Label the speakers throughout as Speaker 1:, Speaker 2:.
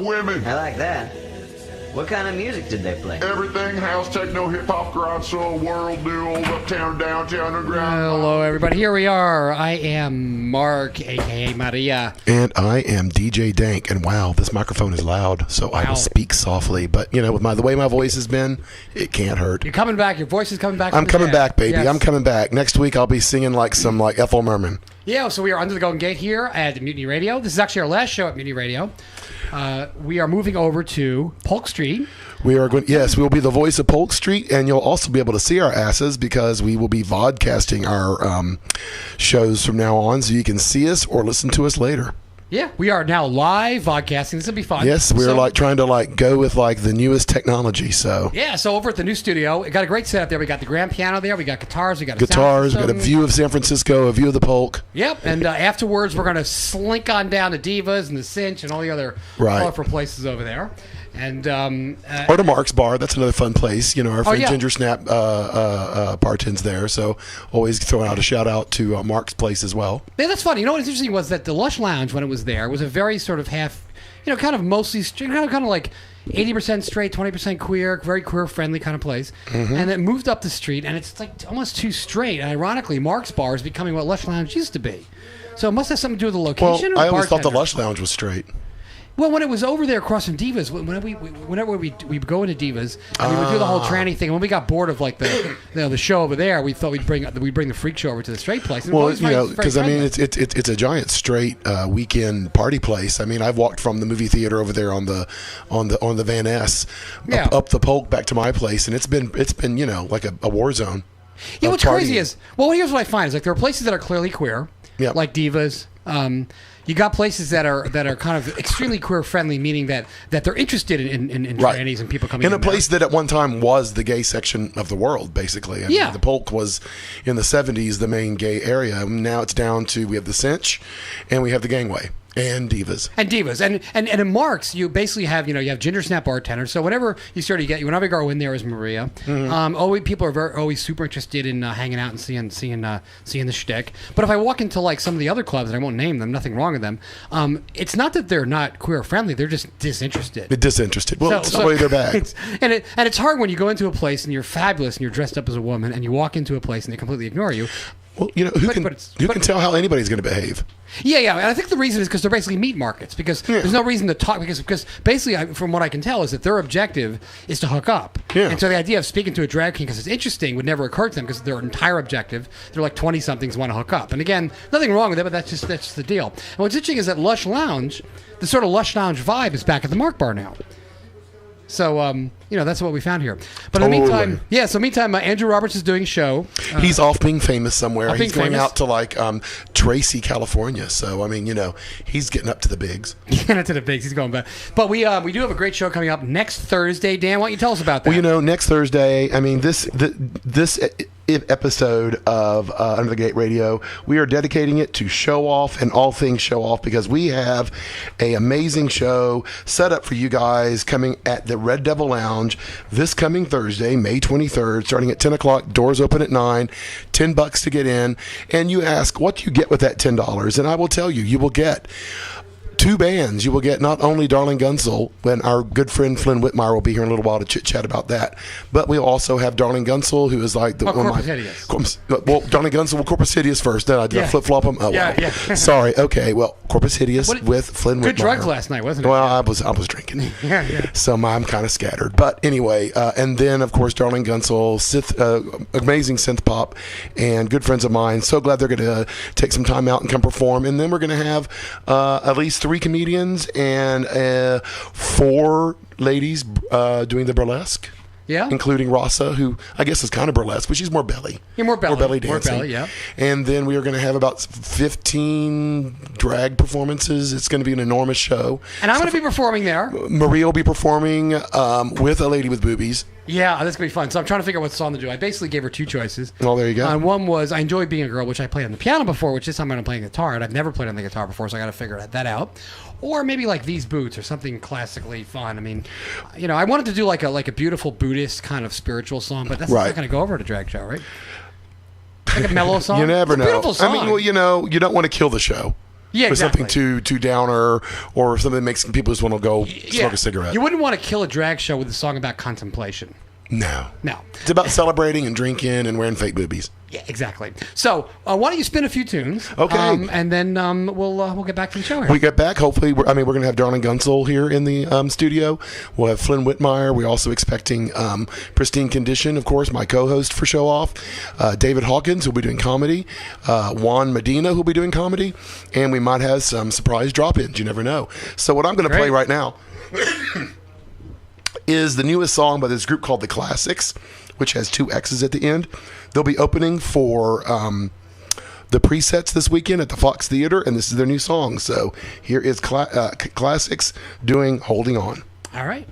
Speaker 1: women.
Speaker 2: I like that. What kind of music did they play?
Speaker 1: Everything, house, techno, hip-hop, garage, soul, world, new, old, uptown, downtown, underground.
Speaker 3: Hello, everybody. Here we are. I am Mark, a.k.a. Maria.
Speaker 4: And I am DJ Dank. And wow, this microphone is loud, so I will speak softly. But, you know, with the way my voice has been, it can't hurt.
Speaker 3: You're coming back. Your voice is coming back.
Speaker 4: I'm coming back, baby.
Speaker 3: Yes.
Speaker 4: I'm coming back. Next week, I'll be singing like some Ethel Merman.
Speaker 3: Yeah, so we are under the Golden Gate here at Mutiny Radio. This is actually our last show at Mutiny Radio. We are moving over to Polk Street.
Speaker 4: We are going. Yes, we will be the voice of Polk Street, and you'll also be able to see our asses because we will be vodcasting our shows from now on, so you can see us or listen to us later.
Speaker 3: Yeah, we are now live vodcasting. This will be fun.
Speaker 4: Yes, we're trying to go with the newest technology. So
Speaker 3: yeah, so over at the new studio, we got a great setup there. We got the grand piano there. We got guitars. We got
Speaker 4: we got a view of San Francisco, a view of the Polk.
Speaker 3: Yep, and afterwards we're going to slink on down to Divas and the Cinch and all the other colorful places over there. And
Speaker 4: or to Mark's Bar, that's another fun place. You know, our friend Ginger Snap bartends there, so always throwing out a shout out to Mark's place as well.
Speaker 3: Yeah, that's funny. You know what's interesting was that the Lush Lounge, when it was there, was a very sort of half, kind of mostly kind of like 80% straight, 20% queer, very queer friendly kind of place. Mm-hmm. And it moved up the street, and it's like almost too straight. And ironically, Mark's Bar is becoming what Lush Lounge used to be. So it must have something to do with the location.
Speaker 4: Well, I always thought the Lush Lounge was straight.
Speaker 3: Well, when it was over there across from Divas, whenever we go into Divas, and we would do the whole tranny thing. And when we got bored of the show over there, we thought we'd bring the freak show over to the straight place. And
Speaker 4: well, because I mean it's a giant straight weekend party place. I mean, I've walked from the movie theater over there on the Van Ness up the Polk back to my place, and it's been like a war zone.
Speaker 3: Yeah, what's crazy is here's what I find is there are places that are clearly queer, like Divas. You got places that are kind of extremely queer friendly, meaning that they're interested in trannies and people coming in.
Speaker 4: In a place that at one time was the gay section of the world, basically. I mean, the Polk was in the 70s the main gay area. Now it's down to we have the Cinch and we have the Gangway. And Divas. And
Speaker 3: in Mark's, you basically have, you have Ginger Snap bartenders. So whenever you go in there as Maria, people are always super interested in hanging out and seeing the shtick. But if I walk into some of the other clubs, and I won't name them, nothing wrong with them, it's not that they're not queer friendly, they're just disinterested.
Speaker 4: Well, it's the way they're back.
Speaker 3: And it's hard when you go into a place and you're fabulous and you're dressed up as a woman and you walk into a place and they completely ignore you.
Speaker 4: Well, who can tell how anybody's going to behave?
Speaker 3: Yeah, and I think the reason is because they're basically meat markets. Because there's no reason to talk. Because basically, from what I can tell, is that their objective is to hook up. Yeah. And so the idea of speaking to a drag king because it's interesting would never occur to them because their entire objective, they're like 20-somethings want to hook up. And again, nothing wrong with it, but that's just the deal. And what's interesting is that Lush Lounge, the sort of Lush Lounge vibe, is back at the Mark Bar now. So, that's what we found here. But in the meantime, Andrew Roberts is doing a show.
Speaker 4: He's off being famous somewhere. He's going out to Tracy, California. So, I mean, he's getting up to the bigs.
Speaker 3: He's going back. But we do have a great show coming up next Thursday. Dan, why don't you tell us about that?
Speaker 4: Well, next Thursday, I mean, this episode of Under the Gate Radio, we are dedicating it to show off and all things show off because we have an amazing show set up for you guys coming at the Red Devil Lounge this coming Thursday, May 23rd, starting at 10 o'clock. Doors open at 9, $10 to get in. And you ask, what do you get with that $10? And I will tell you will get two bands. You will get not only Darling Gunsel, and our good friend Flynn Whitmire will be here in a little while to chit-chat about that, but we'll also have Darling Gunsel, who is like
Speaker 3: Corpus Hideous.
Speaker 4: Well, Darling Gunsel, Corpus Hideous first. Then I did flip-flop them. Oh, yeah. Sorry. Okay, well, Corpus Hideous with Flynn Whitmire.
Speaker 3: Good drugs last night, wasn't it?
Speaker 4: Well, I was drinking. So I'm kind of scattered. But anyway, and then, of course, Darling Gunsel, amazing synth pop, and good friends of mine. So glad they're going to take some time out and come perform. And then we're going to have at least 3 comedians and 4 ladies doing the burlesque.
Speaker 3: Yeah.
Speaker 4: Including Rasa, who I guess is kind of burlesque, but she's more belly.
Speaker 3: Yeah, more belly dancing.
Speaker 4: More belly, yeah. And then we are going to have about 15 drag performances. It's going to be an enormous show.
Speaker 3: And I'm going to be performing there.
Speaker 4: Maria will be performing with a lady with boobies.
Speaker 3: Yeah, that's going to be fun. So I'm trying to figure out what song to do. I basically gave her 2 choices.
Speaker 4: Oh, there you go.
Speaker 3: And one was I Enjoy Being a Girl, which I played on the piano before, which this time I'm going to play guitar, and I've never played on the guitar before, so I got to figure that out. Or maybe like These Boots or something classically fun. I mean, I wanted to do like a beautiful Buddhist kind of spiritual song, but that's not going to go over at a drag show, right? Like a mellow song.
Speaker 4: You never know.
Speaker 3: Beautiful song.
Speaker 4: I mean, well, you don't want to kill the show.
Speaker 3: Yeah,
Speaker 4: with
Speaker 3: exactly.
Speaker 4: something too downer, or something that makes people just want to go smoke a cigarette.
Speaker 3: You wouldn't want to kill a drag show with a song about contemplation.
Speaker 4: No.
Speaker 3: No.
Speaker 4: It's about celebrating and drinking and wearing fake boobies.
Speaker 3: Yeah, exactly. So why don't you spin a few tunes?
Speaker 4: Okay.
Speaker 3: And then we'll get back to the show here.
Speaker 4: We get back. Hopefully, we're going to have Darling Gunsel here in the studio. We'll have Flynn Whitmire. We're also expecting Pristine Condition, of course, my co-host for Show Off. David Hawkins, who'll be doing comedy. Juan Medina, who'll be doing comedy. And we might have some surprise drop-ins. You never know. So what I'm going to play right now is the newest song by this group called The Classics, which has 2 X's at the end. They'll be opening for the Presets this weekend at the Fox Theater, and this is their new song. So here is Classics doing Holding On.
Speaker 3: All right.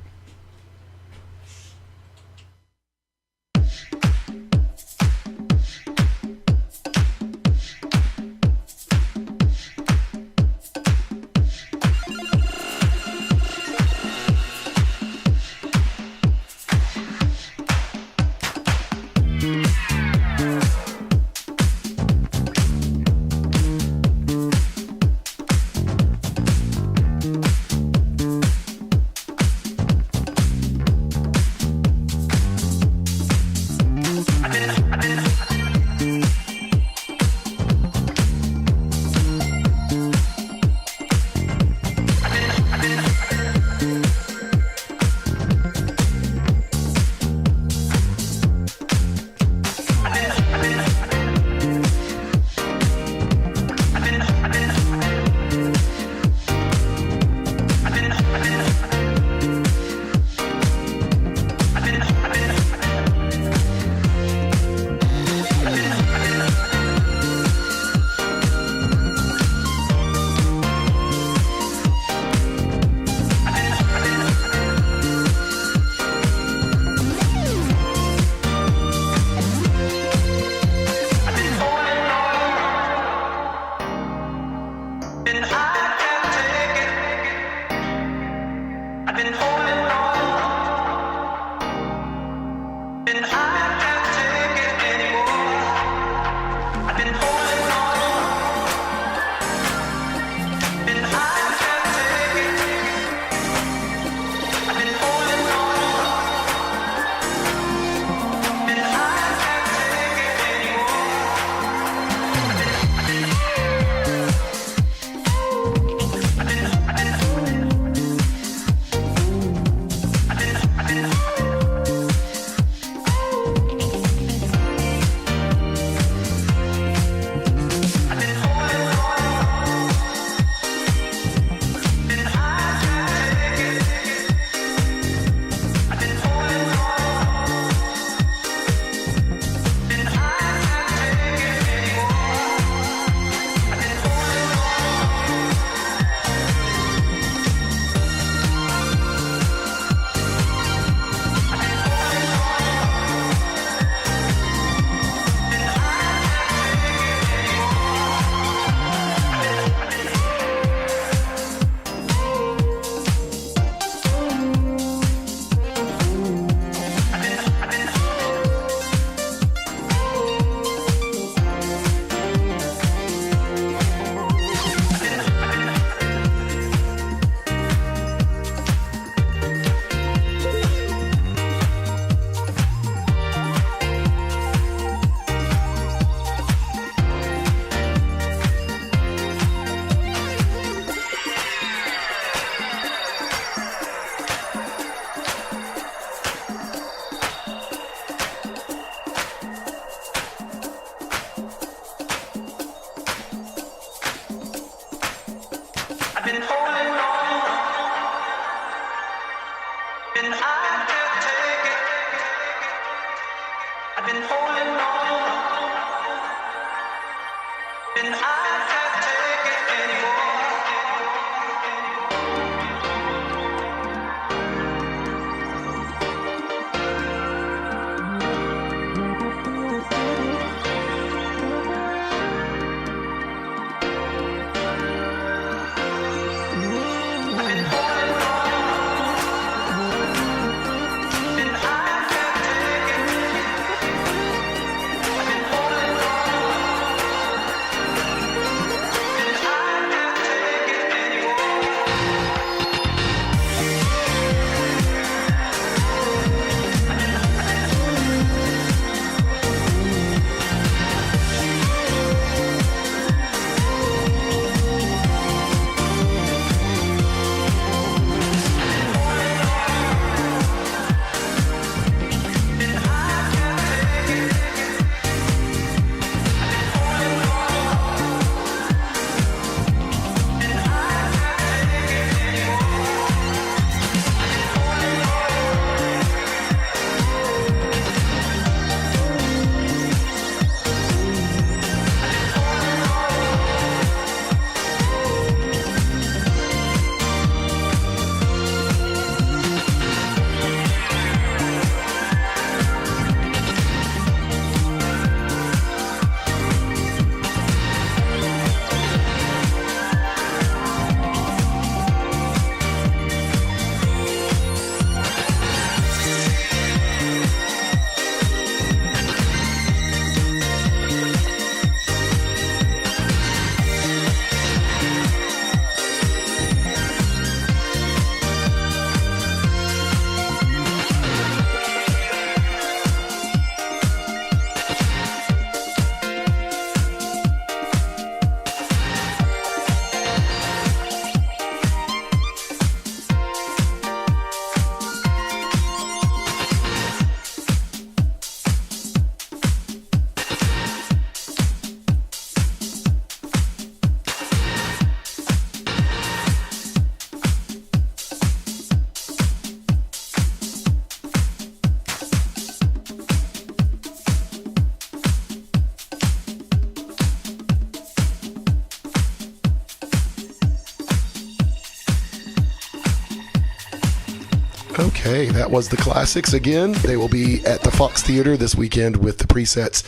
Speaker 4: Okay, that was the Classics again. They will be at the Fox Theater this weekend with the Presets.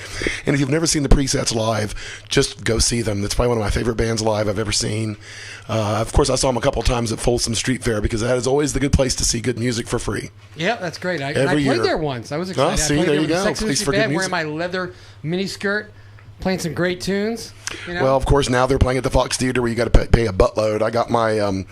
Speaker 4: And if you've never seen the Presets live, just go see them. That's probably one of my favorite bands live I've ever seen. Of course, I saw them a couple times at Folsom Street Fair because that is always the good place to see good music for free.
Speaker 3: Yeah, that's great. I
Speaker 4: Every
Speaker 3: played
Speaker 4: year.
Speaker 3: there once. I was excited.
Speaker 4: See,
Speaker 3: I played
Speaker 4: there
Speaker 3: there
Speaker 4: you
Speaker 3: with
Speaker 4: go.
Speaker 3: Sex and the
Speaker 4: Place
Speaker 3: City
Speaker 4: for good
Speaker 3: Band,
Speaker 4: music.
Speaker 3: wearing my leather miniskirt, playing some great tunes. You know?
Speaker 4: Well, of course, now they're playing at the Fox Theater where you got to pay a buttload. I got my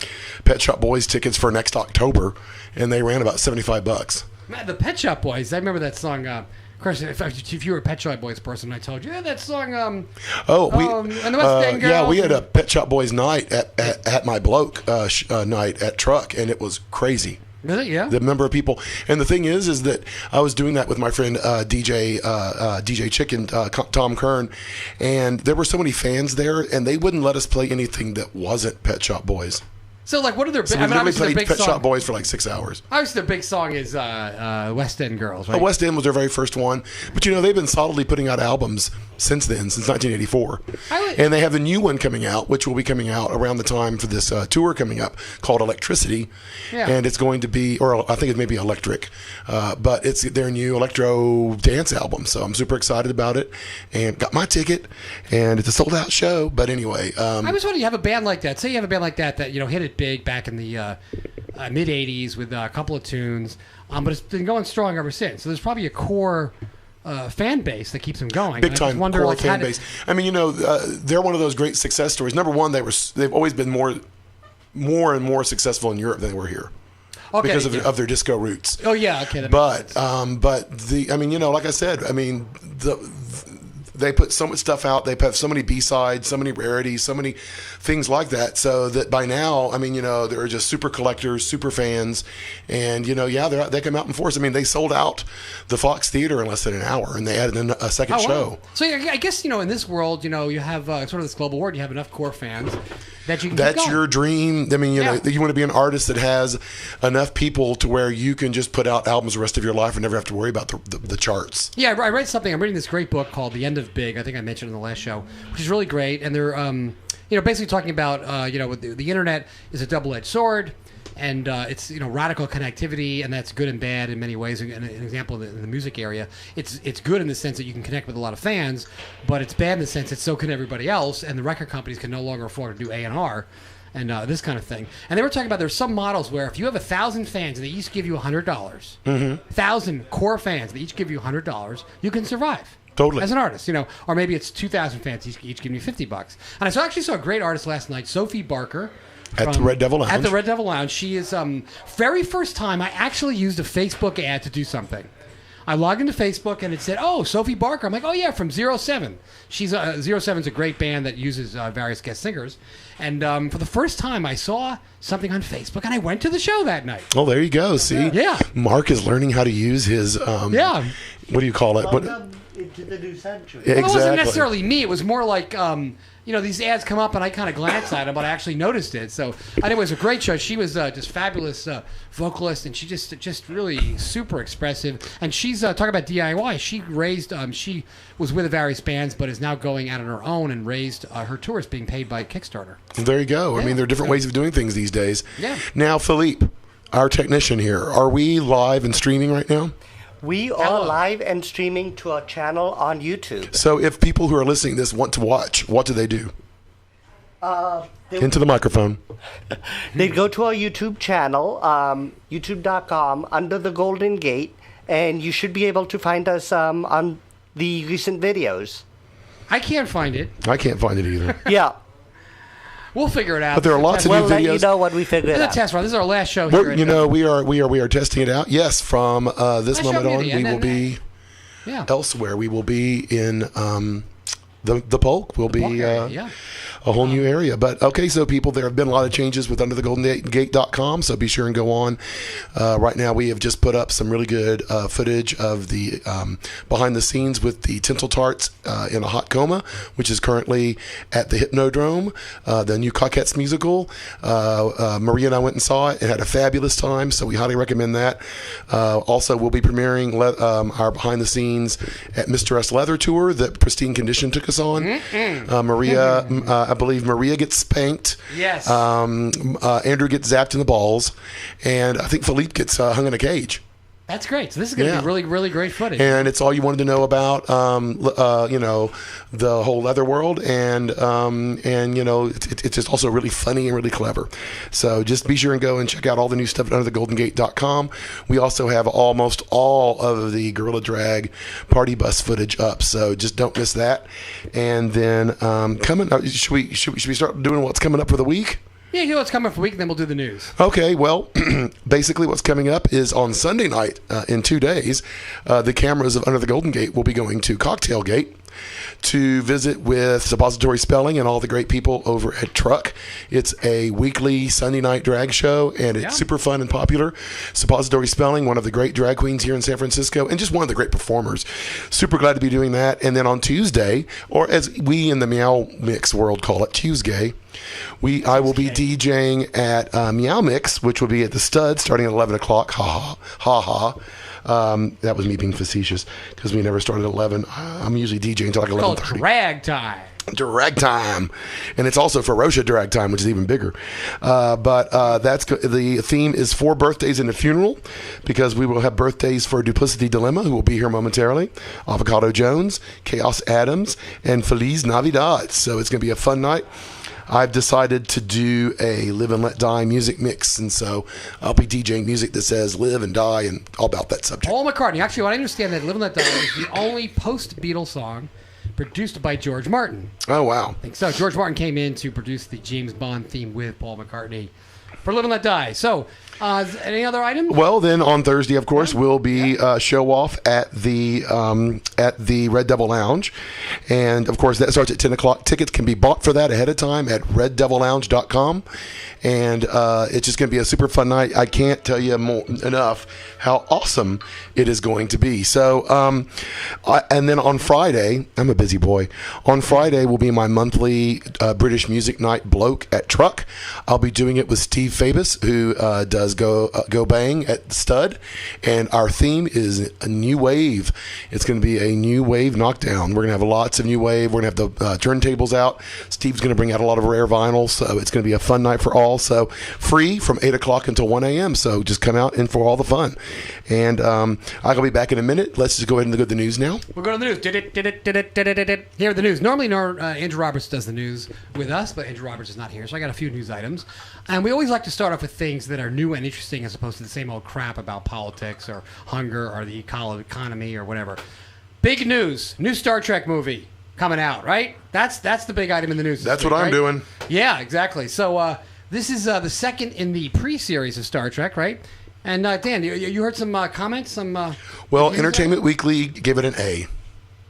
Speaker 4: Pet Shop Boys tickets for next October, and they ran about $75.
Speaker 3: Man, the Pet Shop Boys. I remember that song. Of course, if you were a Pet Shop Boys person, I told you that song. And the West End Girls.
Speaker 4: Yeah, we had a Pet Shop Boys night at my bloke night at Truck, and it was crazy.
Speaker 3: Really? Yeah.
Speaker 4: The number of people, and the thing is that I was doing that with my friend DJ Chicken, Tom Kern, and there were so many fans there, and they wouldn't let us play anything that wasn't Pet Shop Boys.
Speaker 3: So, like, what are their?
Speaker 4: So we literally played Pet Shop Boys for like 6 hours.
Speaker 3: Obviously, their big song is West End Girls, right?
Speaker 4: West End was their very first one, but they've been solidly putting out albums since then, since 1984, and they have a new one coming out, which will be coming out around the time for this tour coming up called Electricity, and it's going to be, or I think it may be Electric, but it's their new electro dance album. So I'm super excited about it, and got my ticket, and it's a sold out show. But anyway,
Speaker 3: I was wondering, you have a band like that. Say you have a band like that hit it big back in the mid '80s with a couple of tunes, but it's been going strong ever since. So there's probably a core fan base that keeps them going.
Speaker 4: Big time core fan base. I mean, they're one of those great success stories. Number one, they've always been more and more successful in Europe than they were here. Okay, because of their disco roots.
Speaker 3: Oh yeah, okay.
Speaker 4: But like I said, they put so much stuff out. They have so many B-sides, so many rarities, so many things like that. So that by now, they're just super collectors, super fans, and they come out in force. I mean, they sold out the Fox Theater in less than an hour, and they added a second show. Wow.
Speaker 3: So I guess in this world, you have sort of this global world. You have enough core fans that you can.
Speaker 4: That's your dream. I mean, you want to be an artist that has enough people to where you can just put out albums the rest of your life and never have to worry about the charts. Yeah,
Speaker 3: I read something. I'm reading this great book called The End of Big. I think I mentioned in the last show, which is really great. And they're basically talking about the internet is a double-edged sword, and it's radical connectivity, and that's good and bad in many ways. And an example in the music area, it's good in the sense that you can connect with a lot of fans, but it's bad in the sense that so can everybody else, and the record companies can no longer afford to do A&R and this kind of thing. And they were talking about there's some models where if you have 1,000 fans and they each give you $100, 1,000 core fans, they each give you $100, you can survive.
Speaker 4: Totally.
Speaker 3: As an artist, or maybe it's 2,000 fans each giving you $50. And I actually saw a great artist last night, Sophie Barker.
Speaker 4: At the Red Devil Lounge.
Speaker 3: At the Red Devil Lounge. She is, very first time I actually used a Facebook ad to do something. I logged into Facebook and it said, "Oh, Sophie Barker." I'm like, "Oh yeah, from 07." She's 07's a great band that uses various guest singers. And for the first time, I saw something on Facebook, and I went to the show that night.
Speaker 4: Oh, there you go. See,
Speaker 3: yeah.
Speaker 4: Mark is learning how to use his. What do you call it?
Speaker 5: Welcome into the new century.
Speaker 4: Exactly.
Speaker 3: Well, it wasn't necessarily me. It was more like. These ads come up and I kind of glance at them, but I actually noticed it. So, anyway, it was a great show. She was just fabulous vocalist, and she just really super expressive. And she's talking about DIY. She raised, she was with various bands, but is now going out on her own and raised her tours being paid by Kickstarter.
Speaker 4: There you go. I mean, there are different ways of doing things these days.
Speaker 3: Yeah.
Speaker 4: Now, Philippe, our technician here, are we live and streaming right now?
Speaker 5: We are live and streaming to our channel on YouTube.
Speaker 4: So if people who are listening to this want to watch, what do they do? Into the microphone.
Speaker 5: They go to our YouTube channel, youtube.com, under the Golden Gate, and you should be able to find us on the recent videos.
Speaker 3: I can't find it.
Speaker 4: I can't find it either.
Speaker 5: Yeah.
Speaker 3: We'll figure it out.
Speaker 4: But there are lots of new videos.
Speaker 5: We'll let you know when we figure it out.
Speaker 3: This is a test run. This is our last show here.
Speaker 4: We are testing it out. Yes, from this moment on, we will be elsewhere. We will be in the Polk. We'll be a whole new area. But okay, so people, there have been a lot of changes with underthegoldengate.com, so be sure and go on. Right now we have just put up some really good footage of the behind the scenes with the Tinsel Tarts in a hot coma, which is currently at the Hypnodrome, the new Coquettes musical. Maria and I went and saw it and had a fabulous time, so we highly recommend that. Also, we'll be premiering our behind the scenes at Mr. S Leather tour that Pristine Condition took us on. Maria I believe Maria gets spanked.
Speaker 3: Yes.
Speaker 4: Andrew gets zapped in the balls, and I think Philippe gets hung in a cage.
Speaker 3: That's great. So this is going to be really, really great footage.
Speaker 4: And it's all you wanted to know about, the whole leather world, and it's just also really funny and really clever. So just be sure and go and check out all the new stuff at UnderTheGoldenGate.com. We also have almost all of the Gorilla Drag party bus footage up, so just don't miss that. And then should we start doing what's coming up for the week?
Speaker 3: Yeah, you know what's coming for the week, and then we'll do the news.
Speaker 4: Okay, well, basically what's coming up is on Sunday night, in 2 days, the cameras of Under the Golden Gate will be going to Cocktail Gate to visit with Suppository Spelling and all the great people over at Truck. It's a weekly Sunday night drag show, and it's super fun and popular. Suppository Spelling, one of the great drag queens here in San Francisco, and just one of the great performers. Super glad to be doing that. And then on Tuesday, or as we in the Meow Mix world call it, Tuesday, I will be DJing at Meow Mix, which will be at the Stud starting at 11 o'clock. Ha ha. That was me being facetious because we never started at 11. I'm usually DJing until like 11:30.
Speaker 3: It's called drag time.
Speaker 4: Drag time, and it's also Ferocia drag time, which is even bigger. But the theme is 4 birthdays and a funeral, because we will have birthdays for Duplicity Dilemma, who will be here momentarily, Avocado Jones, Chaos Adams, and Feliz Navidad. So it's going to be a fun night. I've decided to do a Live and Let Die music mix, and so I'll be DJing music that says live and die and all about that subject.
Speaker 3: Paul McCartney. Actually, what I understand that Live and Let Die is the only post-Beatles song produced by George Martin.
Speaker 4: Oh, wow.
Speaker 3: I think so. George Martin came in to produce the James Bond theme with Paul McCartney for Live and Let Die. So, any other items?
Speaker 4: Well, then on Thursday, of course, will be show off at the Red Devil Lounge, and of course that starts at 10 o'clock. Tickets can be bought for that ahead of time at RedDevilLounge.com, and it's just going to be a super fun night. I can't tell you enough how awesome it is going to be. So, and then on Friday, I'm a busy boy. On Friday will be my monthly British Music Night bloke at Truck. I'll be doing it with Steve Fabus, who does Go Bang at the Stud, and our theme is a new wave. It's going to be a new wave knockdown. We're going to have lots of new wave. We're going to have the turntables out. Steve's going to bring out a lot of rare vinyl, so it's going to be a fun night for all. So free from 8 o'clock until 1 a.m. So just come out and for all the fun. And I'll be back in a minute. Let's just go ahead and go to the news now.
Speaker 3: We'll go to the news. Here are the news. Normally, Andrew Roberts does the news with us, but Andrew Roberts is not here, so I got a few news items. And we always like to start off with things that are new and interesting as opposed to the same old crap about politics or hunger or the economy or whatever. Big news. New Star Trek movie coming out, right? That's the big item in the news.
Speaker 4: That's what I'm doing.
Speaker 3: Yeah, exactly. So this is the second in the pre-series of Star Trek, right? And Dan, you heard some comments?
Speaker 4: Well, Entertainment Weekly gave it an A.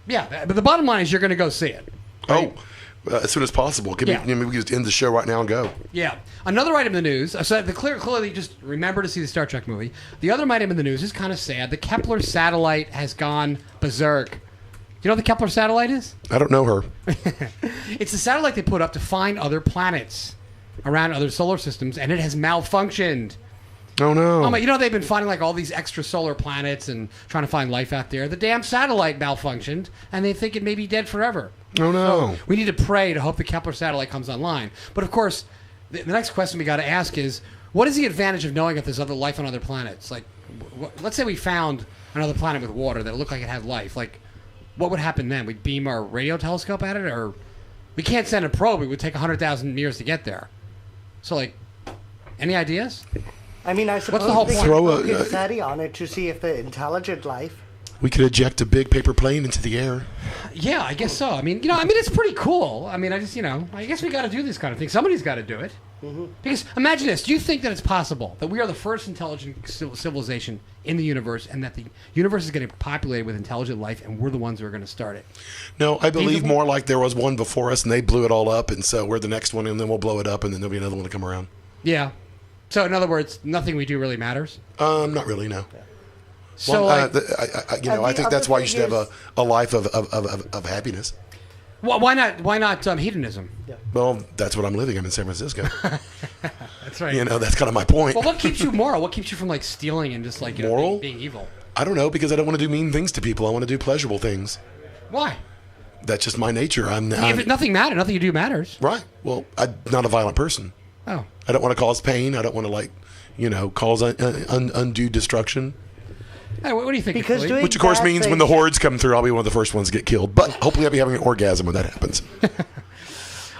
Speaker 3: Yeah, but the bottom line is you're going to go see it. Right?
Speaker 4: As soon as possible. Maybe we can just end the show right now and go.
Speaker 3: Yeah. Another item in the news. So clearly just remember to see the Star Trek movie. The other item in the news is kind of sad. The Kepler satellite has gone berserk. Do you know what the Kepler satellite is?
Speaker 4: I don't know her.
Speaker 3: It's the satellite they put up to find other planets around other solar systems, and it has malfunctioned.
Speaker 4: Oh, no.
Speaker 3: They've been finding like all these extrasolar planets and trying to find life out there. The damn satellite malfunctioned, and they think it may be dead forever.
Speaker 4: Oh, no.
Speaker 3: So we need to pray to hope the Kepler satellite comes online. But, of course, the next question we got to ask is, what is the advantage of knowing if there's other life on other planets? Like, let's say we found another planet with water that looked like it had life. Like, what would happen then? We'd beam our radio telescope at it? Or we can't send a probe. It would take 100,000 years to get there. So, like, any ideas?
Speaker 5: I mean, I suppose
Speaker 3: the whole
Speaker 5: they
Speaker 3: point?
Speaker 5: could get SETI on it to see if they're intelligent life.
Speaker 4: We could eject a big paper plane into the air.
Speaker 3: Yeah, I guess so. I mean, it's pretty cool. I mean, I guess we got to do this kind of thing. Somebody's got to do it. Mm-hmm. Because imagine this. Do you think that it's possible that we are the first intelligent civilization in the universe and that the universe is going to be populated with intelligent life and we're the ones who are going to start it?
Speaker 4: No, I believe more like there was one before us and they blew it all up, and so we're the next one, and then we'll blow it up, and then there'll be another one to come around.
Speaker 3: Yeah. So, in other words, nothing we do really matters?
Speaker 4: Not really, no.
Speaker 3: Yeah. So,
Speaker 4: I think that's why you should have a life of happiness.
Speaker 3: Well, why not hedonism? Yeah.
Speaker 4: Well, that's what I'm living. I'm in San Francisco.
Speaker 3: That's right.
Speaker 4: That's kind of my point.
Speaker 3: Well, what keeps you moral? What keeps you from like stealing and just like
Speaker 4: moral?
Speaker 3: Being evil?
Speaker 4: I don't know, because I don't want to do mean things to people. I want to do pleasurable things.
Speaker 3: Why?
Speaker 4: that's just my nature.
Speaker 3: If nothing matters, nothing you do matters.
Speaker 4: Right. Well, I'm not a violent person.
Speaker 3: Oh.
Speaker 4: I don't want to cause pain. I don't want to cause undue destruction.
Speaker 3: Hey, what do you think?
Speaker 5: Because
Speaker 3: Achilles?
Speaker 4: Which, of course, means when the hordes come through, I'll be one of the first ones to get killed. But hopefully I'll be having an orgasm when that happens.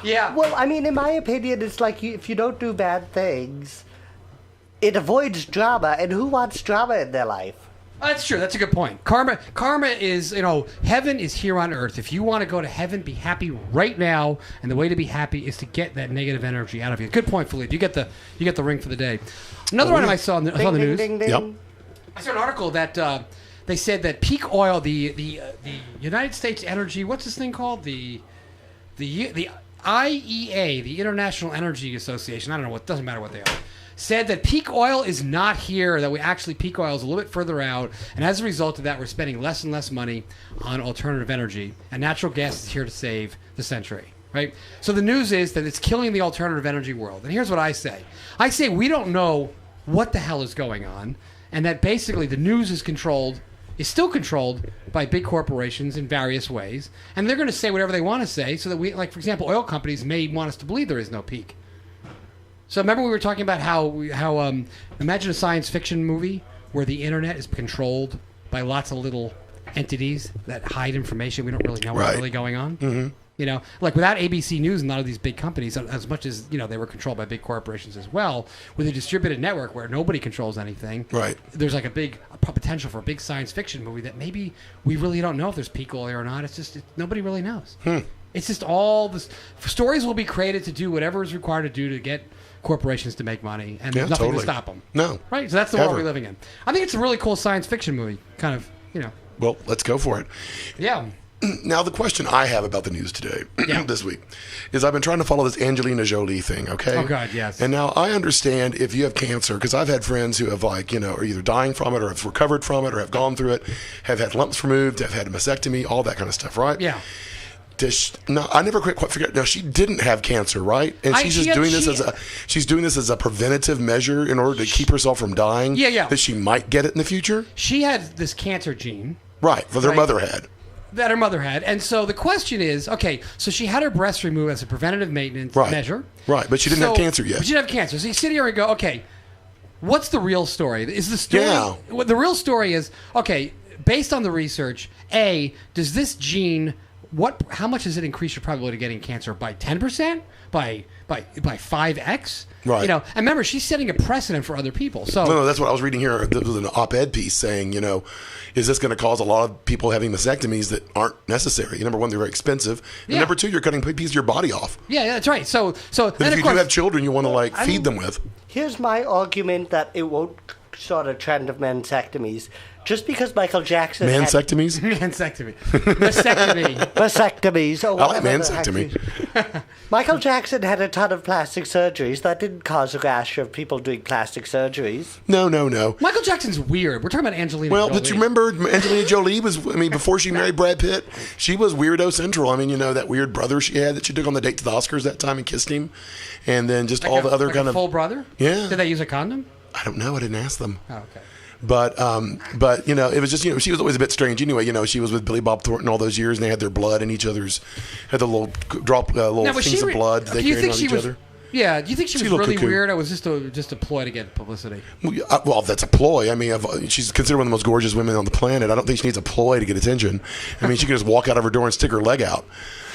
Speaker 3: Yeah.
Speaker 5: Well, I mean, in my opinion, it's like if you don't do bad things, it avoids drama. And who wants drama in their life?
Speaker 3: That's true. That's a good point. Karma is, heaven is here on earth. If you want to go to heaven, be happy right now. And the way to be happy is to get that negative energy out of you. Good point, Philippe. You get the ring for the day. Another one I saw on the news.
Speaker 5: Ding, ding.
Speaker 4: Yep.
Speaker 3: I saw an article that they said that peak oil, the United States Energy, what's this thing called? The IEA, the International Energy Association. I don't know what. Doesn't matter what they are. Said that peak oil is not here. That peak oil is a little bit further out, and as a result of that, we're spending less and less money on alternative energy. And natural gas is here to save the century. Right. So the news is that it's killing the alternative energy world. And here's what I say. I say we don't know what the hell is going on. And that basically the news is still controlled by big corporations in various ways. And they're going to say whatever they want to say so that for example, oil companies may want us to believe there is no peak. So remember we were talking about how imagine a science fiction movie where the internet is controlled by lots of little entities that hide information. We don't really know what's really going on. Mm-hmm. Like without ABC News and a lot of these big companies, as much as, they were controlled by big corporations as well, with a distributed network where nobody controls anything,
Speaker 4: right?
Speaker 3: There's like a potential for a big science fiction movie that maybe we really don't know if there's peak oil or not. It's just nobody really knows. It's just all this. Stories will be created to do whatever is required to do to get corporations to make money, and there's nothing to stop them.
Speaker 4: No.
Speaker 3: Right? So that's the world we're living in. I think it's a really cool science fiction movie, kind of,
Speaker 4: Well, let's go for it.
Speaker 3: Yeah.
Speaker 4: Now, the question I have about the news today, this week, is I've been trying to follow this Angelina Jolie thing, okay?
Speaker 3: Oh, God, yes.
Speaker 4: And now I understand if you have cancer, because I've had friends who have, are either dying from it or have recovered from it or have gone through it, have had lumps removed, have had a mastectomy, all that kind of stuff, right?
Speaker 3: Yeah.
Speaker 4: I never quite figured. Now she didn't have cancer, right? And she's doing this as a preventative measure in order to keep herself from dying.
Speaker 3: Yeah.
Speaker 4: That she might get it in the future.
Speaker 3: She had this cancer gene,
Speaker 4: right? That her mother had.
Speaker 3: That her mother had, and so the question is, okay, so she had her breast removed as a preventative maintenance measure,
Speaker 4: right? But she didn't have cancer yet.
Speaker 3: But she didn't have cancer. So you sit here and go, okay, what's the real story? Is the story?
Speaker 4: Yeah.
Speaker 3: What the real story is? Okay, based on the research, does this gene? How much does it increase your probability of getting cancer by 10%? By 5x?
Speaker 4: Right.
Speaker 3: And remember, she's setting a precedent for other people. So
Speaker 4: no, that's what I was reading here. There was an op-ed piece saying, is this going to cause a lot of people having mastectomies that aren't necessary? Number one, they're very expensive. And number two, you're cutting a piece of your body off.
Speaker 3: Yeah, that's right. So
Speaker 4: if you do have children, you want to feed them with.
Speaker 5: Here's my argument that it won't start a trend of mastectomies. Just because Michael Jackson
Speaker 4: Mansectomies?
Speaker 3: Mastectomy.
Speaker 5: Vasectomies.
Speaker 4: I like mansectomy.
Speaker 5: Michael Jackson had a ton of plastic surgeries. That didn't cause a rash of people doing plastic surgeries.
Speaker 4: No.
Speaker 3: Michael Jackson's weird. We're talking about Angelina Jolie.
Speaker 4: Well, but you remember Angelina Jolie before she married Brad Pitt, she was weirdo central. That weird brother she had that she took on the date to the Oscars that time and kissed him. And then just all the other kind of...
Speaker 3: full brother?
Speaker 4: Yeah.
Speaker 3: Did they use a condom?
Speaker 4: I don't know. I didn't ask them.
Speaker 3: Oh, okay.
Speaker 4: But it was just, she was always a bit strange. Anyway, she was with Billy Bob Thornton all those years, and they had their blood in each other's, had the little things of blood they carried on each other.
Speaker 3: Yeah, do you think she was really
Speaker 4: cuckoo.
Speaker 3: weird, or was just a ploy to get publicity?
Speaker 4: Well, that's a ploy. She's considered one of the most gorgeous women on the planet. I don't think she needs a ploy to get attention. She can just walk out of her door and stick her leg out.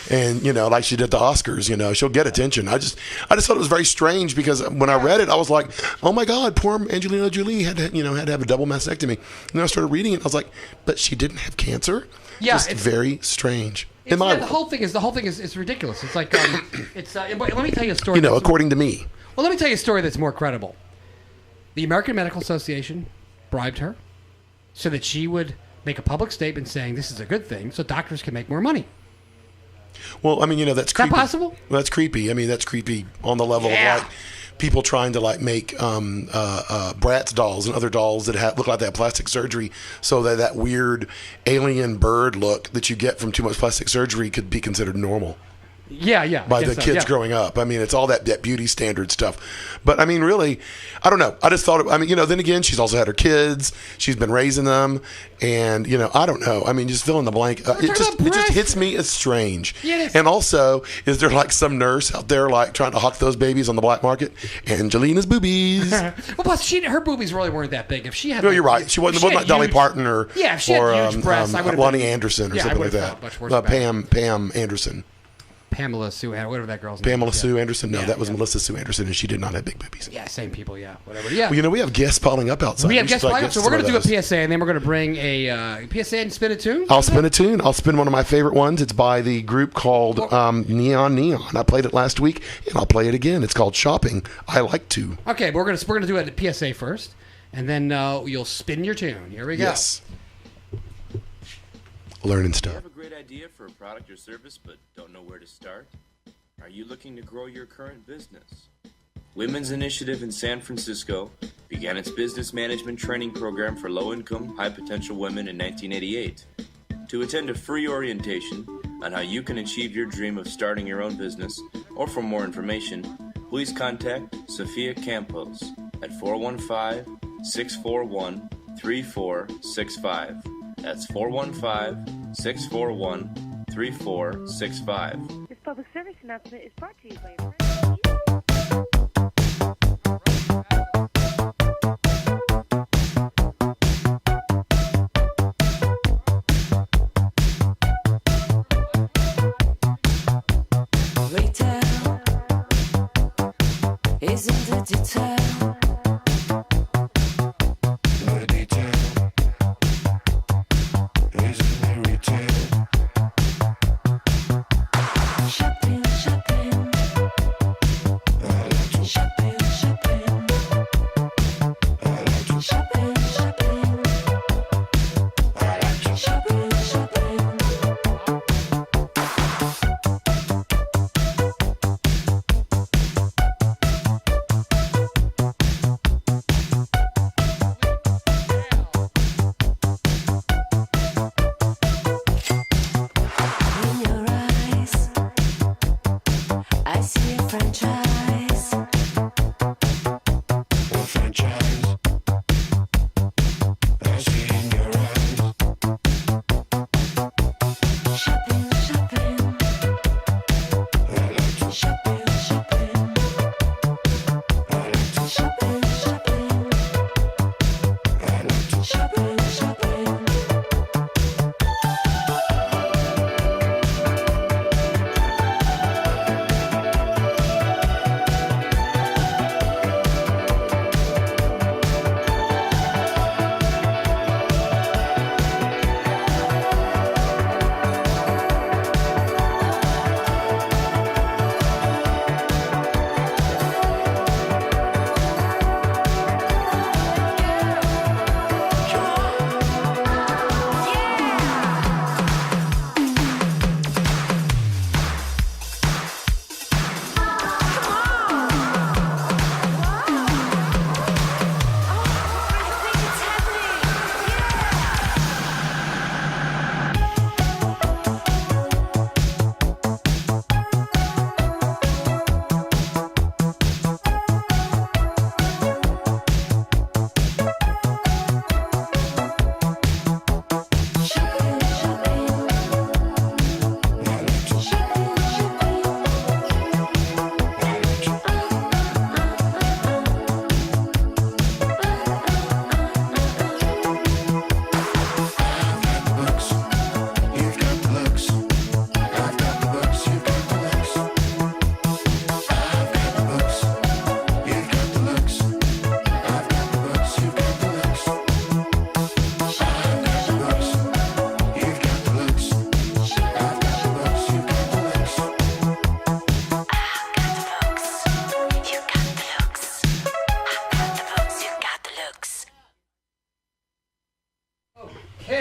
Speaker 4: And, like she did at the Oscars, she'll get attention. I just thought it was very strange because when I read it, I was like, oh my God, poor Angelina Jolie had to have a double mastectomy. And then I started reading it, and I was like, but she didn't have cancer?
Speaker 3: Yeah.
Speaker 4: Just very strange.
Speaker 3: The whole thing is it's ridiculous. It's like, but let me tell you a story.
Speaker 4: According to me.
Speaker 3: Well, let me tell you a story that's more credible. The American Medical Association bribed her so that she would make a public statement saying this is a good thing so doctors can make more money.
Speaker 4: Well, that's creepy.
Speaker 3: Is that possible?
Speaker 4: That's creepy. That's creepy on the level of people trying to make Bratz dolls and other dolls that look like they have plastic surgery, so that weird alien bird look that you get from too much plastic surgery could be considered normal. by the kids growing up. I mean, it's all that beauty standard stuff. But I mean, really, I don't know. I just thought, then again, she's also had her kids. She's been raising them. And, I don't know. I mean, just fill in the blank. It just hits me as strange.
Speaker 3: Yeah,
Speaker 4: and also, is there like some nurse out there like trying to hawk those babies on the black market? Angelina's boobies.
Speaker 3: Well, plus, her boobies really weren't that big. If she had,
Speaker 4: no, you're right. She wasn't like Dolly Parton or
Speaker 3: if she had huge breasts, I would have
Speaker 4: Lonnie Anderson or something like that.
Speaker 3: Much worse
Speaker 4: Pam Anderson.
Speaker 3: Pamela Sue, whatever that girl's name.
Speaker 4: Pamela Sue Anderson. No, that was Melissa Sue Anderson, and she did not have big boobies.
Speaker 3: Yeah, same people. Yeah, whatever. Yeah.
Speaker 4: Well, we have guests piling up outside.
Speaker 3: We have guests piling up, so we're going to do a PSA, and then we're going to bring a PSA and spin a tune.
Speaker 4: I'll spin a tune. I'll spin one of my favorite ones. It's by the group called Neon. I played it last week, and I'll play it again. It's called Shopping. I Like To.
Speaker 3: Okay, but we're going to do a PSA first, and then you'll spin your tune. Here we go.
Speaker 4: Yes. Learning stuff.
Speaker 6: Do you have a great idea for a product or service, but don't know where to start? Are you looking to grow your current business? Women's Initiative in San Francisco began its business management training program for low-income, high-potential women in 1988. To attend a free orientation on how you can achieve your dream of starting your own business, or for more information, please contact Sophia Campos at 415-641-3465. That's 415-641-3465.
Speaker 7: This public service announcement is brought to you by
Speaker 8: Retail is in the detail.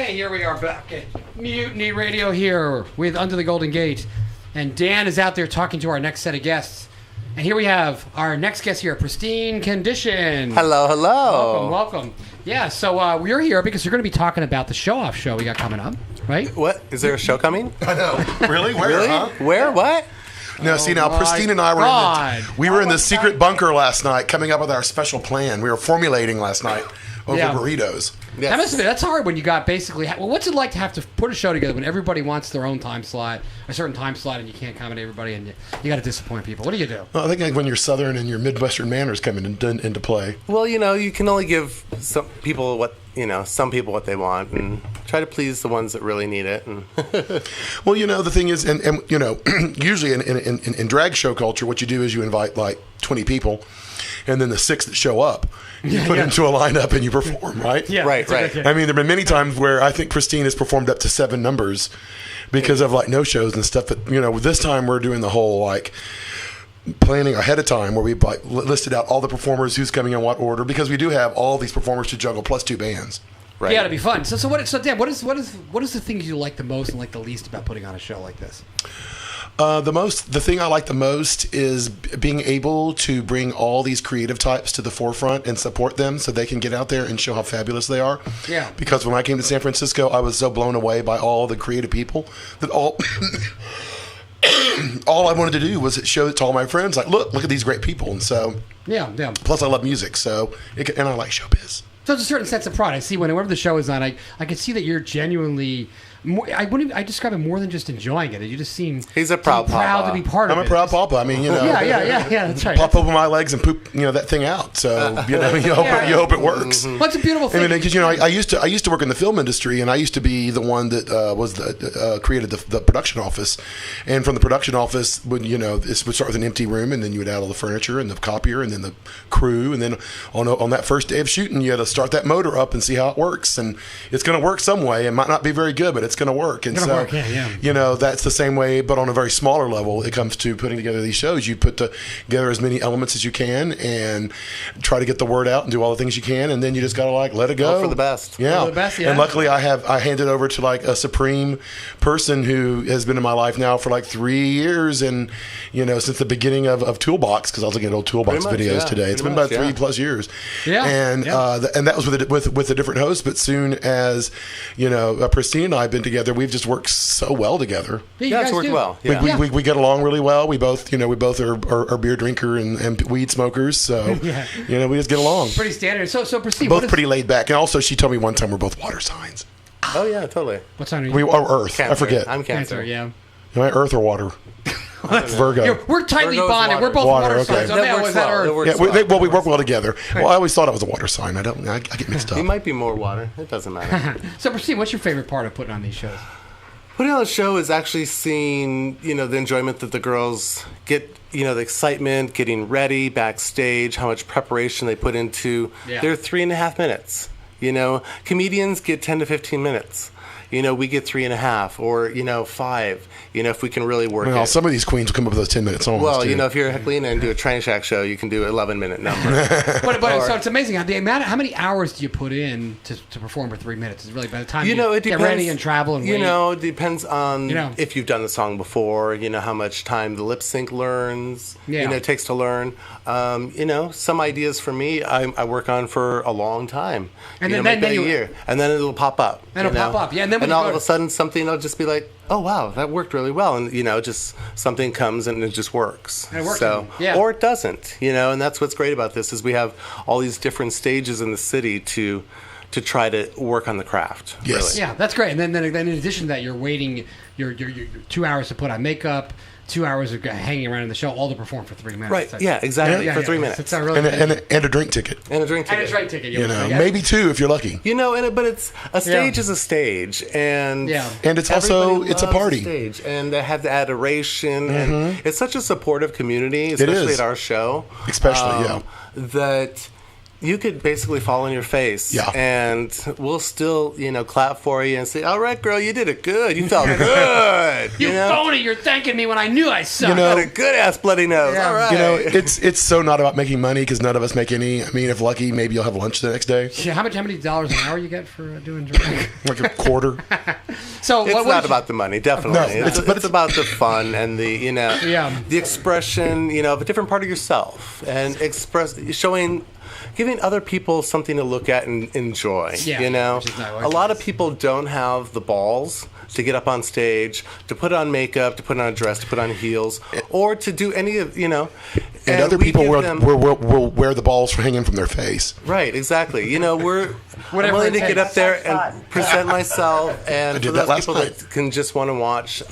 Speaker 3: Here we are back at Mutiny Radio here with Under the Golden Gate. And Dan is out there talking to our next set of guests. And here we have our next guest here, Pristine Condition.
Speaker 9: Hello, hello.
Speaker 3: Welcome. Yeah, so we're here because you're going to be talking about the show-off show we got coming up, right?
Speaker 9: What? Is there a show coming?
Speaker 4: I know. Really? Where?
Speaker 9: Really?
Speaker 4: Huh?
Speaker 9: Where? What?
Speaker 4: No, see now,
Speaker 3: my
Speaker 4: Pristine and I were
Speaker 3: God.
Speaker 4: we were in the secret bunker last night, coming up with our special plan. We were formulating last night over burritos.
Speaker 3: Yes. That must have been, that's hard when you got basically. Well, what's it like to have to put a show together when everybody wants their own time slot, a certain time slot, and you can't accommodate everybody, and you got to disappoint people? What do you do?
Speaker 4: Well, I think like when your Southern and your Midwestern manners come into play.
Speaker 8: Well, you can only give some people what they want, and try to please the ones that really need it. And
Speaker 4: well, the thing is, and usually in drag show culture, what you do is you invite like 20 people, and then the 6 that show up, you put into a lineup and you perform, right?
Speaker 3: Yeah,
Speaker 8: right.
Speaker 4: I mean, there have been many times where I think Pristine has performed up to 7 numbers because of like no shows and stuff. But this time we're doing the whole like planning ahead of time where we like listed out all the performers, who's coming in what order, because we do have all these performers to juggle plus 2 bands.
Speaker 3: Right. Yeah, it'd be fun. So Dan, what is the things you like the most and like the least about putting on a show like this?
Speaker 4: The thing I like the most is being able to bring all these creative types to the forefront and support them so they can get out there and show how fabulous they are.
Speaker 3: Yeah.
Speaker 4: Because when I came to San Francisco, I was so blown away by all the creative people that all I wanted to do was show it to all my friends. Like, look at these great people. And so,
Speaker 3: yeah.
Speaker 4: Plus, I love music, and I like showbiz.
Speaker 3: So there's a certain sense of pride. I see whenever the show is on, I can see that you're genuinely. I describe it more than just enjoying it. You just seem
Speaker 8: he's a proud
Speaker 3: to be part of it.
Speaker 4: I'm a proud papa. I mean,
Speaker 3: Yeah, that's right.
Speaker 4: Pop over my legs and poop, that thing out. So you hope it works.
Speaker 3: Mm-hmm. Well, it's a beautiful thing.
Speaker 4: I mean, because I used to work in the film industry, and I used to be the one that created the production office. And from the production office, this would start with an empty room, and then you would add all the furniture and the copier, and then the crew, and then on that first day of shooting, you had to start that motor up and see how it works, and it's going to work some way. It might not be very good, but it's going to work. And that's the same way, but on a very smaller level. It comes to putting together these shows. You put together as many elements as you can and try to get the word out and do all the things you can, and then you just gotta let it go.
Speaker 8: Hope for the best.
Speaker 4: Yeah.
Speaker 3: For the best, yeah.
Speaker 4: And luckily I handed over to like a supreme person who has been in my life now for like 3 years, and since the beginning of Toolbox, because I was looking at old Toolbox videos today. It's been about 3+ years.
Speaker 3: Yeah.
Speaker 4: And and that was with a different host, but soon as Pristine and I have been together, we've just worked so well together.
Speaker 8: Yeah, it's worked well. Yeah.
Speaker 4: We get along really well. We both are beer drinker and weed smokers, so we just get along.
Speaker 3: Pretty standard. So Pristine,
Speaker 4: both pretty laid back. And also, she told me one time we're both water signs.
Speaker 8: Oh yeah, totally.
Speaker 3: What sign are you?
Speaker 4: We are Earth.
Speaker 8: Cancer.
Speaker 4: I forget.
Speaker 8: I'm Cancer.
Speaker 3: Yeah.
Speaker 4: Am I Earth or water? Virgo.
Speaker 3: We're tightly
Speaker 8: Virgo's
Speaker 3: bonded.
Speaker 8: water.
Speaker 3: We're both water signs.
Speaker 8: That works well. It works well.
Speaker 4: We work well together. Well, I always thought I was a water sign. I get mixed up.
Speaker 8: He might be more water. It doesn't matter.
Speaker 3: So, Pristine, what's your favorite part of putting on these shows?
Speaker 8: Putting on a show is actually seeing, the enjoyment that the girls get, the excitement, getting ready backstage, how much preparation they put into their 3.5 minutes. Comedians get 10 to 15 minutes. We get 3.5 or 5. If we can really work it.
Speaker 4: Some of these queens will come up with those 10 minutes almost.
Speaker 8: Well, if you're Helena and do a Train Shack show, you can do an 11-minute number.
Speaker 3: So it's amazing how many hours do you put in to perform for 3 minutes? It's really by the time you
Speaker 8: it
Speaker 3: get ready and travel and wait.
Speaker 8: It depends on if you've done the song before. How much time the lip sync learns. It takes to learn. Some ideas for me I work on for a long time. And then a year, and then it'll pop up.
Speaker 3: And it'll pop up, yeah. And then
Speaker 8: all of a sudden something will just be like, oh wow, that worked really well, and just something comes and it just works.
Speaker 3: And it works.
Speaker 8: Or it doesn't. And that's what's great about this is we have all these different stages in the city to try to work on the craft.
Speaker 4: Yes.
Speaker 8: Really.
Speaker 3: Yeah, that's great. And then in addition to that, you're waiting your 2 hours to put on makeup. 2 hours of hanging around in the show, all to perform for 3 minutes.
Speaker 8: Right?
Speaker 3: That's,
Speaker 8: Exactly. For 3 minutes.
Speaker 3: It's not really
Speaker 4: and a drink ticket.
Speaker 8: And a drink ticket.
Speaker 4: Maybe 2 if you're lucky.
Speaker 8: But it's a stage is a stage, and
Speaker 4: and it's also a party.
Speaker 8: Stage, and they have the adoration, and it's such a supportive community, especially at our show.
Speaker 4: Especially,
Speaker 8: that you could basically fall on your face, and we'll still, clap for you and say, "All right, girl, you did it good. You felt good.
Speaker 3: You phony! You're thanking me when I knew I sucked.
Speaker 8: You got a good ass bloody nose. All right.
Speaker 4: It's so not about making money because none of us make any. I mean, if lucky, maybe you'll have lunch the next day.
Speaker 3: Yeah, how many dollars an hour you get for doing drag?
Speaker 4: Like a quarter.
Speaker 3: So
Speaker 8: it's not about the money, definitely.
Speaker 4: No,
Speaker 8: it's about the fun and the the expression, of a different part of yourself, and giving other people something to look at and enjoy.
Speaker 3: Yeah,
Speaker 8: a lot of people don't have the balls to get up on stage, to put on makeup, to put on a dress, to put on heels, or to do any of
Speaker 4: And other people will wear the balls hanging from their face.
Speaker 8: Right, exactly. I'm willing to get up there and present myself, and for those people that can just want to watch,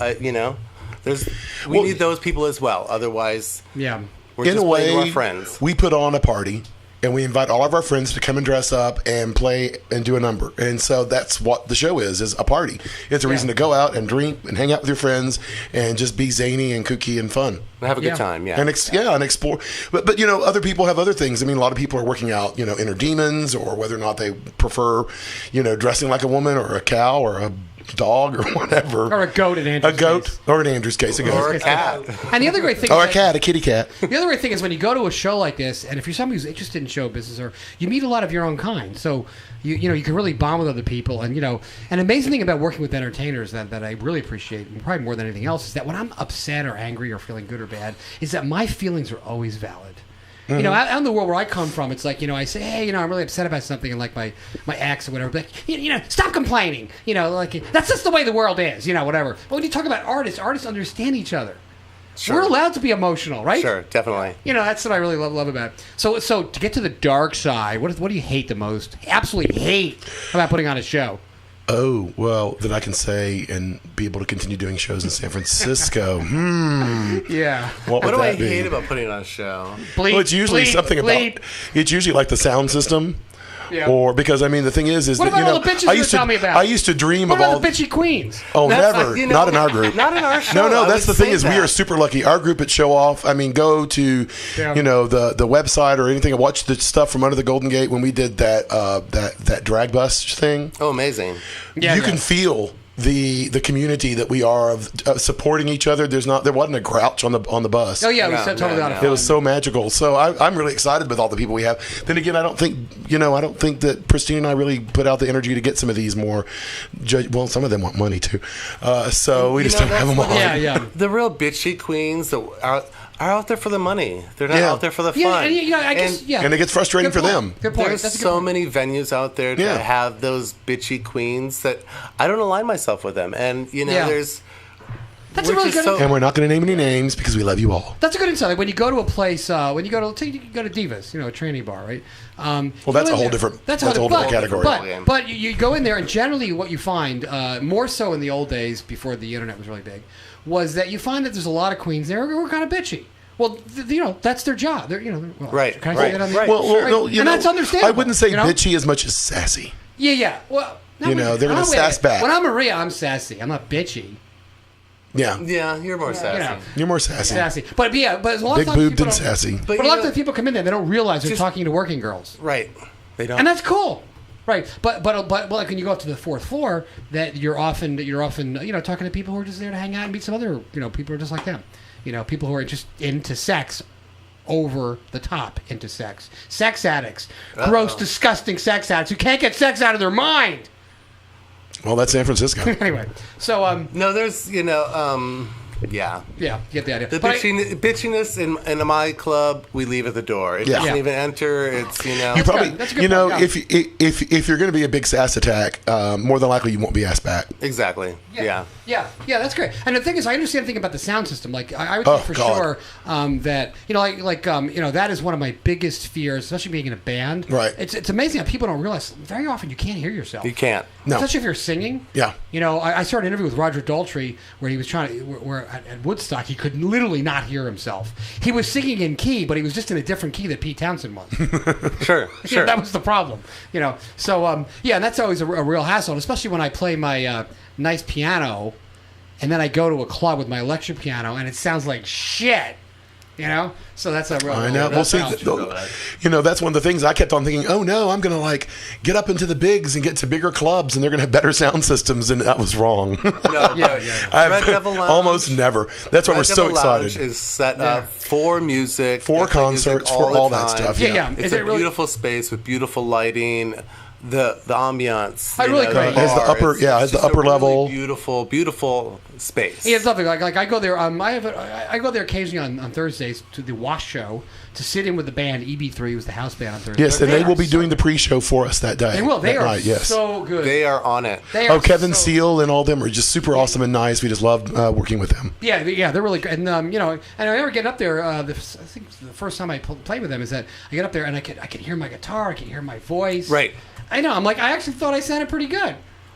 Speaker 8: we need those people as well. Otherwise, we're just playing to our friends.
Speaker 4: We put on a party. And we invite all of our friends to come and dress up and play and do a number. And so that's what the show is a party. It's a reason to go out and drink and hang out with your friends and just be zany and kooky and fun.
Speaker 8: And have a good time,
Speaker 4: And explore. But other people have other things. I mean, a lot of people are working out, inner demons, or whether or not they prefer, dressing like a woman or a cow or a dog or whatever.
Speaker 3: Or a goat in Andrew's case.
Speaker 4: Or in Andrew's case, a goat.
Speaker 8: Or a cat.
Speaker 3: And the other great thing
Speaker 4: or a cat, a kitty cat.
Speaker 3: The other great thing is when you go to a show like this, and if you're somebody who's interested in show business, or you meet a lot of your own kind, so you can really bond with other people, and an amazing thing about working with entertainers that I really appreciate, and probably more than anything else, is that when I'm upset or angry or feeling good or bad, is that my feelings are always valid. Mm-hmm. Out in the world where I come from, it's like, I say, hey, I'm really upset about something, and like my ex or whatever, but stop complaining. Like that's just the way the world is, whatever. But when you talk about artists understand each other. Sure. We're allowed to be emotional, right?
Speaker 8: Sure, definitely.
Speaker 3: That's what I really love about it. So to get to the dark side, what do you hate the most? Absolutely hate about putting on a show.
Speaker 4: Oh, well, then I can say and be able to continue doing shows in San Francisco.
Speaker 3: Yeah.
Speaker 8: What do I hate about putting on a show?
Speaker 4: It's usually it's usually like the sound system.
Speaker 3: Yeah.
Speaker 4: Or because the thing is
Speaker 3: what
Speaker 4: that
Speaker 3: about all the bitches you tell me about?
Speaker 4: I used to dream
Speaker 3: what
Speaker 4: of all
Speaker 3: the bitchy queens.
Speaker 4: Oh, never, not in our group.
Speaker 8: Not in our show.
Speaker 4: No. That's the thing is we are super lucky. Our group at Show Off. Go to the website or anything and watch the stuff from Under the Golden Gate when we did that drag bus thing.
Speaker 8: Oh, amazing!
Speaker 4: You can feel the community that we are of supporting each other. There wasn't a grouch on the bus.
Speaker 3: Oh yeah, it was totally out of fun.
Speaker 4: It was so magical. So I'm really excited with all the people we have. Then again, I don't think that Christine and I really put out the energy to get some of these more. Well, some of them want money too. So we just don't have them all.
Speaker 3: Yeah.
Speaker 8: The real bitchy queens that are out there for the money. They're not out there for the fun.
Speaker 4: And it gets frustrating for them.
Speaker 3: Good point.
Speaker 8: There's so many venues out there to have those bitchy queens that I don't align myself with them. And there's.
Speaker 3: That's a really good.
Speaker 4: And we're not going to name any names because we love you all.
Speaker 3: That's a good insight. Like when you go to a place, when you go to Divas, a tranny bar, right?
Speaker 4: That's a whole different. That's a whole different category.
Speaker 3: But you go in there, and generally, what you find, more so in the old days before the internet was really big, was that you find that there's a lot of queens there who are kind of bitchy. Well, that's their job. They're,
Speaker 8: right.
Speaker 3: Can I say that on the
Speaker 8: right.
Speaker 4: Well,
Speaker 3: and that's understandable.
Speaker 4: I wouldn't say bitchy as much as sassy.
Speaker 3: Yeah. Well,
Speaker 4: they're going to sass back.
Speaker 3: When I'm Maria, I'm sassy. I'm not bitchy.
Speaker 4: Yeah.
Speaker 8: Yeah, you're more sassy.
Speaker 4: You're more sassy.
Speaker 3: But as a lot of times
Speaker 4: big boobed and sassy.
Speaker 3: But a lot of the people come in there, they don't realize they're talking to working girls.
Speaker 8: Right. They don't.
Speaker 3: And that's cool. Right, but like when you go up to the fourth floor, that you're often talking to people who are just there to hang out and meet some other people who are just like them, people who are just into sex, over the top into sex addicts, gross, disgusting sex addicts who can't get sex out of their mind.
Speaker 4: Well, that's San Francisco.
Speaker 3: Anyway, so
Speaker 8: no, there's yeah,
Speaker 3: you get the idea.
Speaker 8: The bitchiness in my club, we leave at the door. It doesn't even enter. It's
Speaker 4: you probably
Speaker 3: that's a good point,
Speaker 4: if you're going to be a big sass attack, more than likely you won't be asked back.
Speaker 8: Exactly. Yeah,
Speaker 3: that's great. And the thing is, I understand the thing about the sound system. Like I would say for sure that that is one of my biggest fears, especially being in a band.
Speaker 4: Right.
Speaker 3: It's amazing how people don't realize very often you can't hear yourself.
Speaker 8: You can't.
Speaker 4: No.
Speaker 3: Especially if you're singing.
Speaker 4: Yeah.
Speaker 3: I started an interview with Roger Daltrey where he was trying to where at Woodstock he could literally not hear himself. He was singing in key, but he was just in a different key that Pete Townsend was.
Speaker 8: Sure.
Speaker 3: That was the problem. So and that's always a real hassle, and especially when I play my nice piano, and then I go to a club with my electric piano, and it sounds like shit. So that's a real.
Speaker 4: I know. Well, see, that's one of the things I kept on thinking. Oh no, I'm going to get up into the bigs and get to bigger clubs, and they're going to have better sound systems, and that was wrong.
Speaker 8: No, Red Devil Lounge,
Speaker 4: almost never. That's why we're so excited.
Speaker 8: Is set up for music,
Speaker 4: for concerts, for all that stuff.
Speaker 3: Yeah.
Speaker 8: It's a beautiful space with beautiful lighting. the ambiance.
Speaker 3: Really great.
Speaker 4: It has the upper, has the upper level.
Speaker 8: Beautiful space.
Speaker 3: Yeah, it's lovely. Like I go there. I go there occasionally on Thursdays to the Wash Show to sit in with the band. EB3 was the house band on Thursday.
Speaker 4: Yes, and they will be doing the pre-show for us that day.
Speaker 3: They will. They are
Speaker 4: night, yes.
Speaker 3: so good.
Speaker 8: They are on it.
Speaker 4: Kevin Seal and all of them are just super awesome and nice. We just love working with them.
Speaker 3: Yeah, they're really good. And and I remember getting up there. I think the first time I played with them is that I get up there and I could hear my guitar, I could hear my voice.
Speaker 8: Right.
Speaker 3: I know. I'm like, I actually thought I sounded pretty good.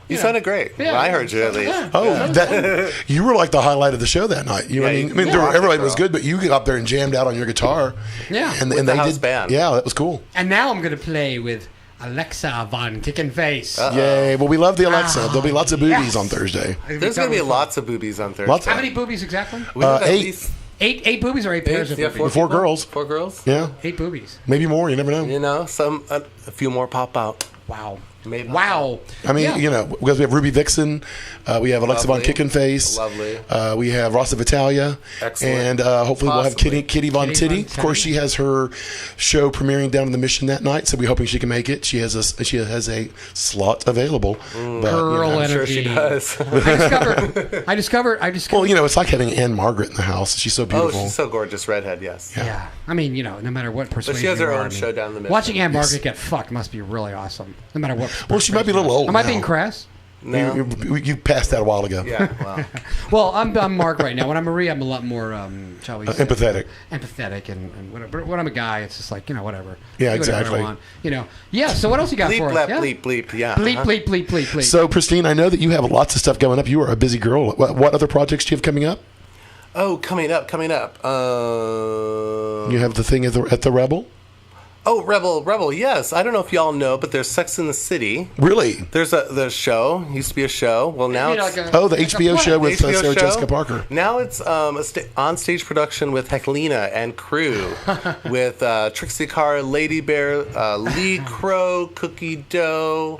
Speaker 8: You sounded great.
Speaker 3: Yeah,
Speaker 8: well, I heard you at least.
Speaker 3: Yeah.
Speaker 4: Oh, you were like the highlight of the show that night. You know what I mean? Everybody was good, but you got up there and jammed out on your guitar.
Speaker 3: Yeah.
Speaker 4: And
Speaker 8: With
Speaker 4: they
Speaker 8: the house
Speaker 4: did.
Speaker 8: band.
Speaker 4: Yeah, that was cool.
Speaker 3: And now I'm going to play with Alexa Von Kickin' Face.
Speaker 4: Yay. Well, we love the Alexa. There'll be lots of boobies on Thursday.
Speaker 8: There's going to be lots of boobies on Thursday.
Speaker 4: Lots of
Speaker 3: How many boobies exactly?
Speaker 4: 8.
Speaker 3: Eight boobies or eight pairs of boobies?
Speaker 4: 4 girls.
Speaker 8: 4 girls?
Speaker 4: Yeah.
Speaker 3: 8 boobies.
Speaker 4: Maybe more. You never know.
Speaker 8: You know, a few more pop out.
Speaker 3: Wow.
Speaker 8: Maybe.
Speaker 3: Wow.
Speaker 4: I mean, because we have Ruby Vixen, we have Alexa Von Kickin' Face,
Speaker 8: Lovely.
Speaker 4: We have Rosa Vitalia,
Speaker 8: Excellent.
Speaker 4: and hopefully we'll have Kitty Von Titty. Of course, she has her show premiering down in the Mission that night, so we're hoping she can make it. She has a slot available.
Speaker 3: Girl
Speaker 8: I'm sure
Speaker 3: energy.
Speaker 8: she does.
Speaker 3: I discovered.
Speaker 4: Well, it's like having Anne Margaret in the house. She's so beautiful.
Speaker 8: Oh, she's so gorgeous, redhead. Yes.
Speaker 3: Yeah. I mean, no matter what persuasion.
Speaker 8: But she has her
Speaker 3: you are,
Speaker 8: own show down the middle.
Speaker 3: Watching Anne Margaret get fucked must be really awesome. No matter what.
Speaker 4: Well, she might be a little old.
Speaker 3: Am I
Speaker 4: now.
Speaker 3: being crass?
Speaker 8: No.
Speaker 4: You passed that a while ago.
Speaker 8: Yeah. Wow.
Speaker 3: Well, I'm Mark right now. When I'm Marie, I'm a lot more, shall we say,
Speaker 4: empathetic.
Speaker 3: Empathetic and whatever. But when I'm a guy, it's just like whatever.
Speaker 4: Yeah,
Speaker 3: Do whatever
Speaker 4: exactly.
Speaker 3: I want. Yeah. So what else you got
Speaker 8: Bleep,
Speaker 3: for us?
Speaker 8: blap,
Speaker 3: Yeah?
Speaker 8: bleep, bleep. Yeah.
Speaker 3: Bleep, bleep, bleep, bleep, bleep.
Speaker 4: So, Christine, I know that you have lots of stuff going up. You are a busy girl. What other projects do you have coming up?
Speaker 8: Oh, coming up.
Speaker 4: You have the thing at the Rebel.
Speaker 8: Oh, Rebel, yes. I don't know if y'all know, but there's Sex in the City.
Speaker 4: Really?
Speaker 8: There's the show. Used to be a show. Well, now it's...
Speaker 3: the
Speaker 4: HBO show with
Speaker 8: HBO
Speaker 4: Sarah
Speaker 8: show.
Speaker 4: Jessica Parker.
Speaker 8: Now it's on-stage production with Heclina and crew, with Trixie Carr, Lady Bear, Lee Crow, Cookie Dough,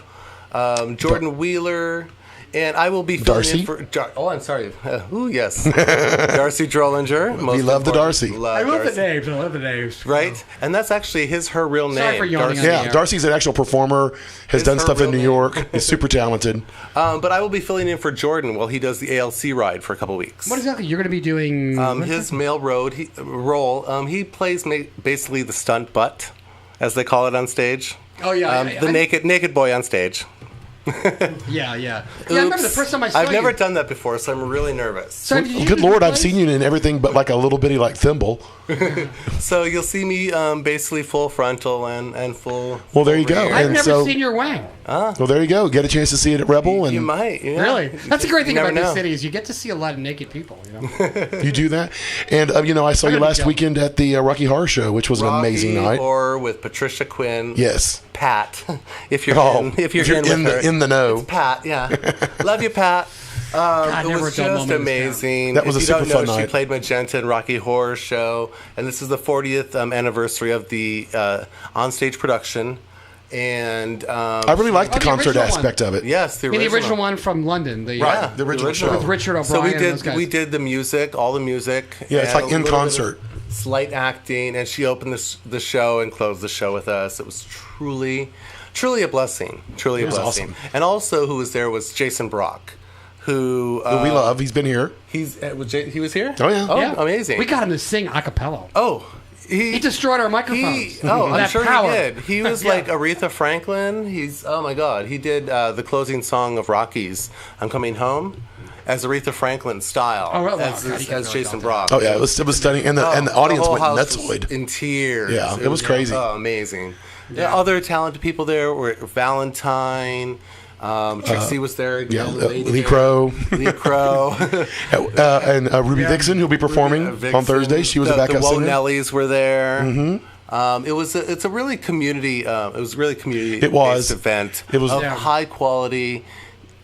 Speaker 8: Jordan Wheeler... And I will be filling in for... I'm sorry. Yes. Darcy Drollinger.
Speaker 4: We love the Darcy.
Speaker 3: I love the names.
Speaker 8: Right? And that's actually her real name.
Speaker 3: Sorry for yawning
Speaker 8: Darcy.
Speaker 3: on the air.
Speaker 4: Darcy's an actual performer, has done
Speaker 8: her
Speaker 4: stuff in
Speaker 8: real
Speaker 4: New
Speaker 8: name.
Speaker 4: York. He's super talented.
Speaker 8: But I will be filling in for Jordan while he does the ALC ride for a couple weeks.
Speaker 3: What exactly you're going to be doing?
Speaker 8: His male role, he plays basically the stunt butt, as they call it on stage.
Speaker 3: Oh, yeah.
Speaker 8: The naked boy on stage.
Speaker 3: Yeah. Yeah, I remember the first time I saw
Speaker 8: I've never
Speaker 3: you.
Speaker 8: done that before, so I'm really nervous.
Speaker 3: So, did you
Speaker 4: Good
Speaker 3: do
Speaker 4: Lord,
Speaker 3: the
Speaker 4: I've seen you in everything but like a little bitty like thimble.
Speaker 8: So you'll see me basically full frontal and full...
Speaker 4: Well, there you
Speaker 8: full
Speaker 4: go.
Speaker 8: rear.
Speaker 3: I've
Speaker 4: And
Speaker 3: never
Speaker 4: so-
Speaker 3: seen your wang.
Speaker 4: Well, there you go. Get a chance to see it at Rebel, and
Speaker 8: You might. Yeah.
Speaker 3: Really? That's the great thing
Speaker 8: You
Speaker 3: about
Speaker 8: never
Speaker 3: this
Speaker 8: know.
Speaker 3: city is you get to see a lot of naked people.
Speaker 4: you do that. And I saw you last weekend at the Rocky Horror Show, which was an amazing night.
Speaker 8: Or with Patricia Quinn.
Speaker 4: Yes.
Speaker 8: Pat, if you're
Speaker 4: Oh,
Speaker 8: in,
Speaker 4: if you're in
Speaker 8: with her.
Speaker 4: the know.
Speaker 8: It's Pat, yeah. Love you, Pat. It
Speaker 3: never
Speaker 8: was
Speaker 3: a dull
Speaker 8: just
Speaker 3: moment in this
Speaker 8: amazing.
Speaker 4: That was
Speaker 8: if
Speaker 4: a
Speaker 8: you
Speaker 4: super
Speaker 8: don't know,
Speaker 4: fun
Speaker 8: she
Speaker 4: night.
Speaker 8: played Magenta in Rocky Horror Show, and this is the 40th anniversary of the onstage production. And
Speaker 4: I really like the
Speaker 3: the
Speaker 4: concert
Speaker 3: original
Speaker 4: aspect of it.
Speaker 8: yes, the
Speaker 3: I mean,
Speaker 8: original.
Speaker 3: the original one from London. The,
Speaker 4: Right, the original show.
Speaker 3: with Richard O'Brien.
Speaker 8: So
Speaker 3: and those guys.
Speaker 8: we did the music, all the music.
Speaker 4: Yeah, it's
Speaker 8: and
Speaker 4: like
Speaker 8: a
Speaker 4: in
Speaker 8: little bit
Speaker 4: concert.
Speaker 8: of Slight acting, and she opened the show and closed the show with us. It was truly a blessing. Truly a
Speaker 4: was
Speaker 8: blessing.
Speaker 4: awesome.
Speaker 8: And also, who was there was Jason Brock, who
Speaker 4: we love. He's been here.
Speaker 8: he was here.
Speaker 4: Oh, yeah.
Speaker 8: Oh,
Speaker 3: Yeah.
Speaker 8: amazing.
Speaker 3: We got him to sing a cappella.
Speaker 8: Oh,
Speaker 3: He destroyed our microphones.
Speaker 8: I'm
Speaker 3: That
Speaker 8: sure
Speaker 3: power.
Speaker 8: he did. He was
Speaker 3: Yeah.
Speaker 8: like Aretha Franklin. Oh my God. He did the closing song of Rocky's "I'm Coming Home" as Aretha Franklin style,
Speaker 3: Oh, well,
Speaker 8: as,
Speaker 3: God, he
Speaker 8: as
Speaker 3: got really
Speaker 8: Jason
Speaker 3: belted.
Speaker 8: Brock.
Speaker 4: Oh yeah, it was stunning, and the audience
Speaker 8: whole
Speaker 4: went
Speaker 8: house
Speaker 4: nutsoid.
Speaker 8: was in tears.
Speaker 4: Yeah, it was crazy.
Speaker 8: Amazing. Yeah. Other talented people there were Valentine. Trixie was there
Speaker 4: Yeah,
Speaker 8: again. Lady
Speaker 4: Lee
Speaker 8: Bear,
Speaker 4: Crow.
Speaker 8: Lee Crow.
Speaker 4: And Ruby Vixen, who'll be performing on Thursday. She was a backup
Speaker 8: The
Speaker 4: singer.
Speaker 8: Nellies were there. Mm-hmm. It's a really community. It was really community.
Speaker 4: It was.
Speaker 8: event.
Speaker 4: It was-
Speaker 8: of
Speaker 3: Yeah.
Speaker 8: high quality.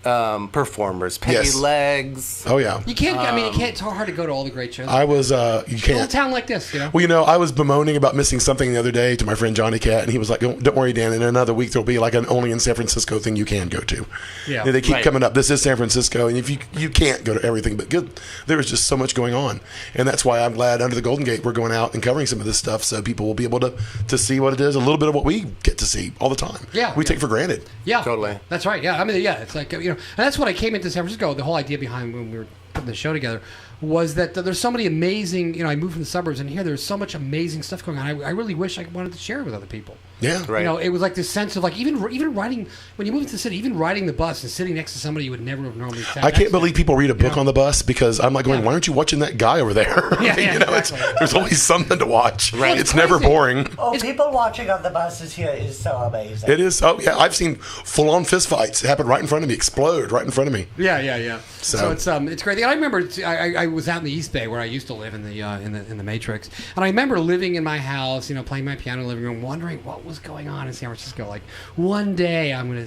Speaker 8: performers. Peggy
Speaker 4: Yes.
Speaker 8: Legs.
Speaker 4: Oh yeah.
Speaker 3: You can't. I mean, you can't. It's hard to go to all the great shows.
Speaker 4: I was. You
Speaker 3: a little
Speaker 4: can't.
Speaker 3: town like this, you know.
Speaker 4: Well, you know, I was bemoaning about missing something the other day to my friend Johnny Cat, and he was like, "Don't worry, Dan. In another week, there'll be like an only in San Francisco thing you can go to."
Speaker 3: Yeah.
Speaker 4: And they keep
Speaker 8: Right.
Speaker 4: coming up. This is San Francisco, and if you can't go to everything, but good, there is just so much going on, and that's why I'm glad under the Golden Gate we're going out and covering some of this stuff, so people will be able to see what it is, a little bit of what we get to see all the time.
Speaker 3: Yeah.
Speaker 4: We take for granted.
Speaker 3: Yeah,
Speaker 8: Totally.
Speaker 3: That's right. Yeah, I mean, yeah, it's like, you know, and that's what I came into San Francisco. The whole idea behind when we were putting the show together was that there's so many amazing. You know, I moved from the suburbs, and here there's so much amazing stuff going on. I really wish I wanted to share it with other people.
Speaker 4: Yeah.
Speaker 8: Right.
Speaker 3: You know, it was like this sense of like even riding when you move into the city, even riding the bus and sitting next to somebody you would never have normally.
Speaker 4: I can't believe people read a book on the bus because I'm like going,
Speaker 3: Yeah.
Speaker 4: why aren't you watching that guy over there?
Speaker 3: Yeah, yeah,
Speaker 4: you know,
Speaker 3: exactly.
Speaker 4: there's always something to watch.
Speaker 3: Right.
Speaker 4: It's never
Speaker 3: Crazy.
Speaker 4: boring.
Speaker 5: Oh, people watching on the buses here is so amazing.
Speaker 4: It is. Oh yeah, I've seen full-on fist fights happen right in front of me, explode right in front of me.
Speaker 3: Yeah.
Speaker 4: So-
Speaker 3: It's great. And I remember I was out in the East Bay where I used to live in the Matrix, and I remember living in my house, you know, playing my piano in the living room, wondering what was going on in San Francisco. Like one day I'm gonna,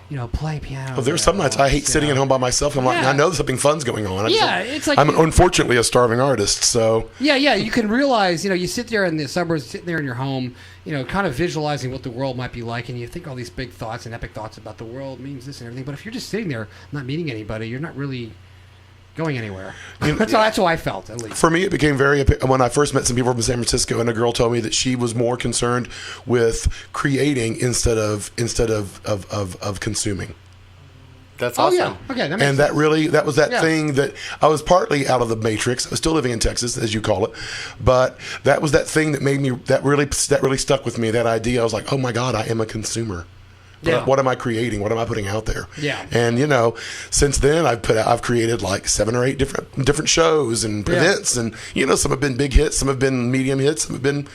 Speaker 3: you know, play piano.
Speaker 4: Oh, there's some nights I hate sitting at home by myself. I'm like,
Speaker 3: Yeah.
Speaker 4: I know something fun's going on.
Speaker 3: It's like
Speaker 4: I'm unfortunately a starving artist, so
Speaker 3: Yeah, you can realize, you know, you sit there in the suburbs, sitting there in your home, you know, kind of visualizing what the world might be like, and you think all these big thoughts and epic thoughts about the world means this and everything. But if you're just sitting there, not meeting anybody, you're not really going anywhere. That's how I felt, at least.
Speaker 4: for me, it became very when I first met some people from San Francisco, and a girl told me that she was more concerned with creating instead of consuming.
Speaker 8: That's
Speaker 3: Oh
Speaker 8: awesome.
Speaker 3: yeah, okay, that makes
Speaker 4: And
Speaker 3: sense.
Speaker 4: that was that
Speaker 3: Yeah.
Speaker 4: thing that I was partly out of the matrix. I was still living in Texas, as you call it, but that was that thing that made me that really stuck with me. That idea, I was like, oh my God, I am a consumer.
Speaker 3: Yeah.
Speaker 4: What am I creating? What am I putting out there?
Speaker 3: Yeah.
Speaker 4: And you know, since then I've created like 7 or 8 different shows and events, and you know, some have been big hits, some have been medium hits, some have been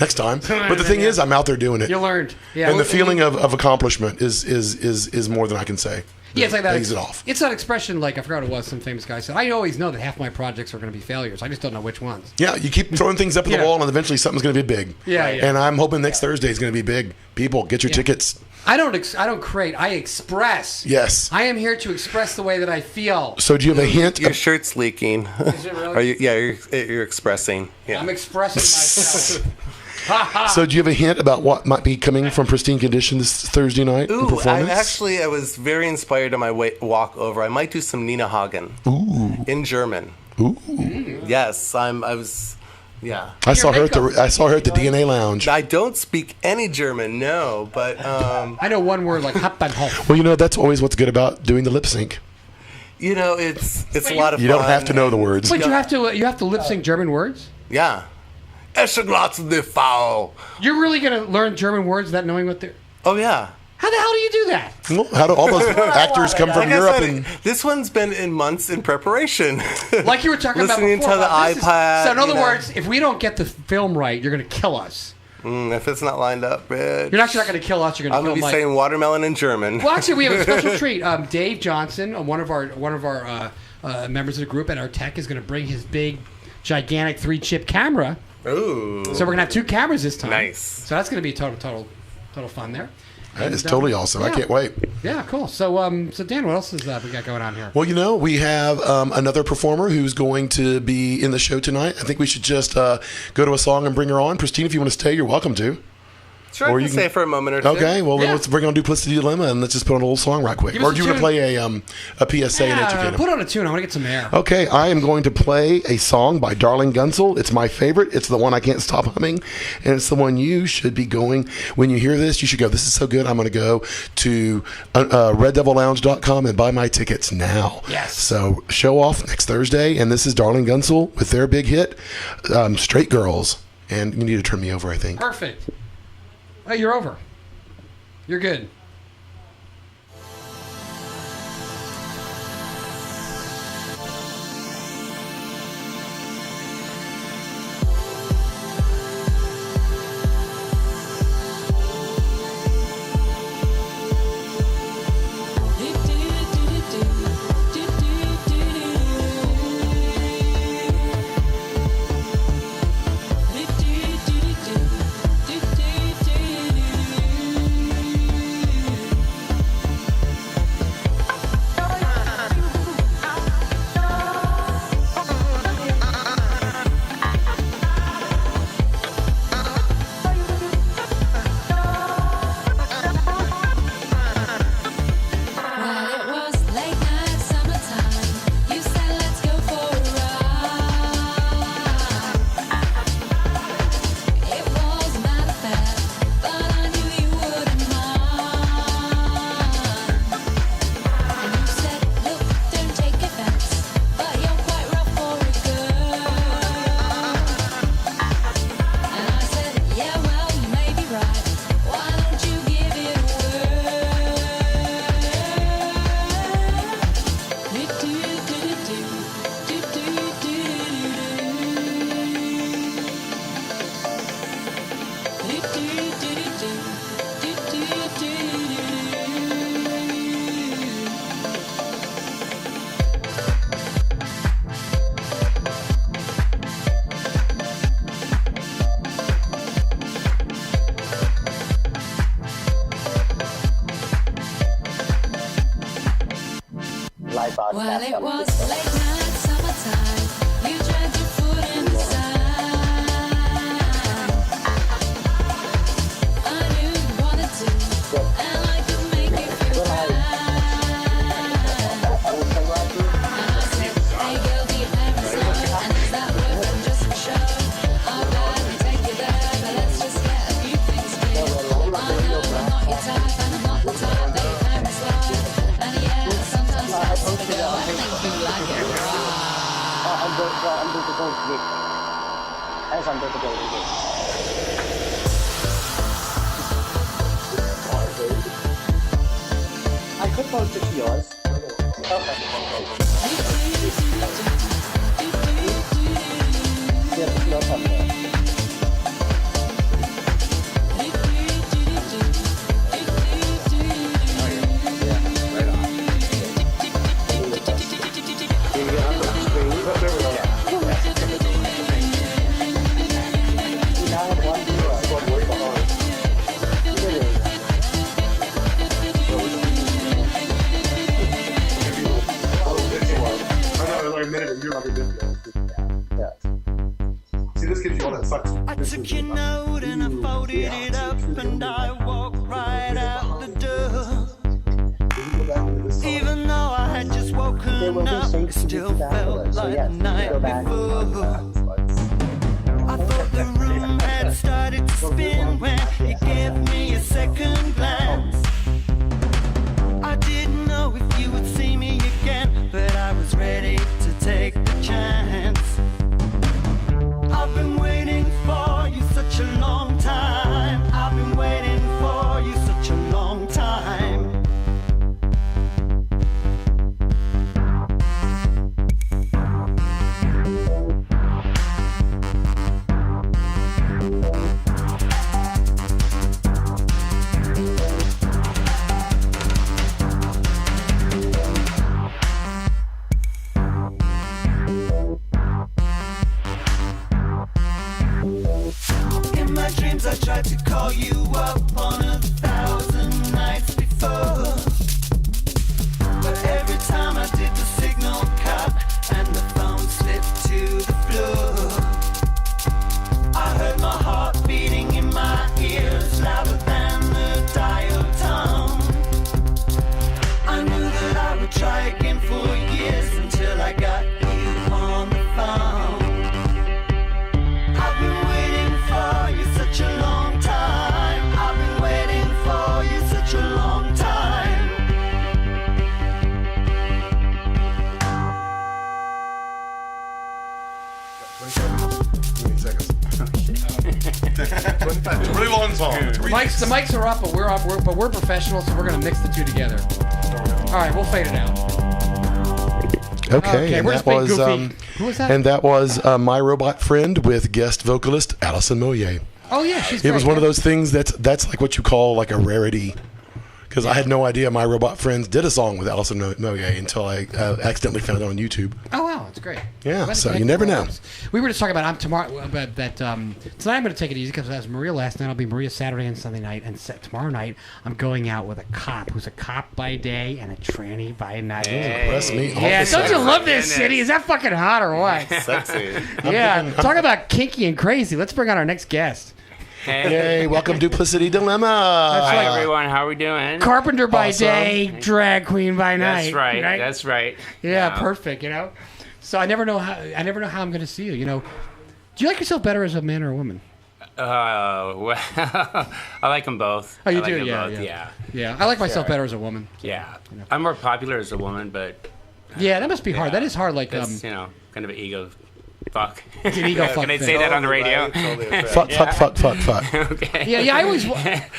Speaker 4: next time. But the thing is, I'm out there doing it.
Speaker 3: You learned. Yeah.
Speaker 4: And the feeling of accomplishment is more than I can say.
Speaker 3: Yeah, it's like that.
Speaker 4: Pays it off.
Speaker 3: It's that expression, like I forgot what it was. Some famous guy said, "I always know that half my projects are going to be failures. I just don't know which ones."
Speaker 4: Yeah, you keep throwing things up at
Speaker 3: Yeah.
Speaker 4: the wall, and eventually something's going to be big.
Speaker 3: Yeah, yeah.
Speaker 4: And I'm hoping next Thursday is going to be big. People, get your tickets.
Speaker 3: I don't create. I express.
Speaker 4: Yes.
Speaker 3: I am here to express the way that I feel.
Speaker 4: So, do you have a hint?
Speaker 8: Your shirt's leaking.
Speaker 3: Is it really?
Speaker 8: Are you, yeah, you're expressing. Yeah.
Speaker 3: I'm expressing myself.
Speaker 4: So, do you have a hint about what might be coming from Pristine Condition this Thursday night? in
Speaker 8: Ooh,
Speaker 4: performance?
Speaker 8: I was very inspired on my walk over. I might do some Nina Hagen.
Speaker 4: Ooh.
Speaker 8: In German.
Speaker 4: Ooh.
Speaker 8: Yes, yeah.
Speaker 4: I saw her at the DNA Lounge.
Speaker 8: I don't speak any German, no, but
Speaker 3: I know one word like Hauptbahnhof.
Speaker 4: Well, you know, that's always what's good about doing the lip sync.
Speaker 8: you know, it's a lot of
Speaker 4: You
Speaker 8: fun.
Speaker 4: don't have to know the words.
Speaker 3: But you have to lip sync German words.
Speaker 8: Yeah. Eschenglatz de Foul.
Speaker 3: You're really going to learn German words without knowing what they're.
Speaker 8: Oh yeah.
Speaker 3: How the hell do you do that?
Speaker 4: Well, how do all those actors come from
Speaker 8: Like I
Speaker 4: Europe?
Speaker 8: said,
Speaker 4: And
Speaker 8: this one's been in months in preparation.
Speaker 3: Like you were talking about
Speaker 8: Listening
Speaker 3: before.
Speaker 8: to the
Speaker 3: about this
Speaker 8: iPad,
Speaker 3: so in other
Speaker 8: you know.
Speaker 3: words, if we don't get the film right, you're going to kill us.
Speaker 8: If it's not lined up, bitch.
Speaker 3: You're actually not going to kill us. You're going
Speaker 8: I'm
Speaker 3: to
Speaker 8: gonna
Speaker 3: kill
Speaker 8: be
Speaker 3: Mike.
Speaker 8: saying watermelon in German.
Speaker 3: Well, actually, we have a special treat. Dave Johnson, one of our members of the group, and our tech is going to bring his big, gigantic 3-chip camera.
Speaker 8: Ooh.
Speaker 3: So we're going to have 2 cameras this time.
Speaker 8: Nice.
Speaker 3: So that's going to be total fun there.
Speaker 4: that is
Speaker 3: And,
Speaker 4: totally awesome. I
Speaker 3: yeah.
Speaker 4: can't wait.
Speaker 3: Yeah, cool. So, so Dan, what else is we got going on here?
Speaker 4: Well, you know, we have another performer who's going to be in the show tonight. I think we should just go to a song and bring her on. Pristine, if you want to stay, you're welcome to.
Speaker 8: Sure,
Speaker 4: Or
Speaker 8: I
Speaker 4: you
Speaker 8: can
Speaker 4: can-
Speaker 8: stay for a moment or two.
Speaker 4: Okay, well, then
Speaker 3: Yeah.
Speaker 4: let's bring on Duplicity Dilemma and let's just put on a little song right quick.
Speaker 3: Give us
Speaker 4: Or do
Speaker 3: a
Speaker 4: you want to
Speaker 3: tune.
Speaker 4: play a PSA and educate
Speaker 3: Put
Speaker 4: them?
Speaker 3: on a tune. I want to get some air.
Speaker 4: Okay, I am going to play a song by Darling Gunsel. It's my favorite. It's the one I can't stop humming. And it's the one you should be going. When you hear this, you should go, this is so good. I'm going to go to RedDevilLounge.com and buy my tickets now.
Speaker 3: Yes.
Speaker 4: So show off next Thursday. And this is Darling Gunsel with their big hit, Straight Girls. And you need to turn me over, I think.
Speaker 3: Perfect. Oh, you're over. You're good.
Speaker 9: broadcast.
Speaker 10: Well, it was late night, summertime. You dragged your foot in the sand. I knew you wanted to, and I could make you feel bad. And I said, hey girl, do you have a song? And is that boyfriend just for show? I'll gladly take you there, but let's just get a few things clear. I know I'm not your type, and I'm not the type that you can slide. And yeah, sometimes that's the girl, I think you like it raw.
Speaker 9: Under the Golden Gate. As under the Golden Gate. I could post it to yours. Okay. Yeah, there's no up there.
Speaker 4: See, this gives you all that sucks.
Speaker 11: I took your note and I folded it up and I walked right out the door. Even though I had just woken up, it still felt like the night before. I thought the room had started to spin when you gave me a second glance. I didn't know if you would see me again, but I was ready to take the chance. I've been waiting for you such a long time. I've been waiting for you such a long time. In my dreams I tried to call you up on 1,000 nights before, but every time I did the signal cut and the phone slipped to the floor. I heard my heart beating in my ears louder than the dial tone. I knew that I would try again for years until I got you on the phone. I've been waiting for you such a long time. I've been waiting for you such a long time.
Speaker 4: 20 seconds. It's a really long song.
Speaker 3: The mics are up, but we're professionals, so we're gonna mix the two together. All right, we'll fade it out.
Speaker 4: Okay, and
Speaker 3: we're
Speaker 4: that
Speaker 3: just being
Speaker 4: was
Speaker 3: goofy. Who was that?
Speaker 4: And that was My Robot Friend with guest vocalist Alison Moyer.
Speaker 3: Oh yeah, she's.
Speaker 4: It
Speaker 3: great,
Speaker 4: was one of
Speaker 3: yeah.
Speaker 4: those things that's like what you call like a rarity. Because I had no idea My Robot Friends did a song with Alison Moyer until I accidentally found it on YouTube.
Speaker 3: Oh wow, it's great.
Speaker 4: Yeah, so you never know.
Speaker 3: We were just talking about tonight I'm going to take it easy because as Maria last night, I'll be Maria Saturday and Sunday night, and tomorrow night I'm going out with a cop who's a cop by day and a tranny by night.
Speaker 4: Impress me.
Speaker 3: Yeah, don't you love this city? Is that fucking hot or what?
Speaker 8: Sexy.
Speaker 3: Yeah, talk about kinky and crazy. Let's bring on our next guest.
Speaker 4: Hey, welcome Duplicity Dilemma.
Speaker 12: Hi everyone, how are we doing?
Speaker 3: Carpenter by day, drag queen by night.
Speaker 12: That's right. That's right.
Speaker 3: Yeah, perfect. You know, so I never know how I'm going to see you. You know, do you like yourself better as a man or a woman?
Speaker 12: Well, I like them both.
Speaker 3: Oh, you
Speaker 12: I like
Speaker 3: do?
Speaker 12: them
Speaker 3: Yeah,
Speaker 12: both.
Speaker 3: Yeah. I like myself better as a woman.
Speaker 12: Yeah. I'm more popular as a woman, but
Speaker 3: yeah, that must be hard. That is hard. Like,
Speaker 12: that's, kind of an ego. Fuck.
Speaker 3: It's an ego fuck.
Speaker 12: Can I say that on the radio?
Speaker 4: Fuck.
Speaker 12: Okay.
Speaker 3: Yeah. I always.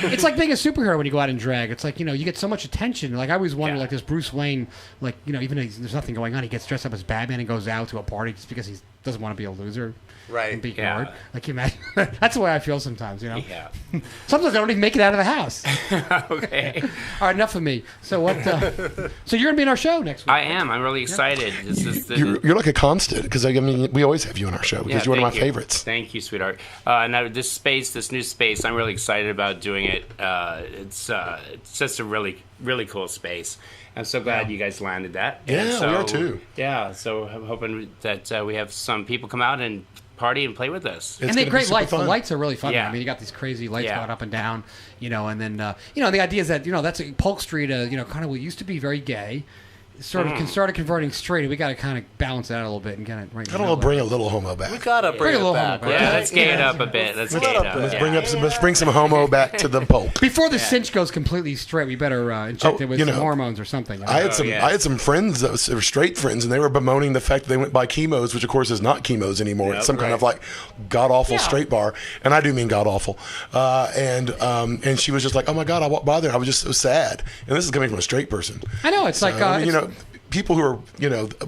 Speaker 3: It's like being a superhero when you go out and drag. It's like you get so much attention. Like I always wonder, like this Bruce Wayne, like even though there's nothing going on, he gets dressed up as Batman and goes out to a party just because he doesn't want to be a loser.
Speaker 8: Right.
Speaker 3: And be ignored. Like you imagine. That's the way I feel sometimes.
Speaker 12: Yeah.
Speaker 3: Sometimes I don't even make it out of the house.
Speaker 12: Okay.
Speaker 3: All right, enough of me. So what? So you're gonna be in our show next week.
Speaker 12: I am. I'm really excited.
Speaker 4: You're like a constant because I mean we always have you on our show because you're one of my favorites.
Speaker 12: Thank you, sweetheart. Now this new space, I'm really excited about doing it. It's just a really really cool space. I'm so glad you guys landed that.
Speaker 4: Yeah,
Speaker 12: And so,
Speaker 4: we are too.
Speaker 12: Yeah, so I'm hoping that we have some people come out and party and play with us.
Speaker 3: And they have great lights. The lights are really fun.
Speaker 12: Yeah.
Speaker 3: I mean, you got these crazy lights
Speaker 12: Yeah.
Speaker 3: going up and down, and then, the idea is that, that's Polk Street, kind of what used to be very gay. Started converting straight. We got to kind of balance that a little bit and get it right.
Speaker 4: Gotta bring a little homo back.
Speaker 8: We gotta bring it back.
Speaker 12: Yeah, let's gay it up a bit. Let's
Speaker 4: bring some homo back to the Polk.
Speaker 3: Before the cinch goes completely straight, we better inject it with some hormones or something.
Speaker 4: I had some friends that were straight friends, and they were bemoaning the fact that they went by Chemo's, which of course is not Chemo's anymore. It's some kind of like god awful straight bar, and I do mean god awful. And she was just like, "Oh my god, I walked by there. I was just so sad." And this is coming from a straight person.
Speaker 3: I know it's
Speaker 4: people who are,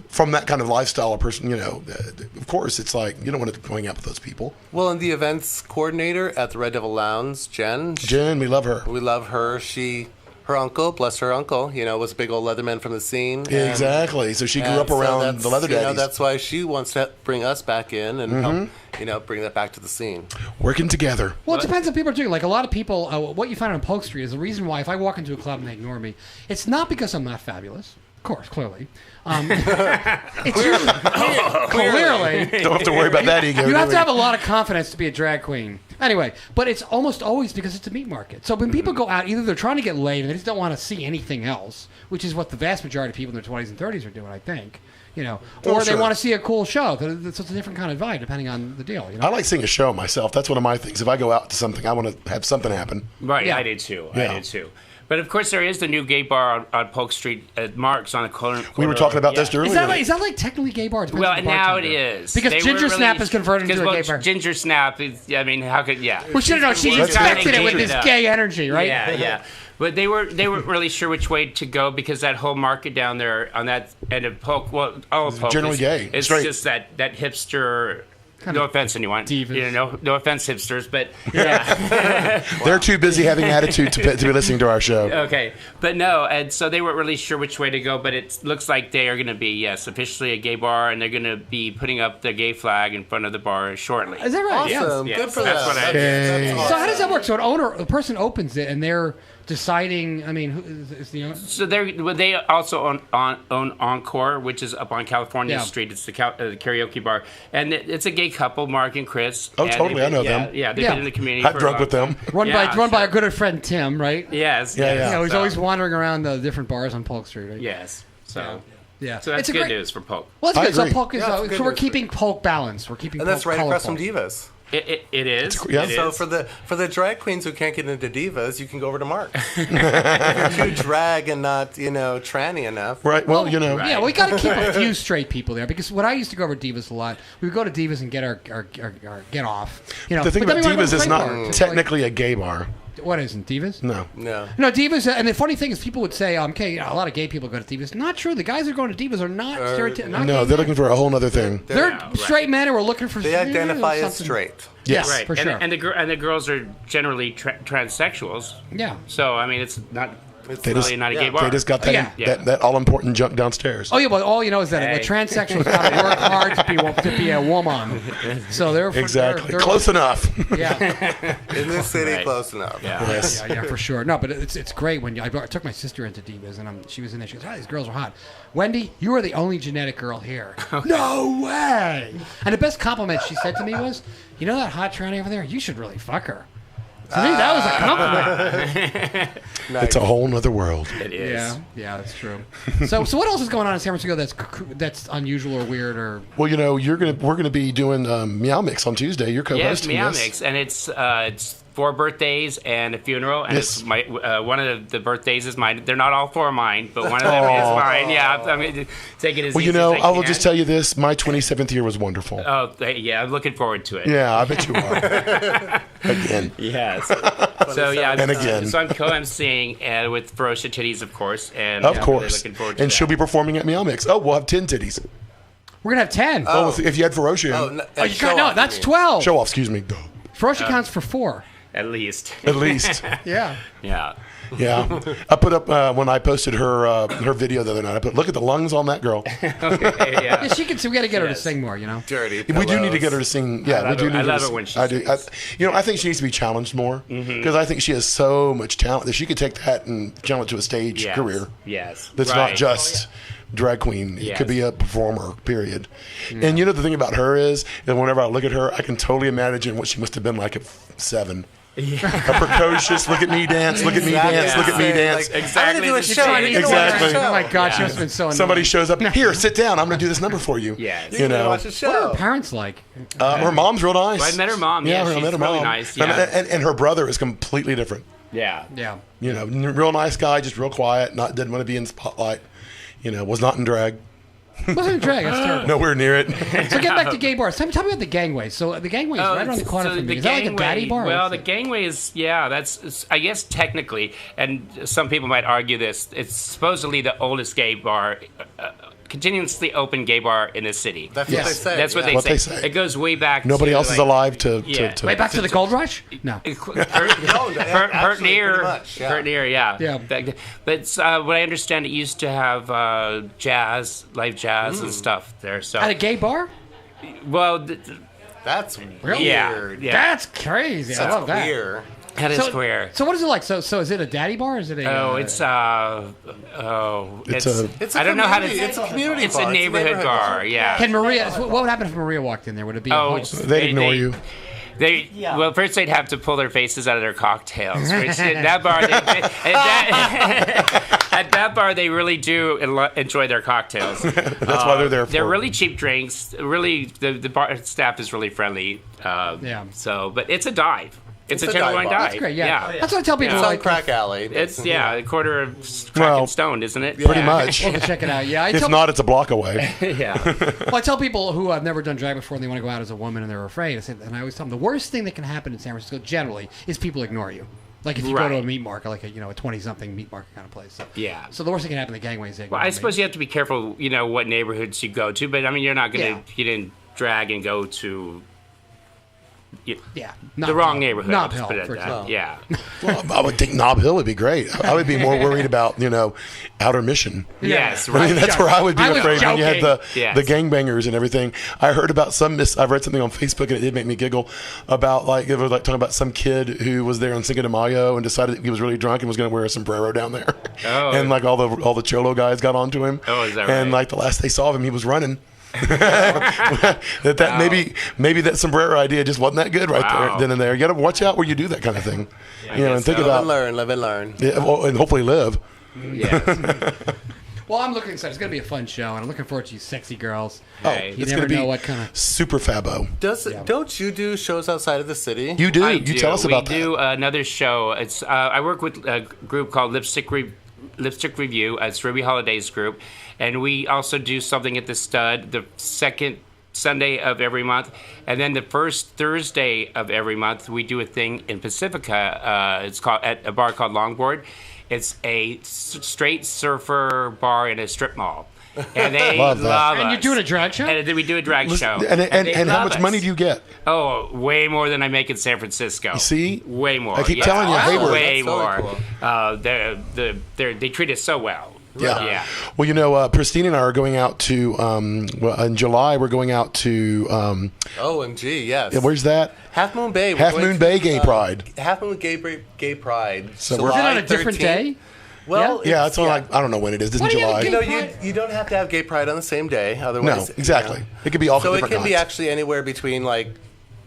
Speaker 4: from that kind of lifestyle or person, of course, it's like you don't want to going out with those people.
Speaker 8: Well, and the events coordinator at the Red Devil Lounge, Jen,
Speaker 4: we love her.
Speaker 8: We love her. Her uncle, bless her uncle, was a big old Leatherman from the scene.
Speaker 4: Exactly. So she grew up around the Leather Daddies.
Speaker 8: That's why she wants to bring us back in and help, bring that back to the scene.
Speaker 4: Working together.
Speaker 3: Well, it depends on what people are doing. Like a lot of people, what you find on Polk Street is the reason why if I walk into a club and they ignore me, it's not because I'm not fabulous. Of course, clearly. It's clearly.
Speaker 4: Don't have to worry about that ego.
Speaker 3: You have to have a lot of confidence to be a drag queen. Anyway, but it's almost always because it's a meat market. So when people go out, either they're trying to get laid and they just don't want to see anything else, which is what the vast majority of people in their 20s and 30s are doing, I think. Or they want to see a cool show. It's a different kind of vibe depending on the deal.
Speaker 4: I like seeing a show myself. That's one of my things. If I go out to something, I want to have something happen.
Speaker 12: Right, yeah. I did too. But of course, there is the new gay bar on Polk Street at Mark's on the corner.
Speaker 4: We were talking about this earlier.
Speaker 3: Is that like technically gay bar?
Speaker 12: Well, now it is.
Speaker 3: Because Ginger Snap is converted into a gay bar.
Speaker 12: Ginger Snap is, how could,
Speaker 3: Well, she infected it with this gay energy, right?
Speaker 12: Yeah. But they weren't really sure which way to go because that whole market down there on that end of Polk, all of Polk
Speaker 4: generally gay.
Speaker 12: It's just that hipster. No offense, anyone. No offense, hipsters, but yeah.
Speaker 4: They're too busy having attitude to be listening to our show.
Speaker 12: Okay, but no, and so they weren't really sure which way to go, but it looks like they are going to be, officially a gay bar, and they're going to be putting up the gay flag in front of the bar shortly.
Speaker 3: Is that right?
Speaker 8: Awesome.
Speaker 12: Yes.
Speaker 8: Good for
Speaker 12: That's
Speaker 8: them.
Speaker 12: what I did.
Speaker 3: So how does that work? So a person opens it, and they're deciding. I mean, who is the owner?
Speaker 12: So they also own Encore, which is up on California Street. It's the karaoke bar, and it's a gay couple, Mark and Chris.
Speaker 4: Oh, totally, I know them.
Speaker 12: Yeah, they've been in the community.
Speaker 4: I've drunk with them.
Speaker 3: Run by our good friend Tim, right?
Speaker 12: Yes.
Speaker 3: He's always wandering around the different bars on Polk Street. Right?
Speaker 12: Yes. So.
Speaker 3: Yeah.
Speaker 12: So that's good news for Polk.
Speaker 3: Well, that's good.
Speaker 4: I agree.
Speaker 3: So Polk is. So we're keeping Polk balanced. We're keeping.
Speaker 8: And
Speaker 3: Polk
Speaker 8: that's right across from Divas.
Speaker 12: It is.
Speaker 4: Yeah.
Speaker 8: So for the drag queens who can't get into Divas, you can go over to Mark. If you're too drag and not tranny enough.
Speaker 4: Right. Well,
Speaker 3: Right. Yeah, we got to keep a few straight people there because when I used to go over to Divas a lot, we would go to Divas and get our get off.
Speaker 4: The thing about Divas is not technically a gay bar.
Speaker 3: What isn't Divas?
Speaker 4: No,
Speaker 3: Divas. And the funny thing is, people would say, "Okay, a lot of gay people go to Divas." Not true. The guys who are going to Divas are not
Speaker 4: No, they're looking for a whole other thing.
Speaker 3: They're straight men who are looking for.
Speaker 8: They identify as straight.
Speaker 4: Yes,
Speaker 12: right.
Speaker 3: For sure.
Speaker 12: And the girls are generally transsexuals.
Speaker 3: Yeah.
Speaker 12: So I mean, it's not. It's
Speaker 4: They
Speaker 12: really not a gay bar.
Speaker 4: They just got that all important junk downstairs.
Speaker 3: Oh yeah, well all you know is that a transsexual's got to work hard to be a woman. So they're
Speaker 4: exactly
Speaker 3: they're
Speaker 4: close enough.
Speaker 3: Yeah,
Speaker 8: in this city, close enough.
Speaker 12: Yeah.
Speaker 4: Yes.
Speaker 3: yeah, for sure. No, but it's great when I took my sister into Divas and she was in there. She goes, these girls are hot. Wendy, you are the only genetic girl here. Okay. No way. And the best compliment she said to me was, you know that hot tranny over there? You should really fuck her. To me, that was a compliment.
Speaker 8: Nice.
Speaker 4: It's a whole nother world.
Speaker 12: It is.
Speaker 3: Yeah, that's true. So what else is going on in San Francisco that's unusual or weird or?
Speaker 4: Well, we're gonna be doing Meow Mix on Tuesday. You're co-hosting
Speaker 12: Meow
Speaker 4: this.
Speaker 12: Mix, and it's 4 birthdays and a funeral, and it's my one of the birthdays is mine. They're not all 4 of mine, but one of them is mine. Yeah, I'm going to take it as easy as I
Speaker 4: I will
Speaker 12: can.
Speaker 4: just tell you this: my 27th year was wonderful.
Speaker 12: Oh, yeah, I'm looking forward to it.
Speaker 4: Yeah, I bet you are. Again.
Speaker 12: Yes. So yeah,
Speaker 4: and again.
Speaker 12: So I'm co-emceeing with Ferocious Titties, of course, and
Speaker 4: of
Speaker 12: I'm
Speaker 4: course.
Speaker 12: really looking forward to
Speaker 4: and
Speaker 12: that.
Speaker 4: she'll be performing at Meow Mix. Oh, we'll have 10 titties.
Speaker 3: We're gonna have 10.
Speaker 4: Oh, if you had Ferocious.
Speaker 3: That's 12.
Speaker 4: Show off. Excuse me.
Speaker 3: Ferocious counts for 4.
Speaker 12: At least.
Speaker 4: At least.
Speaker 3: Yeah.
Speaker 12: Yeah.
Speaker 4: Yeah, I put up when I posted her video the other night. I put, look at the lungs on that girl.
Speaker 3: Yeah, she can. We got to get her to sing more. You know,
Speaker 8: Dirty.
Speaker 4: We do need to get her to sing. Yeah, we do.
Speaker 12: I
Speaker 4: Need
Speaker 12: love
Speaker 4: her
Speaker 12: it when she
Speaker 4: I do.
Speaker 12: sings.
Speaker 4: I think she needs to be challenged more because I think she has so much talent that she could take that and channel it to a stage career.
Speaker 12: Yes,
Speaker 4: That's not just drag queen. It could be a performer. Period. And you know the thing about her is that whenever I look at her, I can totally imagine what she must have been like at 7. A precocious, look at me dance, look at me dance, look at me dance.
Speaker 12: Like, exactly.
Speaker 8: I'm gonna do a show.
Speaker 4: Exactly.
Speaker 3: Oh my God, she must have been so annoying.
Speaker 4: Somebody shows up. Here, sit down. I'm going to do this number for you.
Speaker 12: Yes.
Speaker 4: You know.
Speaker 8: Watch the show.
Speaker 3: What are her parents like?
Speaker 4: Her mom's real nice.
Speaker 12: I met her mom.
Speaker 4: Yeah,
Speaker 12: Yeah,
Speaker 4: I
Speaker 12: she's
Speaker 4: met her
Speaker 12: really
Speaker 4: mom.
Speaker 12: nice. Yeah.
Speaker 4: And her brother is completely different.
Speaker 12: Yeah.
Speaker 4: You know, real nice guy, just real quiet. Didn't want to be in spotlight. You know, was not in drag.
Speaker 3: Wasn't a drag. That's terrible.
Speaker 4: Nowhere near it.
Speaker 3: So get back to gay bars. Tell me about the gangway. So the gangway is right around the corner from me. Is that like a daddy bar?
Speaker 12: Well, the gangway is, that's, I guess technically, and some people might argue this, it's supposedly the oldest gay bar, continuously open gay bar in the city.
Speaker 8: That's what they say.
Speaker 12: That's what they say. It goes way back.
Speaker 4: Nobody
Speaker 12: to,
Speaker 4: else is alive to
Speaker 3: way back to the Gold Rush? No.
Speaker 12: Hurt near, yeah.
Speaker 3: Yeah.
Speaker 12: But what I understand, it used to have live jazz and stuff there. So
Speaker 3: At a gay bar?
Speaker 12: Well,
Speaker 8: that's
Speaker 3: Really?
Speaker 8: weird.
Speaker 12: Yeah.
Speaker 3: That's crazy. I love that.
Speaker 8: Queer.
Speaker 12: That is queer.
Speaker 3: So what is it like? So is it a daddy bar? Or is it a?
Speaker 4: It's
Speaker 12: I don't know how to.
Speaker 8: It's a community
Speaker 12: It's
Speaker 8: bar.
Speaker 12: a neighborhood bar. Yeah.
Speaker 3: Can Maria? What would happen if Maria walked in there? Would it be?
Speaker 4: They'd ignore you.
Speaker 12: Well, first they'd have to pull their faces out of their cocktails. Which at that bar, at that bar, they really do enjoy their cocktails.
Speaker 4: That's why they're there for.
Speaker 12: They're really cheap drinks. Really, the bar staff is really friendly. So, but it's a dive. It's a genuine dive.
Speaker 3: That's great. Yeah. That's what I tell people.
Speaker 8: It's on
Speaker 3: Like,
Speaker 8: Crack Alley.
Speaker 12: It's a quarter of crack and stoned, isn't it?
Speaker 4: Pretty much.
Speaker 3: Well, check it out. Yeah.
Speaker 4: If not, it's a block away.
Speaker 3: Well, I tell people who have never done drag before and they want to go out as a woman and they're afraid. And I always tell them the worst thing that can happen in San Francisco generally is people ignore you. Like if you go to a meat market, like a 20-something meat market kind of place. So, So the worst thing can happen in the gangway is they ignore
Speaker 12: Well, I suppose you have to be careful, what neighborhoods you go to. But I mean, you're not going to get in drag and go to. The wrong neighborhood.
Speaker 3: Nob
Speaker 12: let's
Speaker 3: Hill,
Speaker 12: put it at
Speaker 3: for
Speaker 12: that.
Speaker 3: example.
Speaker 12: Yeah.
Speaker 4: Well, I would think Nob Hill would be great. I would be more worried about, Outer Mission.
Speaker 12: Yes,
Speaker 4: I mean, that's where I would be afraid when you had the
Speaker 12: gangbangers
Speaker 4: and everything. I heard about I've read something on Facebook and it did make me giggle about it was like talking about some kid who was there on Cinco de Mayo and decided he was really drunk and was going to wear a sombrero down there.
Speaker 12: Oh.
Speaker 4: And like all the Cholo guys got onto him.
Speaker 12: Oh, is that
Speaker 4: right? And like the last they saw of him, he was running. Maybe that sombrero idea just wasn't that good there then and there. You got to watch out where you do that kind of thing. And think about
Speaker 8: live and learn.
Speaker 4: Yeah, and hopefully live.
Speaker 12: Yeah.
Speaker 3: Well, I'm looking excited. It's going to be a fun show, and I'm looking forward to you sexy girls.
Speaker 4: Oh,
Speaker 3: You
Speaker 4: it's
Speaker 3: never
Speaker 4: going to
Speaker 3: know
Speaker 4: be
Speaker 3: what kind of
Speaker 4: super fabo.
Speaker 8: Don't you do shows outside of the city?
Speaker 4: You do.
Speaker 12: I
Speaker 4: You tell us about that.
Speaker 12: We do another show. It's I work with a group called Lipstick Review. It's Ruby Holiday's group. And we also do something at the Stud the second Sunday of every month. And then the first Thursday of every month, we do a thing in Pacifica. It's called at a bar called Longboard. It's a straight surfer bar in a strip mall. And they love us.
Speaker 3: And you're doing a drag show?
Speaker 12: And then we do a drag show.
Speaker 4: And how much money do you get?
Speaker 12: Oh, way more than I make in San Francisco.
Speaker 4: See?
Speaker 12: Way more.
Speaker 4: I keep telling you, Hayward.
Speaker 12: Way
Speaker 8: That's
Speaker 12: more.
Speaker 8: totally cool.
Speaker 12: They treat us so well.
Speaker 4: Yeah. Well, Christine and I are going out to in July. We're going out to
Speaker 8: OMG, yes.
Speaker 4: Where's that?
Speaker 8: Half Moon Bay.
Speaker 4: Half Moon Bay Gay Pride.
Speaker 8: Half Moon Gay Pride.
Speaker 4: So
Speaker 3: is it on a different
Speaker 8: 13th.
Speaker 3: day?
Speaker 8: Well,
Speaker 4: it's only like I don't know when it is. It's in July.
Speaker 8: You don't have to have Gay Pride on the same day. Otherwise,
Speaker 4: No, exactly. It could be all
Speaker 8: So it
Speaker 4: different
Speaker 8: can be
Speaker 4: nights.
Speaker 8: actually anywhere between like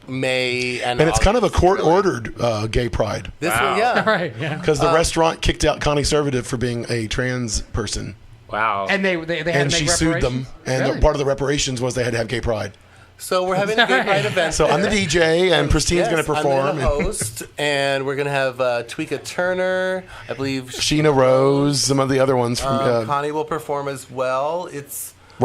Speaker 8: May and
Speaker 4: And it's kind of a
Speaker 8: August,
Speaker 4: court-ordered gay pride.
Speaker 8: This one, yeah.
Speaker 3: Right, yeah.
Speaker 4: Because the restaurant kicked out Connie Servative for being a trans person.
Speaker 12: Wow.
Speaker 3: And they had to
Speaker 4: And
Speaker 3: make
Speaker 4: she sued them.
Speaker 3: reparations?
Speaker 4: And
Speaker 3: Really?
Speaker 4: part of the reparations was they had to have gay pride.
Speaker 8: So we're having a Gay Pride event.
Speaker 4: So I'm the DJ, and Pristine's going to perform.
Speaker 8: I'm going to host, and we're going to have Tweeka Turner, I believe.
Speaker 4: Sheena Rose, some of the other ones from.
Speaker 8: Connie will perform as well.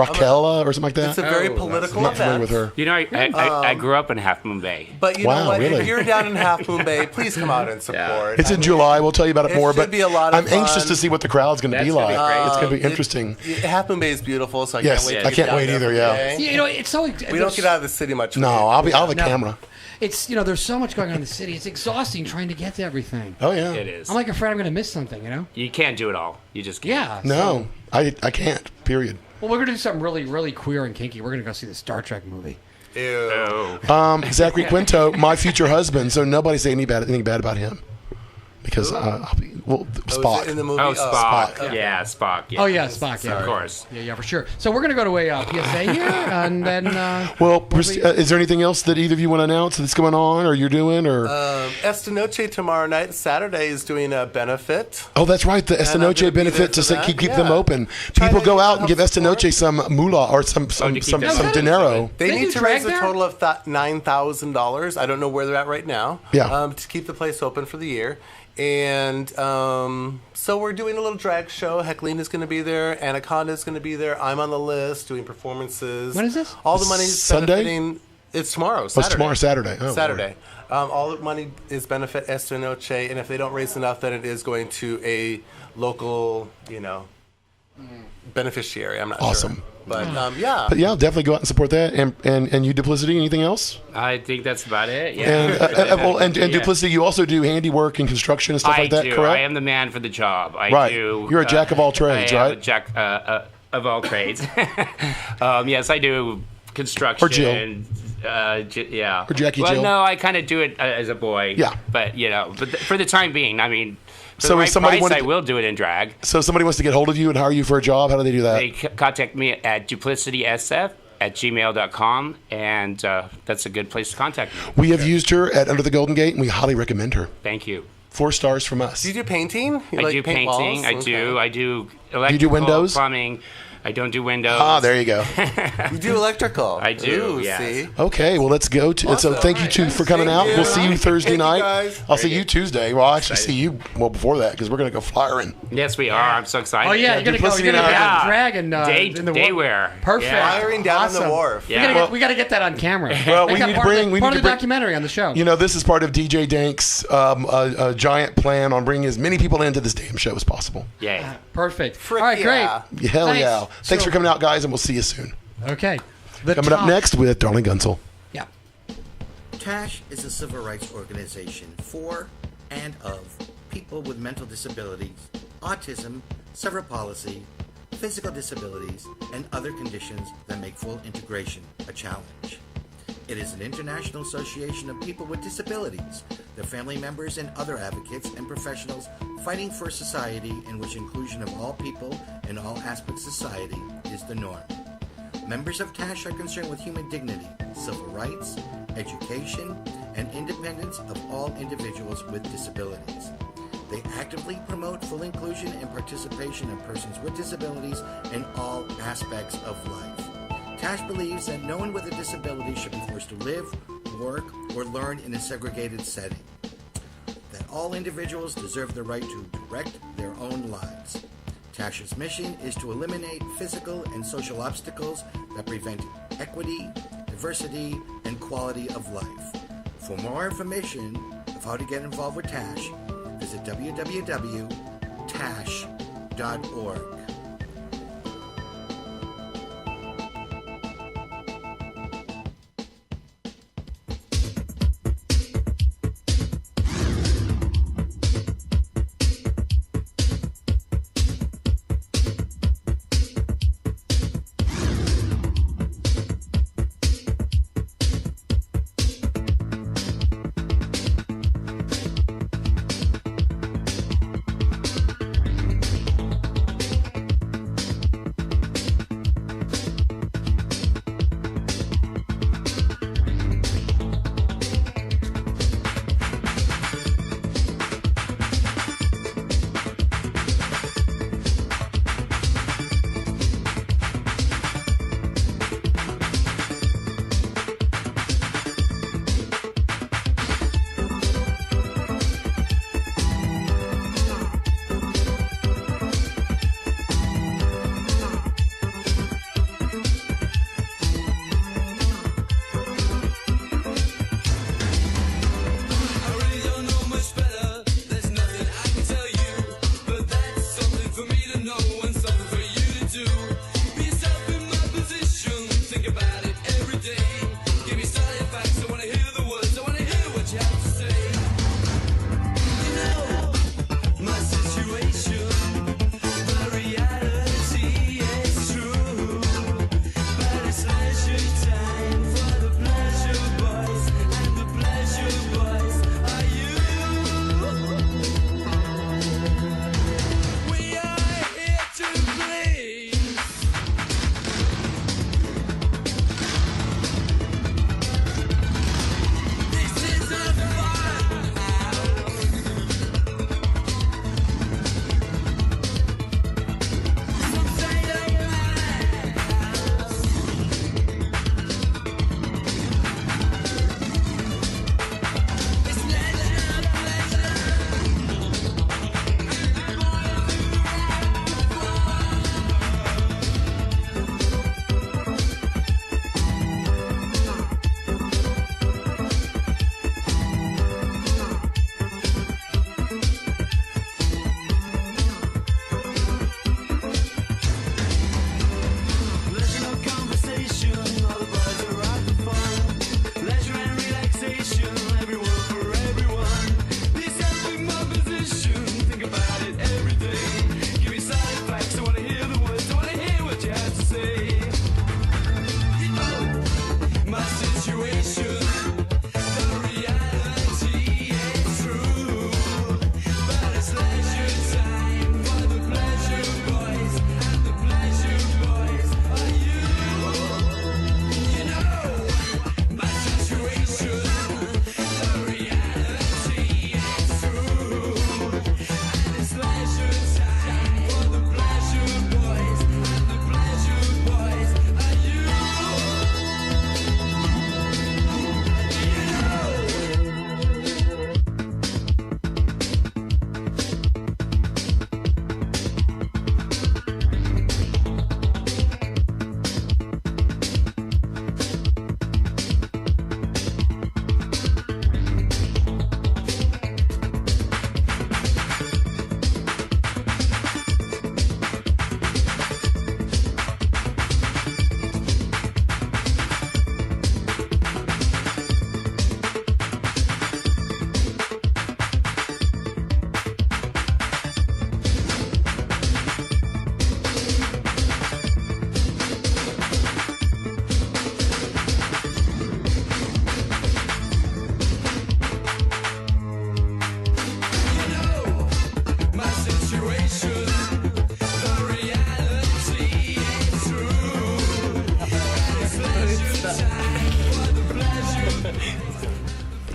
Speaker 4: Raquela or something like that.
Speaker 8: It's a very political
Speaker 4: I'm not familiar
Speaker 8: event.
Speaker 4: with her.
Speaker 12: You know, I grew up in Half Moon Bay.
Speaker 8: But you know what?
Speaker 4: Really?
Speaker 8: If you're down in Half Moon Bay, please come out and support.
Speaker 4: It's in July. We'll tell you about it more.
Speaker 8: It
Speaker 4: But
Speaker 8: should be a lot of
Speaker 4: I'm anxious
Speaker 8: fun.
Speaker 4: to see what the crowd's going to be
Speaker 12: That's gonna
Speaker 4: like.
Speaker 12: be great.
Speaker 4: It's going to be interesting.
Speaker 8: Half Moon Bay is beautiful, so I
Speaker 4: Yes,
Speaker 8: can't wait.
Speaker 4: I can't wait either. Yeah.
Speaker 3: You know, it's so.
Speaker 8: We don't get out of the city much.
Speaker 4: No, I'll have a
Speaker 3: No.
Speaker 4: camera.
Speaker 3: It's, you know, there's so much going on in the city. It's exhausting trying to get to everything.
Speaker 4: Oh yeah.
Speaker 12: It is.
Speaker 3: I'm like afraid I'm going to miss something, you know?
Speaker 12: You can't do it all. You just can't.
Speaker 3: Yeah.
Speaker 4: No, I can't. Period.
Speaker 3: Well, we're going to do something really, really queer and kinky. We're going to go see the Star Trek movie.
Speaker 8: Ew.
Speaker 4: Zachary Quinto, my future husband. So nobody say anything bad about him. Because I'll be Spock.
Speaker 8: In the movie?
Speaker 12: Oh, Spock.
Speaker 4: Spock.
Speaker 12: Yeah, Spock. Yeah.
Speaker 3: Oh, yeah, Spock, yeah.
Speaker 12: Of course.
Speaker 3: Yeah, for sure. So we're going to go to a PSA here, and then...
Speaker 4: Well, is there anything else that either of you want to announce that's going on or you're doing? Or
Speaker 8: Esta Noche tomorrow night, Saturday, is doing a benefit.
Speaker 4: Oh, that's right. The Esta
Speaker 8: And I'm
Speaker 4: Noche
Speaker 8: gonna be
Speaker 4: benefit
Speaker 8: there
Speaker 4: to
Speaker 8: for
Speaker 4: keep
Speaker 8: that,
Speaker 4: them
Speaker 8: yeah.
Speaker 4: open.
Speaker 8: Try
Speaker 4: People
Speaker 8: to
Speaker 4: go out and give
Speaker 8: help
Speaker 4: Esta Noche some moolah or some dinero.
Speaker 8: They
Speaker 3: They
Speaker 8: need
Speaker 3: do
Speaker 8: to
Speaker 3: drag
Speaker 8: raise a
Speaker 3: there?
Speaker 8: total of $9,000. I don't know where they're at right now.
Speaker 4: Yeah.
Speaker 8: To keep the place open for the year. And so we're doing a little drag show. Heclean is going to be there. Anaconda is going to be there. I'm on the list doing performances.
Speaker 3: When is this?
Speaker 8: All the money's
Speaker 4: Sunday?
Speaker 8: benefiting. It's tomorrow.
Speaker 4: Oh,
Speaker 8: Saturday.
Speaker 4: it's tomorrow, Saturday. Oh,
Speaker 8: Saturday. All the money is benefit Esta Noche, and if they don't raise enough, then it is going to a local, beneficiary. I'm not
Speaker 4: Awesome.
Speaker 8: sure. But yeah.
Speaker 4: But yeah, definitely go out and support that. And you, Duplicity, anything else?
Speaker 12: I think that's about it. Yeah.
Speaker 4: And
Speaker 12: Yeah.
Speaker 4: Duplicity, you also do handiwork and construction and stuff
Speaker 12: I
Speaker 4: like that,
Speaker 12: do.
Speaker 4: correct?
Speaker 12: I am the man for the job. I
Speaker 4: Right.
Speaker 12: do.
Speaker 4: You're a jack of all trades,
Speaker 12: I am
Speaker 4: right?
Speaker 12: A jack of all trades. Yes, I do construction.
Speaker 4: Or Jill.
Speaker 12: Yeah.
Speaker 4: Or Jackie
Speaker 12: well,
Speaker 4: Jill.
Speaker 12: no, I kind of do it as a boy.
Speaker 4: Yeah.
Speaker 12: But for the time being, I mean, for
Speaker 4: So
Speaker 12: the
Speaker 4: if
Speaker 12: right
Speaker 4: somebody
Speaker 12: price,
Speaker 4: wanted
Speaker 12: I
Speaker 4: to-
Speaker 12: will do it in drag.
Speaker 4: So if somebody wants to get hold of you and hire you for a job, how do they do that?
Speaker 12: They contact me at duplicitysf@gmail.com, and that's a good place to contact me.
Speaker 4: We have used her at Under the Golden Gate, and we highly recommend her.
Speaker 12: Thank you.
Speaker 4: 4 stars from us.
Speaker 8: Do you do painting? You
Speaker 12: I do
Speaker 8: paint
Speaker 12: painting.
Speaker 8: walls?
Speaker 12: I do.
Speaker 8: Okay.
Speaker 12: I do electrical,
Speaker 4: You do windows?
Speaker 12: plumbing. I don't do windows.
Speaker 4: Ah, there you go.
Speaker 8: You do electrical.
Speaker 12: I do.
Speaker 8: Ooh,
Speaker 12: yes.
Speaker 8: see?
Speaker 4: Okay, well, let's go. So
Speaker 8: Awesome.
Speaker 4: thank you two for coming
Speaker 8: Thank
Speaker 4: out.
Speaker 8: you.
Speaker 4: We'll see you Thursday
Speaker 8: Thank you,
Speaker 4: night.
Speaker 8: guys.
Speaker 4: I'll see you Tuesday. Well, I'll actually see you before that because we're going to go flyering.
Speaker 12: Yes, we are. I'm so excited.
Speaker 3: Oh, yeah, you're going to go. You're going to
Speaker 12: Yeah.
Speaker 3: drag and in the
Speaker 12: day
Speaker 3: wa-
Speaker 12: wear.
Speaker 3: Perfect.
Speaker 12: Yeah.
Speaker 8: Firing down on the
Speaker 3: Awesome.
Speaker 8: wharf.
Speaker 12: Yeah.
Speaker 3: We got to get that on camera.
Speaker 4: Well,
Speaker 3: Make
Speaker 4: we
Speaker 3: that
Speaker 4: need to
Speaker 3: part of
Speaker 4: bring.
Speaker 3: the,
Speaker 4: We
Speaker 3: part
Speaker 4: need
Speaker 3: of
Speaker 4: to
Speaker 3: the
Speaker 4: bring.
Speaker 3: documentary on the show.
Speaker 4: You know, this is part of DJ Dank's a giant plan on bringing as many people into this damn show as possible.
Speaker 12: Yay.
Speaker 3: Perfect.
Speaker 8: Frick
Speaker 3: All right,
Speaker 8: yeah.
Speaker 3: great.
Speaker 4: Hell
Speaker 3: Thanks.
Speaker 4: yeah! Thanks
Speaker 3: So-
Speaker 4: for coming out, guys, and we'll see you soon.
Speaker 3: Okay.
Speaker 4: Coming up next with Darling Gunsel.
Speaker 3: Yeah.
Speaker 13: TASH is a civil rights organization for and of people with mental disabilities, autism, cerebral palsy, physical disabilities, and other conditions that make full integration a challenge. It is an international association of people with disabilities, their family members, and other advocates and professionals fighting for a society in which inclusion of all people in all aspects of society is the norm. Members of TASH are concerned with human dignity, civil rights, education, and independence of all individuals with disabilities. They actively promote full inclusion and participation of persons with disabilities in all aspects of life. TASH believes that no one with a disability should be forced to live, work, or learn in a segregated setting. That all individuals deserve the right to direct their own lives. TASH's mission is to eliminate physical and social obstacles that prevent equity, diversity, and quality of life. For more information of how to get involved with TASH, visit www.tash.org.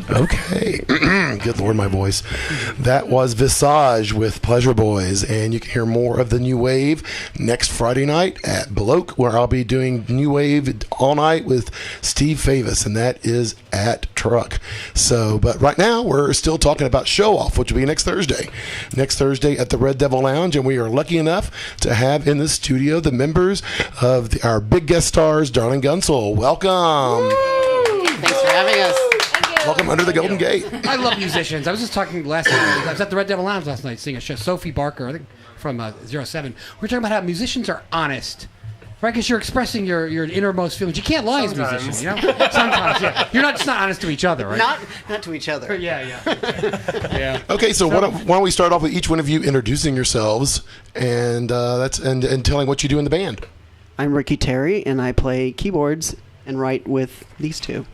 Speaker 4: Okay. Good Lord, my voice. That was Visage with Pleasure Boys. And you can hear more of the New Wave next Friday night at Bloke, where I'll be doing New Wave all night with Steve Favis, and that is at Truck. So, but right now, we're still talking about Show Off, which will be next Thursday. Next Thursday at the Red Devil Lounge, and we are lucky enough to have in the studio the members of our big guest stars, Darling Gunsel. Welcome.
Speaker 14: Thanks for having us.
Speaker 4: Welcome under the Golden Gate.
Speaker 3: I love musicians. I was just talking last night. I was at the Red Devil Lounge last night seeing a show. Sophie Barker, I think, from 07. We were talking about how musicians are honest. Right, because you're expressing your innermost feelings. You can't lie as a musician, you know? Sometimes, yeah. You're not just not honest to each other, right?
Speaker 14: Not to each other.
Speaker 3: Yeah. Yeah.
Speaker 4: Okay, so why don't we start off with each one of you introducing yourselves and and telling what you do in the band.
Speaker 14: I'm Ricky Terry, and I play keyboards and write with these two.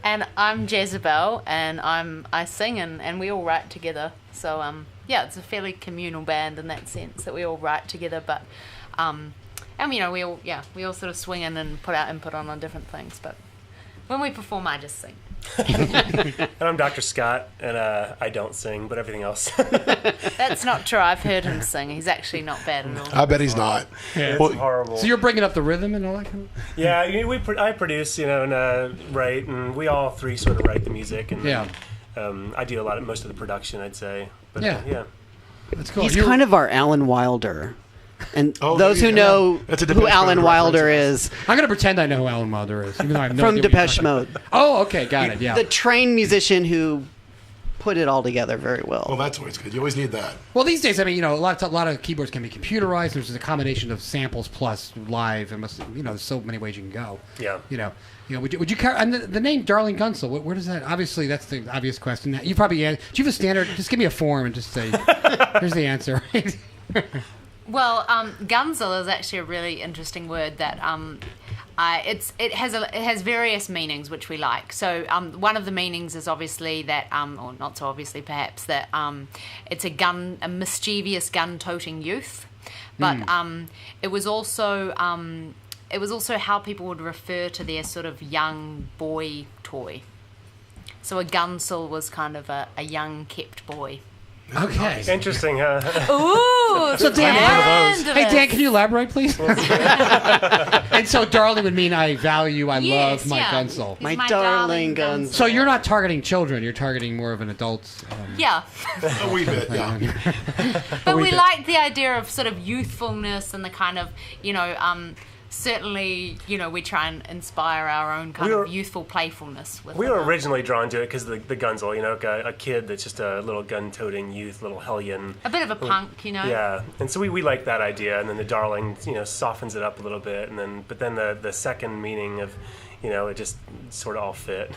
Speaker 15: And I'm Jezebel, and I sing and we all write together. So yeah, it's a fairly communal band in that sense that we all write together. But and you know we all sort of swing in and put our input on different things. But when we perform, I just sing.
Speaker 16: And I'm Dr. Scott, and I don't sing, but everything else.
Speaker 15: That's not true. I've heard him sing. He's actually not bad at all.
Speaker 4: I bet he's not.
Speaker 16: Yeah, it's horrible.
Speaker 3: So you're bringing up the rhythm and all that kind of...
Speaker 16: Yeah, I produce, and write, and we all three sort of write the music, and
Speaker 3: yeah.
Speaker 16: I do most of the production, I'd say. But,
Speaker 3: yeah. That's cool.
Speaker 14: He's kind of our Alan Wilder. And those who know who Alan Wilder is...
Speaker 3: I'm going to pretend I know who Alan Wilder is, even though I have no
Speaker 14: From
Speaker 3: idea
Speaker 14: Depeche Mode.
Speaker 3: Oh, okay, got it, yeah.
Speaker 14: The trained musician who put it all together very well.
Speaker 4: Well, that's always good. You always need that.
Speaker 3: Well, these days, I mean, a lot of keyboards can be computerized. There's a combination of samples plus live, and there's so many ways you can go.
Speaker 16: Yeah.
Speaker 3: Would you carry and the name Darling Gunsel? Where does that? Obviously, that's the obvious question. You probably do you have a standard? Just give me a form and just say, here's the answer.
Speaker 15: Well, Gunsel is actually a really interesting word that it has various meanings which we like. So one of the meanings is obviously that, or not so obviously perhaps, that it's a mischievous gun-toting youth. But it was also how people would refer to their sort of young boy toy. So a Gunsel was kind of a young kept boy.
Speaker 3: Okay.
Speaker 16: Interesting, huh?
Speaker 15: Ooh,
Speaker 3: so Dan, hey Dan, can you elaborate, please? And so, darling would mean I value, I love my Gunsel.
Speaker 14: My darling Gunsel.
Speaker 3: So you're not targeting children; you're targeting more of an adult.
Speaker 15: Yeah.
Speaker 4: A wee bit, yeah.
Speaker 15: But we like the idea of sort of youthfulness and the kind of, certainly, we try and inspire our own kind of youthful playfulness.
Speaker 16: We were originally drawn to it because of the Gunsel, a kid that's just a little gun-toting youth, little hellion.
Speaker 15: A bit of a punk,
Speaker 16: Yeah, and so we like that idea, and then the Darling, softens it up a little bit, but then the second meaning of, it just sort of all fit.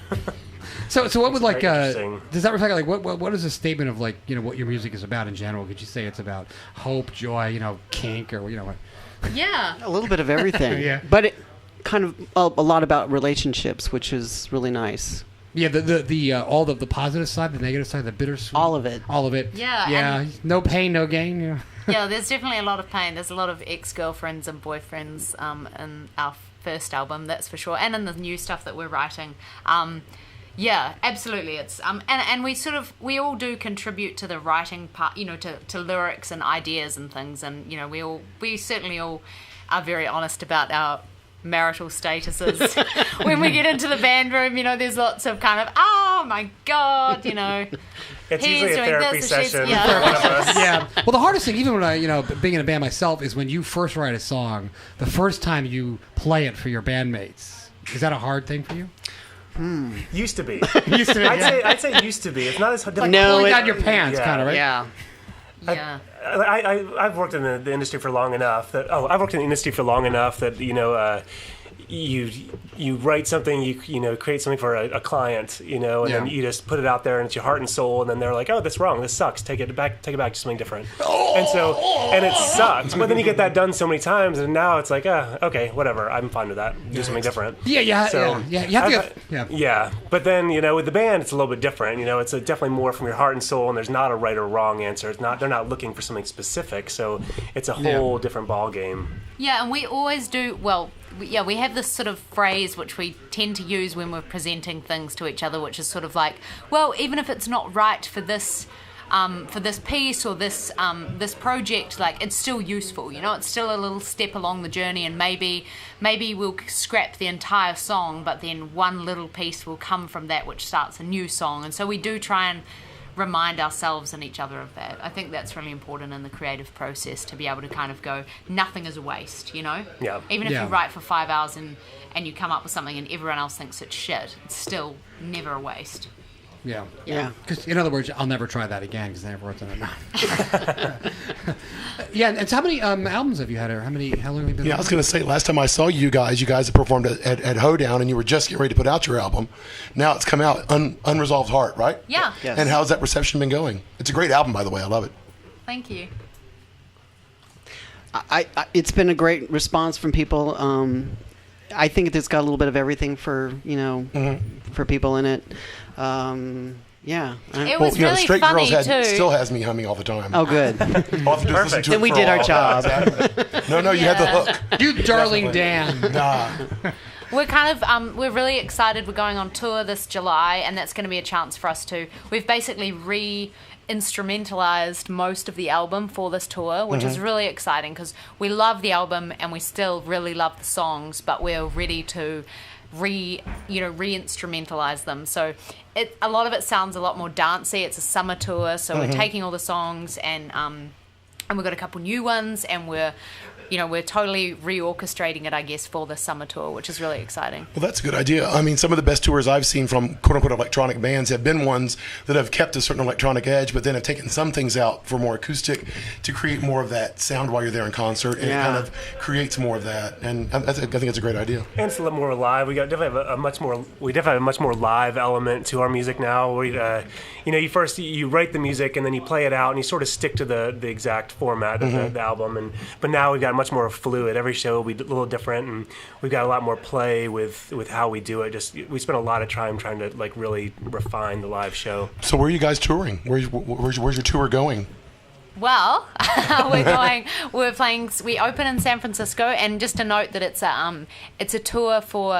Speaker 3: So what would does that reflect what is a statement of what your music is about in general? Could you say it's about hope, joy, kink, or what?
Speaker 15: Yeah.
Speaker 14: A little bit of everything.
Speaker 3: Yeah.
Speaker 14: But it kind of a lot about relationships, which is really nice.
Speaker 3: Yeah, the all the positive side, the negative side, the bittersweet.
Speaker 14: All of it.
Speaker 15: Yeah.
Speaker 3: Yeah. No pain, no gain. Yeah.
Speaker 15: Yeah, there's definitely a lot of pain. There's a lot of ex-girlfriends and boyfriends in our first album, that's for sure, and in the new stuff that we're writing. Yeah, absolutely. It's and we all do contribute to the writing part, to lyrics and ideas and things, and we certainly all are very honest about our marital statuses. When we get into the band room, there's lots of kind of, oh my God,
Speaker 16: It's usually a therapy session.
Speaker 3: Yeah. Well, the hardest thing, even when I, being in a band myself, is when you first write a song, the first time you play it for your bandmates. Is that a hard thing for you?
Speaker 16: Used to be.
Speaker 3: I'd
Speaker 16: say used to be. It's not as hard.
Speaker 3: Like pulling down your pants, kind of, right?
Speaker 14: Yeah.
Speaker 15: Yeah.
Speaker 16: I've worked in the industry for long enough that you write something, you create something for a client, and then you just put it out there and it's your heart and soul, and then they're like, oh, that's wrong, this sucks, take it back to something different. And it sucks, but then you get that done so many times, and now it's like, okay, whatever, I'm fine with that, do something different.
Speaker 3: Yeah. You have to
Speaker 16: Yeah, but then with the band it's a little bit different. It's definitely more from your heart and soul, and there's not a right or wrong answer. They're not looking for something specific, so it's a whole different ball game.
Speaker 15: Yeah, and we always do, we have this sort of phrase which we tend to use when we're presenting things to each other, which is sort of like, well, even if it's not right for this piece or this project, like, it's still useful, you know, it's still a little step along the journey, and maybe we'll scrap the entire song, but then one little piece will come from that which starts a new song. And so we do try and remind ourselves and each other of that. I think that's really important in the creative process, to be able to kind of go, nothing is a waste, you know?
Speaker 16: Yeah.
Speaker 15: Even if you write for 5 hours and you come up with something and everyone else thinks it's shit, it's still never a waste.
Speaker 3: Yeah.
Speaker 14: Yeah.
Speaker 3: Because, in other words, I'll never try that again because I never wrote that. Yeah, and so how many albums have you had? Or how long have you been?
Speaker 4: Yeah, I was going to say, last time I saw you guys had performed at Hoedown, and you were just getting ready to put out your album. Now it's come out, Unresolved Heart, right?
Speaker 15: Yeah.
Speaker 14: Yes.
Speaker 4: And how's that reception been going? It's a great album, by the way. I love it.
Speaker 15: Thank you.
Speaker 14: It's been a great response from people. I think it's got a little bit of everything for for people in it. Yeah.
Speaker 15: It was really
Speaker 4: Straight
Speaker 15: funny
Speaker 4: Girls
Speaker 15: too.
Speaker 4: Still has me humming all the time.
Speaker 14: Oh, good.
Speaker 4: All I have to do is listen to
Speaker 14: Then
Speaker 4: it
Speaker 14: we
Speaker 4: for
Speaker 14: did
Speaker 4: a
Speaker 14: our
Speaker 4: while.
Speaker 14: job.
Speaker 4: Exactly. No, you had the hook.
Speaker 3: You darling Dan.
Speaker 4: Nah.
Speaker 15: We're kind of we're really excited. We're going on tour this July, and that's going to be a chance for us to. We've basically instrumentalized most of the album for this tour, which is really exciting because we love the album and we still really love the songs, but we're ready to re-instrumentalize them. So a lot of it sounds a lot more dancey. It's a summer tour, so we're taking all the songs and we've got a couple new ones, and we're totally reorchestrating it, I guess, for the summer tour, which is really exciting.
Speaker 4: Well, that's a good idea. I mean, some of the best tours I've seen from quote-unquote electronic bands have been ones that have kept a certain electronic edge, but then have taken some things out for more acoustic to create more of that sound while you're there in concert, and it kind of creates more of that. And I think it's a great idea. And
Speaker 16: it's a little more live. We definitely have a much more live element to our music now. You write the music and then you play it out and you sort of stick to the exact format of the album. But now we've got much more fluid. Every show will be a little different, and we've got a lot more play with how we do it. We spent a lot of time trying to really refine the live show.
Speaker 4: So where are you guys touring? Where's your tour going?
Speaker 15: Well, we open in San Francisco, and just to note that it's a tour for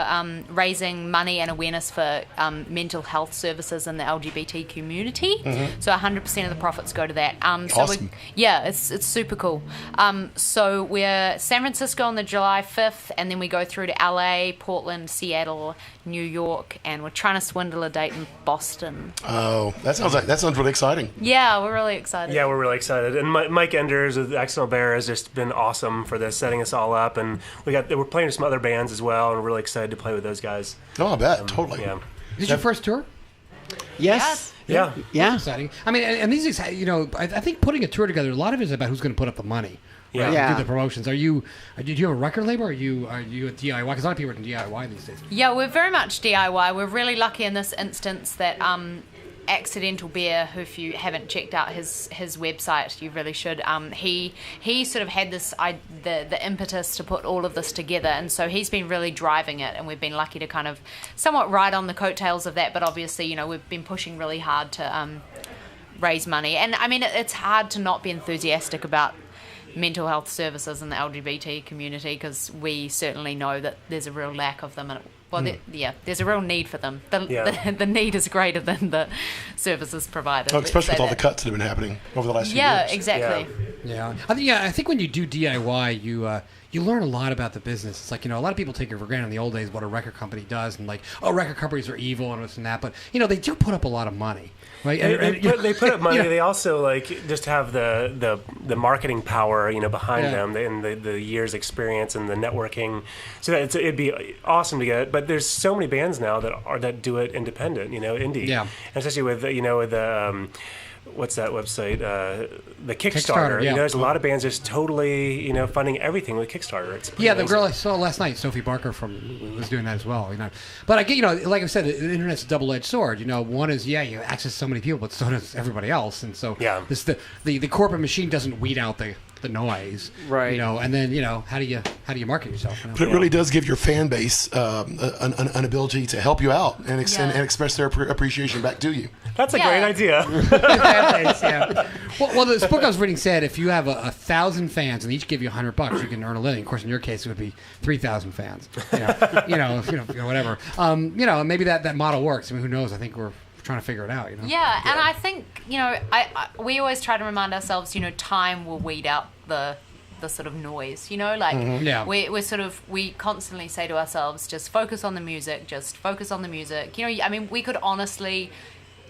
Speaker 15: raising money and awareness for mental health services in the LGBT community. So 100% of the profits go to that.
Speaker 4: Awesome.
Speaker 15: It's super cool. So we're San Francisco on the July 5th, and then we go through to LA, Portland, Seattle, New York, and we're trying to swindle a date in Boston.
Speaker 4: Oh, that sounds really exciting.
Speaker 15: Yeah, we're really excited.
Speaker 16: Yeah, we're really excited. And Mike Enders with Accidental Bear has just been awesome for this, setting us all up. And we're playing with some other bands as well, and we're really excited to play with those guys.
Speaker 4: Oh, I bet. Totally.
Speaker 16: Yeah.
Speaker 3: Is this your first tour?
Speaker 14: Yes.
Speaker 16: Yeah.
Speaker 3: That's exciting. I mean, and these, I think putting a tour together, a lot of it is about who's going to put up the money.
Speaker 16: Yeah.
Speaker 3: Right?
Speaker 14: Yeah.
Speaker 3: Do the promotions. Do you have a record label, or are you a DIY? Because a lot of people are in DIY these days.
Speaker 15: Yeah, we're very much DIY. We're really lucky in this instance that Accidental Bear, who, if you haven't checked out his website, you really should. He sort of had this the impetus to put all of this together, and so he's been really driving it, and we've been lucky to kind of somewhat ride on the coattails of that. But obviously, we've been pushing really hard to raise money, and I mean it's hard to not be enthusiastic about mental health services in the LGBT community, because we certainly know that there's a real lack of them, and there's a real need for them. The need is greater than the services provided.
Speaker 4: Especially with all the cuts that have been happening over the last few years.
Speaker 15: Yeah, exactly.
Speaker 3: Yeah. I think when you do DIY, you learn a lot about the business. It's like, a lot of people take it for granted in the old days what a record company does, and record companies are evil and this and that, but they do put up a lot of money. Right?
Speaker 16: They put up money. They also just have the marketing power, behind them, and the years experience and the networking. So that it'd be awesome to get it. But there's so many bands now that do it independent, indie. Yeah. And especially with the what's that website? The Kickstarter.
Speaker 3: Yeah.
Speaker 16: There's a lot of bands just totally, funding everything with Kickstarter. It's
Speaker 3: the
Speaker 16: amazing.
Speaker 3: girl I saw last night, Sophie Barker, was doing that as well. But I get, like I said, the internet's a double-edged sword. One is you access so many people, but so does everybody else, and so the corporate machine doesn't weed out the the noise,
Speaker 14: right?
Speaker 3: And then how do you market yourself?
Speaker 4: But it really does give your fan base an ability to help you out and express their appreciation back to you.
Speaker 16: That's a great idea.
Speaker 3: Well, this book I was reading said if you have 1,000 fans and they each give you $100, you can earn a living. Of course, in your case, it would be 3,000 fans. Whatever. Maybe that model works. I mean, who knows? I think we're trying to figure it out.
Speaker 15: Yeah, and I think we always try to remind ourselves, time will weed out the sort of noise. We constantly say to ourselves, just focus on the music. Just focus on the music. We could honestly,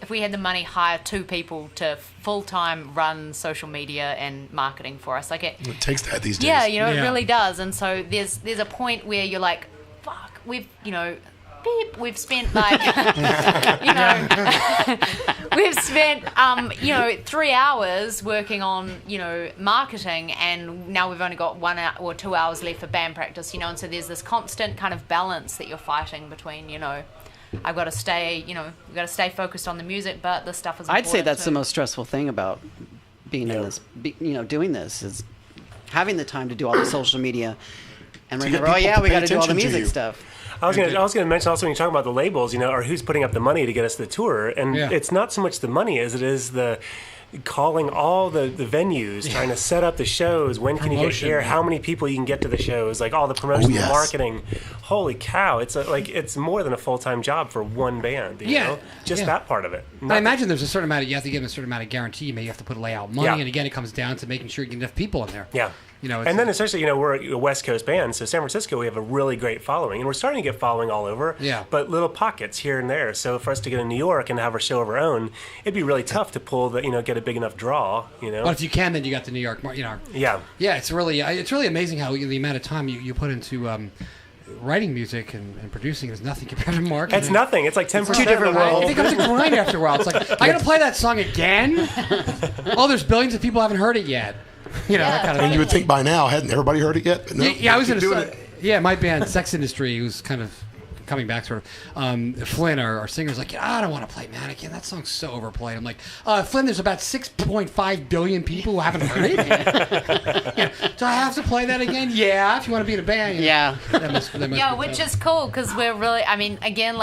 Speaker 15: if we had the money, hire 2 people to full-time run social media and marketing for us. It
Speaker 4: takes that these days.
Speaker 15: Yeah, it really does. And so there's a point where you're like, fuck, we've spent we've spent 3 hours working on marketing, and now we've only got 1 hour or 2 hours left for band practice. And so there's this constant kind of balance that you're fighting between I've got to stay, we've got to stay focused on the music, but the stuff is important.
Speaker 14: I'd say that's the most stressful thing about being in this, doing this, is having the time to do all the social media and remember, we got to do all the music stuff.
Speaker 16: I was going to mention also when you talk about the labels, or who's putting up the money to get us the tour, and it's not so much the money as it is the calling all the venues, trying to set up the shows. When can you get here? How many people you can get to the shows? All the promotion, the marketing. Holy cow! It's more than a full-time job for one band. You know? Just that part of it.
Speaker 3: I imagine there's a certain amount. You have to give them a certain amount of guarantee. Maybe you have to put layout money, and again, it comes down to making sure you get enough people in there.
Speaker 16: Yeah. And then especially, we're a West Coast band, so San Francisco, we have a really great following, and we're starting to get following all over, but little pockets here and there. So for us to get in New York and have our show of our own, it'd be really tough to pull get a big enough draw, But
Speaker 3: if you can, then you got the New York, Yeah, it's really amazing how the amount of time you put into writing music and producing is nothing compared to marketing.
Speaker 16: It's nothing. It's like 10%.
Speaker 3: 2 different worlds. It becomes a grind after a while. It's like, I got to play that song again? There's billions of people who haven't heard it yet. That kind of
Speaker 4: and you would think by now, hadn't everybody heard it yet? But no,
Speaker 3: I was my band, Sex Industry, who's kind of coming back, sort of. Flynn, our singer's like, I don't want to play Mannequin. That song's so overplayed. I'm like, Flynn, there's about 6.5 billion people who haven't heard it. Do I have to play that again? Yeah, if you want to be in a band. That must
Speaker 15: which is cool because we're really, again,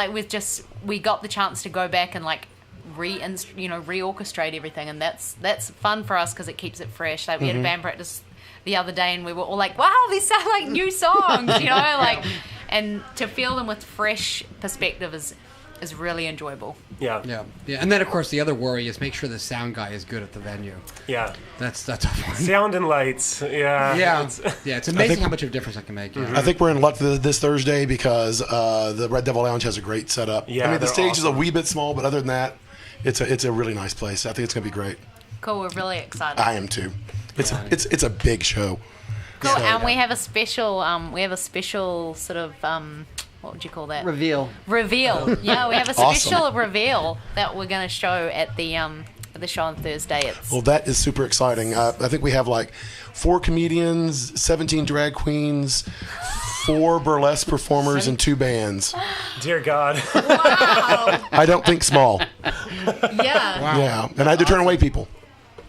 Speaker 15: we got the chance to go back and reorchestrate everything, and that's fun for us because it keeps it fresh. We had a band practice the other day, and we were all like, "Wow, these sound like new songs," and to feel them with fresh perspective is really enjoyable.
Speaker 3: Yeah. And then of course the other worry is make sure the sound guy is good at the venue.
Speaker 16: Yeah,
Speaker 3: that's a tough one.
Speaker 16: Sound and lights.
Speaker 3: It's amazing how much of a difference that can make.
Speaker 4: I think we're in luck this Thursday because the Red Devil Lounge has a great setup. The stage is a wee bit small, but other than that, it's a really nice place. I think it's going to be great.
Speaker 15: Cool, we're really excited.
Speaker 4: I am too. It's a big show.
Speaker 15: Cool, and we have a special sort of what would you call that?
Speaker 14: Reveal.
Speaker 15: Yeah, we have a special reveal that we're going to show at the show on Thursday.
Speaker 4: Well, that is super exciting. I think we have 4 comedians, 17 drag queens, 4 burlesque performers, and 2 bands.
Speaker 16: Dear God.
Speaker 15: Wow.
Speaker 4: I don't think small.
Speaker 15: Yeah.
Speaker 4: Wow. Yeah, and I had to turn away people.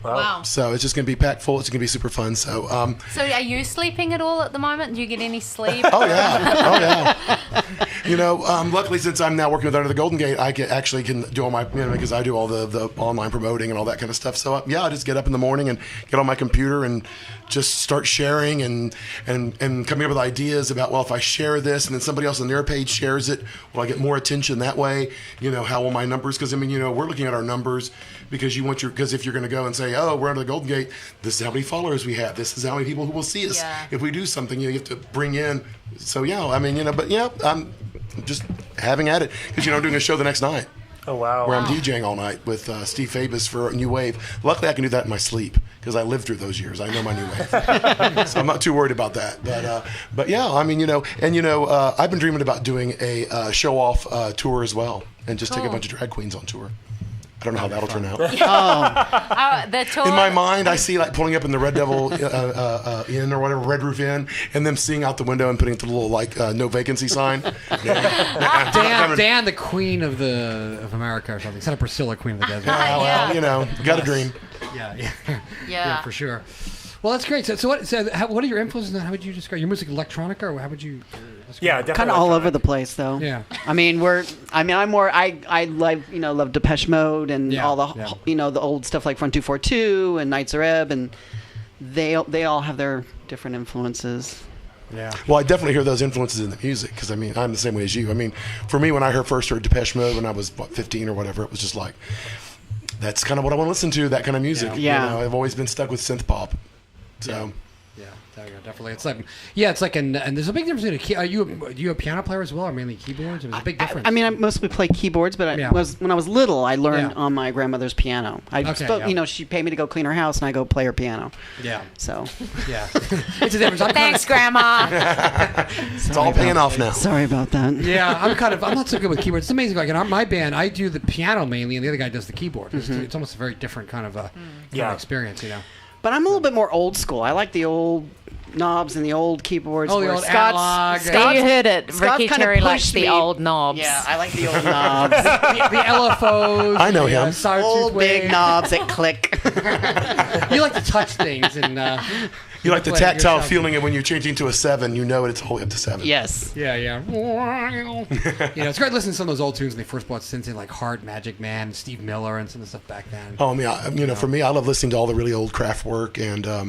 Speaker 15: Wow.
Speaker 4: So it's just going to be packed full. It's going to be super fun. So
Speaker 15: are you sleeping at all at the moment? Do you get any sleep?
Speaker 4: Oh, yeah. Luckily, since I'm now working with Under the Golden Gate, I can do all my, because I do all the online promoting and all that kind of stuff. So, I just get up in the morning and get on my computer and just start sharing and coming up with ideas about, if I share this and then somebody else on their page shares it, will I get more attention that way? How will my numbers? Because, we're looking at our numbers because because if you're going to go and say, we're Under the Golden Gate, this is how many followers we have. This is how many people who will see us if we do something. You have to bring in. So, I'm just having at it because, I'm doing a show the next night.
Speaker 16: Oh, wow.
Speaker 4: Where I'm DJing all night with Steve Fabus for New Wave. Luckily, I can do that in my sleep because I lived through those years. I know my New Wave. So I'm not too worried about that. But I've been dreaming about doing a show-off tour as well and just take a bunch of drag queens on tour. I don't know how that'll turn out.
Speaker 15: The tour.
Speaker 4: In my mind, I see pulling up in the Red Devil Inn or whatever, Red Roof Inn, and them seeing out the window and putting the little no vacancy sign.
Speaker 3: Dan, the Queen of America or something. Instead of Priscilla, Queen of the Desert.
Speaker 4: Got a dream.
Speaker 3: Yeah, for sure. Well, that's great. So what are your influences? And how would you describe your music? Electronica, or how would you?
Speaker 16: Yeah, definitely.
Speaker 14: Kind of all over the place, though.
Speaker 3: Yeah.
Speaker 14: I'm more. I love Depeche Mode and all the the old stuff like Front 242 and Nights of Ebb, and they all have their different influences.
Speaker 3: Yeah.
Speaker 4: Well, I definitely hear those influences in the music because I'm the same way as you. For me, when I first heard Depeche Mode when I was 15 or whatever, it was just like, that's kind of what I want to listen to. That kind of music.
Speaker 14: Yeah.
Speaker 4: I've always been stuck with synth pop. So.
Speaker 3: Yeah, definitely. It's like, and there's a big difference between are you a piano player as well, or mainly keyboards? There's a big difference.
Speaker 14: I mostly play keyboards, but when I was little, I learned on my grandmother's piano. She paid me to go clean her house, and I go play her piano.
Speaker 3: Yeah.
Speaker 14: So.
Speaker 3: Yeah. It's a difference.
Speaker 15: Thanks, Grandma.
Speaker 4: It's all paying off now.
Speaker 14: Sorry about that.
Speaker 3: Yeah, I'm not so good with keyboards. It's amazing. Like in my band, I do the piano mainly, and the other guy does the keyboard. It's almost a very different kind of experience,
Speaker 14: But I'm a little bit more old school. I like the old knobs and the old keyboards.
Speaker 3: Oh, the old analog.
Speaker 15: You heard it. Ricky Terry likes the old knobs.
Speaker 14: Yeah, I like the old knobs.
Speaker 3: the LFOs.
Speaker 4: I know him.
Speaker 14: Old big knobs that click.
Speaker 3: You like to touch things and.
Speaker 4: You like the tactile feeling of when you're changing to a 7, you know it's all the way up to 7.
Speaker 14: Yes.
Speaker 3: Yeah. It's great listening to some of those old tunes when they first brought synths in, like Hard Magic Man, Steve Miller, and some of the stuff back then.
Speaker 4: Oh, for me, I love listening to all the really old Kraftwerk and a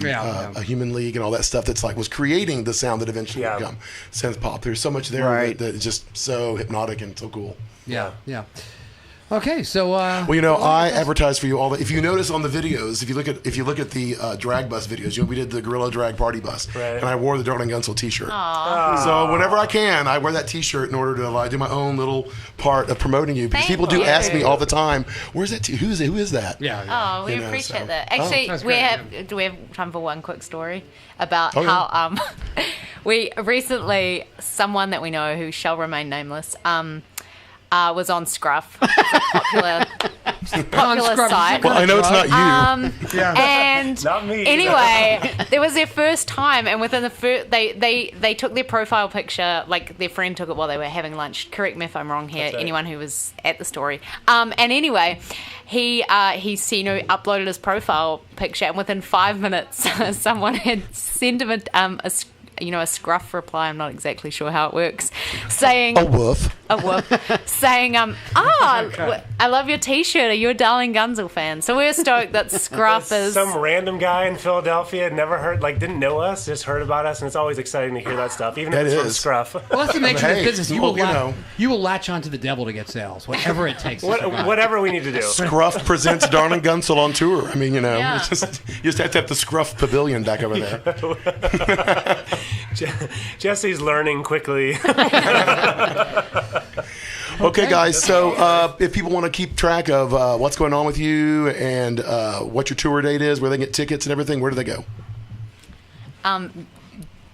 Speaker 4: Human League and all that stuff that's was creating the sound that eventually would become synth pop. There's so much there that is just so hypnotic and so cool.
Speaker 3: Yeah. Okay, so
Speaker 4: I advertise for you all. If you notice on the videos, if you look at the drag bus videos, we did the Gorilla Drag Party Bus, and I wore the Darling Gunsel T-shirt.
Speaker 15: Aww.
Speaker 4: So whenever I can, I wear that T-shirt in order to do my own little part of promoting you. Because people do ask me all the time, "Where's that? Who is that?"
Speaker 3: Yeah.
Speaker 15: Oh, we appreciate that. Actually, do we have time for one quick story about how we recently, someone that we know who shall remain nameless, was on Scruff, popular site.
Speaker 4: Well, I know it's not you.
Speaker 15: And
Speaker 16: not me.
Speaker 15: Anyway, it was their first time, and within the first, they took their profile picture, like their friend took it while they were having lunch. Correct me if I'm wrong here. Right. Anyone who was at the story. And anyway, he uploaded his profile picture, and within 5 minutes, someone had sent him a scruff reply. I'm not exactly sure how it works. Saying
Speaker 4: a woof.
Speaker 15: Saying I love your T-shirt. Are you a Darling Gunsel fan? So we're stoked that Scruff is
Speaker 16: some random guy in Philadelphia, never heard, didn't know us, just heard about us, and it's always exciting to hear that stuff, even if it's from Scruff.
Speaker 3: Well, that's the nature of the business. You will latch onto the devil to get sales, whatever it takes.
Speaker 16: Whatever we need to do.
Speaker 4: Scruff presents Darling Gunsel on tour. It's just, you just have to have the Scruff Pavilion back over there.
Speaker 16: Jesse's learning quickly.
Speaker 4: Okay, guys. So if people want to keep track of what's going on with you and what your tour date is, where they get tickets and everything, where do they go?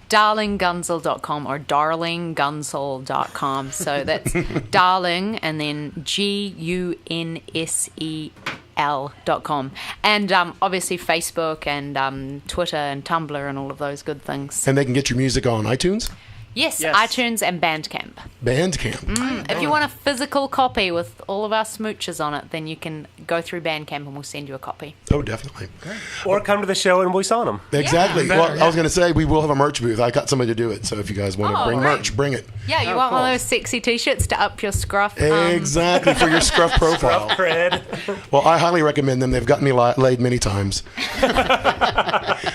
Speaker 15: darlinggunsel.com or darlinggunsel.com. So that's darling and then GUNSEL.com. And obviously Facebook and Twitter and Tumblr and all of those good things.
Speaker 4: And they can get your music on iTunes?
Speaker 15: Yes, iTunes and Bandcamp. If you want a physical copy with all of our smooches on it, then you can go through Bandcamp and we'll send you a copy.
Speaker 4: Oh, definitely.
Speaker 16: Okay. Or come to the show and we sign them.
Speaker 4: Exactly.
Speaker 3: Yeah.
Speaker 4: I was going to say, we will have a merch booth. I got somebody to do it. So if you guys want to bring merch, bring it.
Speaker 15: Yeah, you want one of those sexy T-shirts to up your scruff.
Speaker 4: Exactly, for your scruff profile.
Speaker 16: Scruff cred.
Speaker 4: Well, I highly recommend them. They've gotten me laid many times.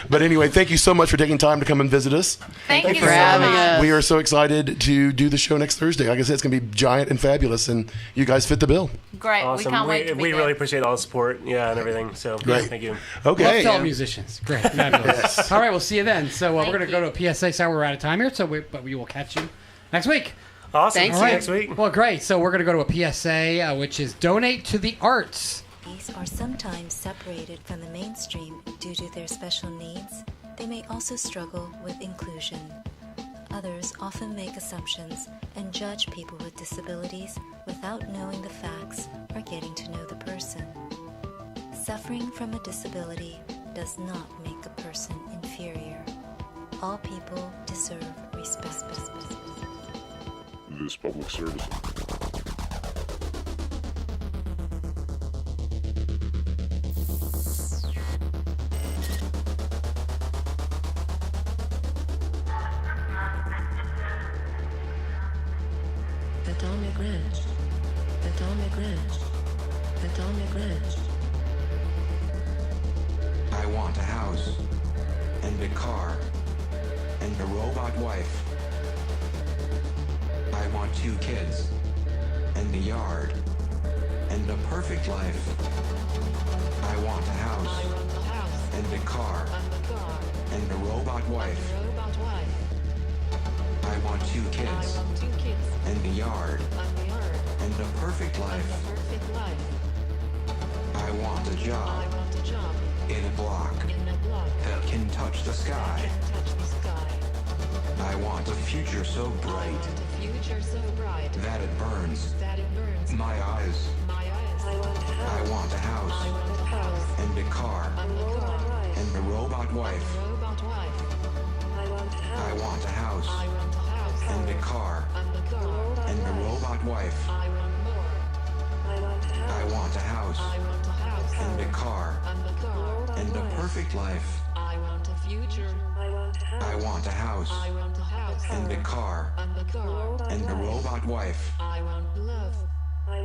Speaker 4: But anyway, thank you so much for taking time to come and visit us.
Speaker 15: Thank you for having us.
Speaker 4: We are so excited to do the show next Thursday. Like I said, it's going to be giant and fabulous, and you guys fit the bill.
Speaker 15: Great.
Speaker 16: Awesome.
Speaker 15: We can't wait to be
Speaker 16: We
Speaker 15: there.
Speaker 16: really appreciate all the support, and everything. So
Speaker 4: Great.
Speaker 16: Thank you.
Speaker 4: Okay.
Speaker 3: Love fellow musicians. Great. Fabulous. All right, we'll see you then. So we're going to go to a PSA. So we're out of time here, but we will catch you next week.
Speaker 16: Awesome.
Speaker 15: Thanks.
Speaker 16: See you next week.
Speaker 3: Well, great. So we're going to go to a PSA, which is Donate to the Arts.
Speaker 17: These are sometimes separated from the mainstream due to their special needs. They may also struggle with inclusion. Others often make assumptions and judge people with disabilities without knowing the facts or getting to know the person. Suffering from a disability does not make a person inferior. All people deserve respect.
Speaker 1: This public service.
Speaker 10: Atomic Ranch. Atomic Ranch. Atomic Ranch.
Speaker 18: I want a house, and a car, and a robot wife. I want 2 kids, and a yard, and a perfect life. I want a house, and a car, and a robot wife. I want 2 kids, and a yard, and a perfect life. I want a job in a block that can touch the sky. I want a future so bright that it burns my eyes. I want a house and a car and a robot wife. I want a house and a car and a robot wife. I want a house and a car and a perfect life.
Speaker 10: I want a future.
Speaker 18: I want a house and a car and a robot wife.
Speaker 10: I want love.
Speaker 18: I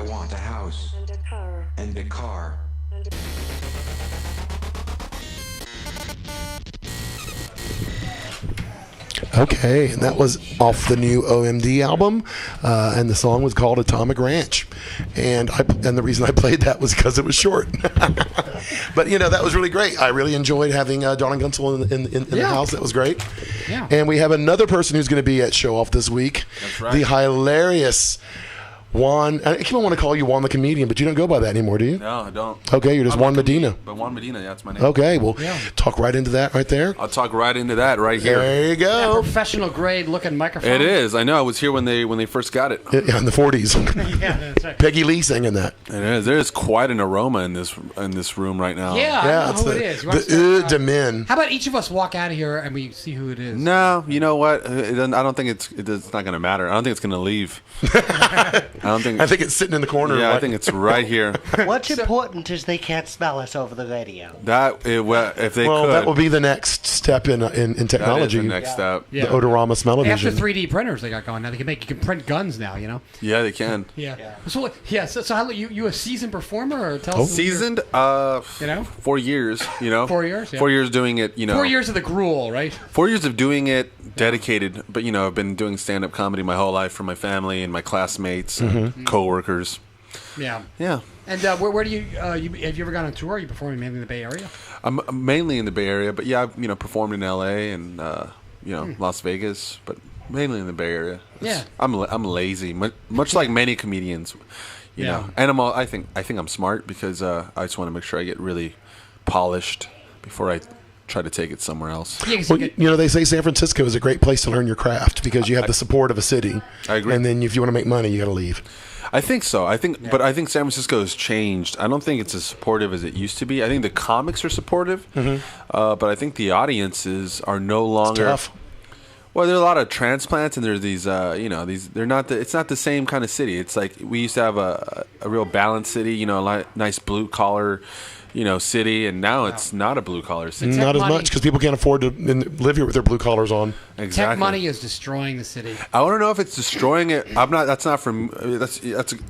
Speaker 18: want a house and a car.
Speaker 4: Okay, and that was off the new OMD album, and the song was called Atomic Ranch. And the reason I played that was because it was short. But, that was really great. I really enjoyed having Dawn and Gunsel in the house. That was great.
Speaker 3: Yeah.
Speaker 4: And we have another person who's going to be at Show Off this week.
Speaker 19: That's right.
Speaker 4: The hilarious Juan. I keep on wanting to call you Juan the Comedian, but you don't go by that anymore, do you?
Speaker 19: No, I don't.
Speaker 4: Okay, you're just Juan Medina.
Speaker 19: But Juan Medina, yeah, that's my name.
Speaker 4: Okay, well, talk right into that right there.
Speaker 19: I'll talk right into that right here.
Speaker 4: There you go.
Speaker 3: Professional grade looking microphone.
Speaker 19: It is. I know. I was here when they first got it.
Speaker 4: Yeah, in the 40s.
Speaker 3: Yeah, that's right.
Speaker 4: Peggy Lee singing that.
Speaker 19: It is. There is quite an aroma in this room right now.
Speaker 3: Yeah, I know who it is. You want to
Speaker 4: The
Speaker 3: start,
Speaker 4: de men.
Speaker 3: How about each of us walk out of here and we see who it is?
Speaker 19: No, you know what? I don't think it's not going to matter. I don't think it's going to leave. I
Speaker 4: think it's sitting in the corner.
Speaker 19: Yeah, I think it's right here.
Speaker 5: What's important is they can't smell us over the radio.
Speaker 19: If they could.
Speaker 4: That will be the next step in technology.
Speaker 19: That is the next step.
Speaker 4: The Odorama smell-o-vision.
Speaker 3: After 3D printers they got going now, you can print guns now.
Speaker 19: Yeah, they can.
Speaker 3: Yeah. So how you a seasoned performer or tell us?
Speaker 19: Seasoned? 4 years.
Speaker 3: 4 years. Yeah.
Speaker 19: 4 years doing it.
Speaker 3: 4 years of the gruel, right?
Speaker 19: 4 years of doing it, dedicated. But I've been doing stand-up comedy my whole life for my family and my classmates, and coworkers.
Speaker 3: Yeah.
Speaker 19: Yeah.
Speaker 3: And where do you have you ever gone on tour? Are you performing mainly in the Bay Area?
Speaker 19: I'm mainly in the Bay Area, but yeah, I've performed in LA and Las Vegas, but mainly in the Bay Area. I'm lazy, much like many comedians. You know, and I think I'm smart because I just want to make sure I get really polished before I try to take it somewhere else.
Speaker 4: Well, they say San Francisco is a great place to learn your craft because you have the support of a city.
Speaker 19: I agree.
Speaker 4: And then if you want to make money, you got to leave.
Speaker 19: I think so. But I think San Francisco has changed. I don't think it's as supportive as it used to be. I think the comics are supportive, but I think the audiences are no longer.
Speaker 4: It's tough.
Speaker 19: Well, there are a lot of transplants, and there's these, they're not. It's not the same kind of city. It's like we used to have a real balanced city, a nice blue collar, city, and now it's not a blue collar city.
Speaker 4: Not as much because people can't afford to live here with their blue collars on.
Speaker 19: Exactly.
Speaker 3: Tech money is destroying the city.
Speaker 19: I want to know if it's destroying it. I'm not. That's not from. That's.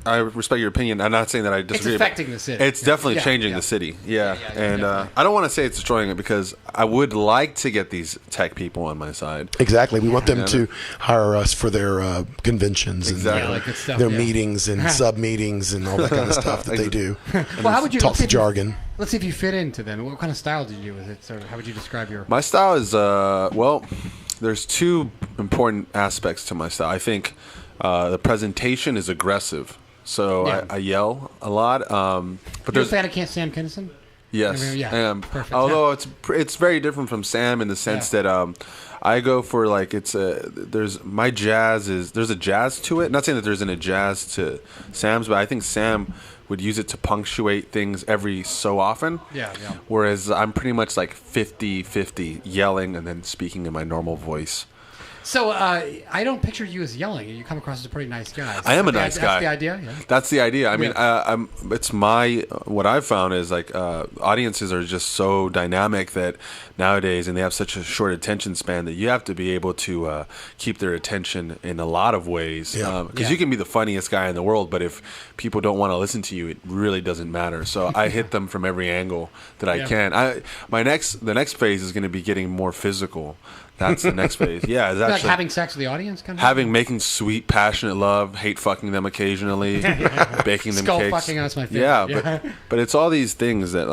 Speaker 19: I respect your opinion. I'm not saying that I disagree.
Speaker 3: It's affecting the city.
Speaker 19: It's definitely changing the city. Yeah. And I don't want to say it's destroying it because I would like to get these tech people on my side.
Speaker 4: Exactly. We want them to hire us for their conventions and their meetings and sub meetings and all that kind of stuff that they do.
Speaker 3: Well, how would you
Speaker 4: talk the jargon?
Speaker 3: Let's see if you fit into them. What kind of style do you do with it? Sort of, how would you describe your?
Speaker 19: My style is there's two important aspects to my style. I think the presentation is aggressive, so I yell a lot. But
Speaker 3: you're a fan of Sam Kinison?
Speaker 19: Yes,
Speaker 3: yeah, perfect.
Speaker 19: Although it's very different from Sam in the sense that I go for there's a jazz to it. Not saying that there isn't a jazz to Sam's, but I think Sam would use it to punctuate things every so often.
Speaker 3: Yeah.
Speaker 19: Whereas I'm pretty much like 50-50 yelling and then speaking in my normal voice.
Speaker 3: So I don't picture you as yelling. You come across as a pretty nice guy.
Speaker 19: I am a nice guy.
Speaker 3: That's the idea. Yeah.
Speaker 19: That's the idea. I mean, it's what I've found is like audiences are just so dynamic that nowadays, and they have such a short attention span that you have to be able to keep their attention in a lot of ways. Because you can be the funniest guy in the world, but if people don't want to listen to you, it really doesn't matter. So I hit them from every angle that I can. The next phase is going to be getting more physical. That's the next phase. Yeah, it's actually
Speaker 3: like having sex with the audience, kind of.
Speaker 19: Making sweet, passionate love, hate fucking them occasionally, baking them
Speaker 3: Skull
Speaker 19: cakes.
Speaker 3: fucking, that's my favorite.
Speaker 19: Yeah, but it's all these things that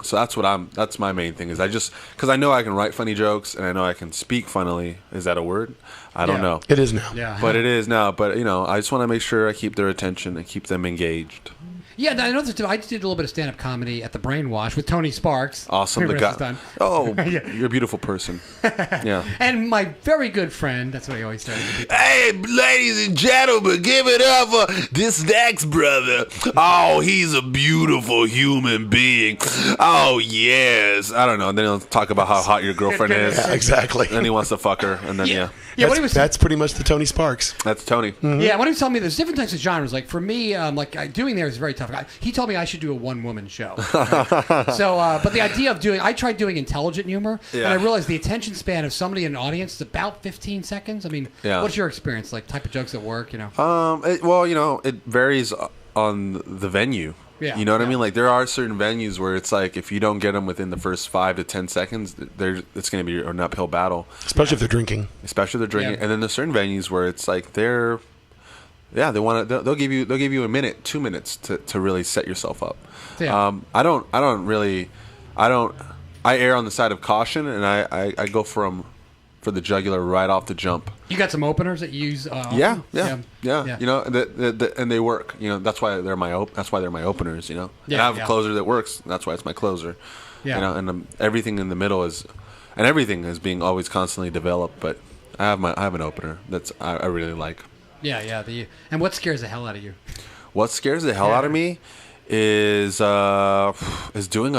Speaker 19: so that's my main thing is because I know I can write funny jokes and I know I can speak funnily. Is that a word? I don't know.
Speaker 4: It is now.
Speaker 19: Yeah, but it is now. But I just want to make sure I keep their attention and keep them engaged.
Speaker 3: Yeah, I know I did a little bit of stand-up comedy at the Brainwash with Tony Sparks.
Speaker 19: Awesome. The guy. Oh, you're a beautiful person. Yeah.
Speaker 3: And my very good friend, that's what he always says.
Speaker 19: Hey, ladies and gentlemen, give it up for this next brother. Oh, he's a beautiful human being. Oh, yes. I don't know. And then he'll talk about how hot your girlfriend is.
Speaker 4: Yeah, exactly.
Speaker 19: And then he wants to fuck her. And then,
Speaker 4: that's pretty much the Tony Sparks.
Speaker 19: That's Tony.
Speaker 3: Mm-hmm. Yeah, when he was telling me there's different types of genres. Like for me, doing there is very tough. He told me I should do a one-woman show. Right? So, but the idea of I tried doing intelligent humor, and I realized the attention span of somebody in an audience is about 15 seconds. I mean, what's your experience? Like type of jokes that work,
Speaker 19: it varies on the venue.
Speaker 3: Yeah,
Speaker 19: you know what I mean? Like there are certain venues where it's like if you don't get them within the first 5 to 10 seconds, it's going to be an uphill battle.
Speaker 4: Especially if they're drinking.
Speaker 19: And then there's certain venues where it's like they'll give you a minute, 2 minutes to really set yourself up. Yeah. I err on the side of caution, and I go for the jugular right off the jump.
Speaker 3: You got some openers that you use?
Speaker 19: Yeah. You know, and they work. You know, that's why they're my openers. You know, and I have a closer that works. That's why it's my closer. Yeah. You know, and everything in the middle is being always constantly developed. But I have an opener that's I really like.
Speaker 3: Yeah. And what scares the hell out of you?
Speaker 19: What scares the hell out of me is just doing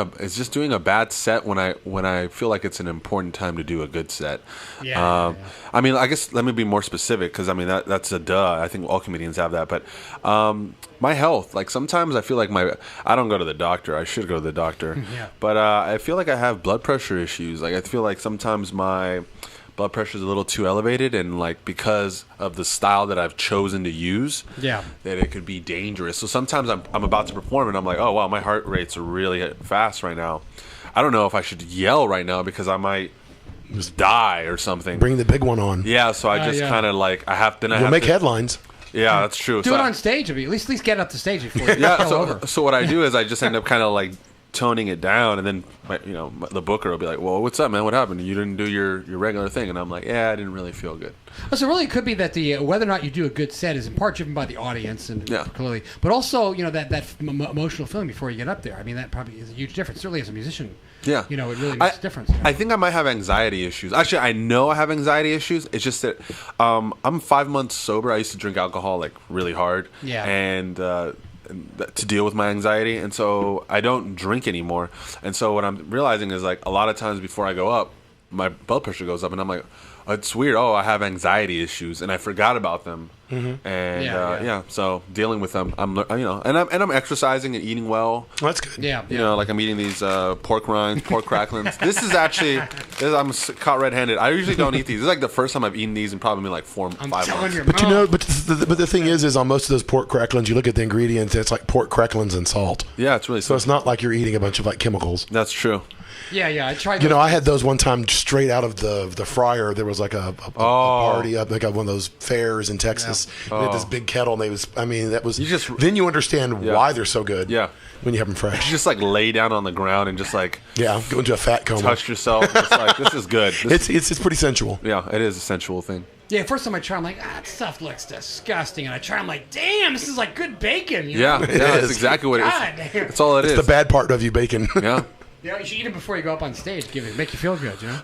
Speaker 19: a bad set when I feel like it's an important time to do a good set. I mean, I guess let me be more specific because I mean that's a duh. I think all comedians have that, but my health. Like sometimes I feel like I don't go to the doctor. I should go to the doctor. But I feel like I have blood pressure issues. Like I feel like sometimes my blood pressure is a little too elevated, and like because of the style that I've chosen to use, that it could be dangerous. So sometimes I'm about to perform and I'm like, oh wow, my heart rates are really fast right now. I don't know if I should yell right now because I might just die or something.
Speaker 4: Bring the big one on.
Speaker 19: Yeah, so I just kind of like
Speaker 4: You'll make headlines.
Speaker 19: Yeah, that's true.
Speaker 3: Do it on stage. At least get up to stage before you go over.
Speaker 19: So what I do is I just end up kind of like toning it down, and then the booker will be like, well, what's up, man? What happened? You didn't do your regular thing. And I'm like, I didn't really feel good.
Speaker 3: So really it could be that the whether or not you do a good set is in part driven by the audience, and clearly, but also that emotional feeling before you get up there. I mean, that probably is a huge difference. Certainly as a musician, it really makes a difference.
Speaker 19: I think I might have anxiety issues. Actually, I know I have anxiety issues. It's just that I'm 5 months sober. I used to drink alcohol like really hard, and to deal with my anxiety, and so I don't drink anymore. And so what I'm realizing is like a lot of times before I go up, my blood pressure goes up, and I'm like, it's weird. Oh, I have anxiety issues, and I forgot about them. Mm-hmm. And so dealing with them, I'm I'm exercising and eating well.
Speaker 4: Well, that's good.
Speaker 19: You know, like I'm eating these pork rinds, pork cracklings. This is actually I'm caught red-handed. I usually don't eat these. This is like the first time I've eaten these in probably like 4 or 5 months.
Speaker 4: But the thing is on most of those pork cracklings, you look at the ingredients, it's like pork cracklings and salt.
Speaker 19: Yeah, it's really
Speaker 4: so it's not like you're eating a bunch of like chemicals.
Speaker 19: That's true.
Speaker 3: Yeah, I tried.
Speaker 4: I had those one time straight out of the fryer. There was like a party up, like one of those fairs in Texas. They had this big kettle, and then you understand why they're so good.
Speaker 19: Yeah,
Speaker 4: when you have them fresh.
Speaker 19: You just like lay down on the ground and just like
Speaker 4: go into a fat coma.
Speaker 19: Touch yourself. It's like this is good.
Speaker 4: It's pretty sensual.
Speaker 19: Yeah, it is a sensual thing.
Speaker 3: Yeah, first time I try, I'm like, that stuff looks disgusting. And I try, I'm like, damn, this is like good bacon.
Speaker 19: That's exactly what it is.
Speaker 4: Damn.
Speaker 19: That's all it is.
Speaker 4: It's the bad part of you bacon.
Speaker 19: Yeah.
Speaker 3: Yeah, you should eat it before you go up on stage. Make you feel good, you know?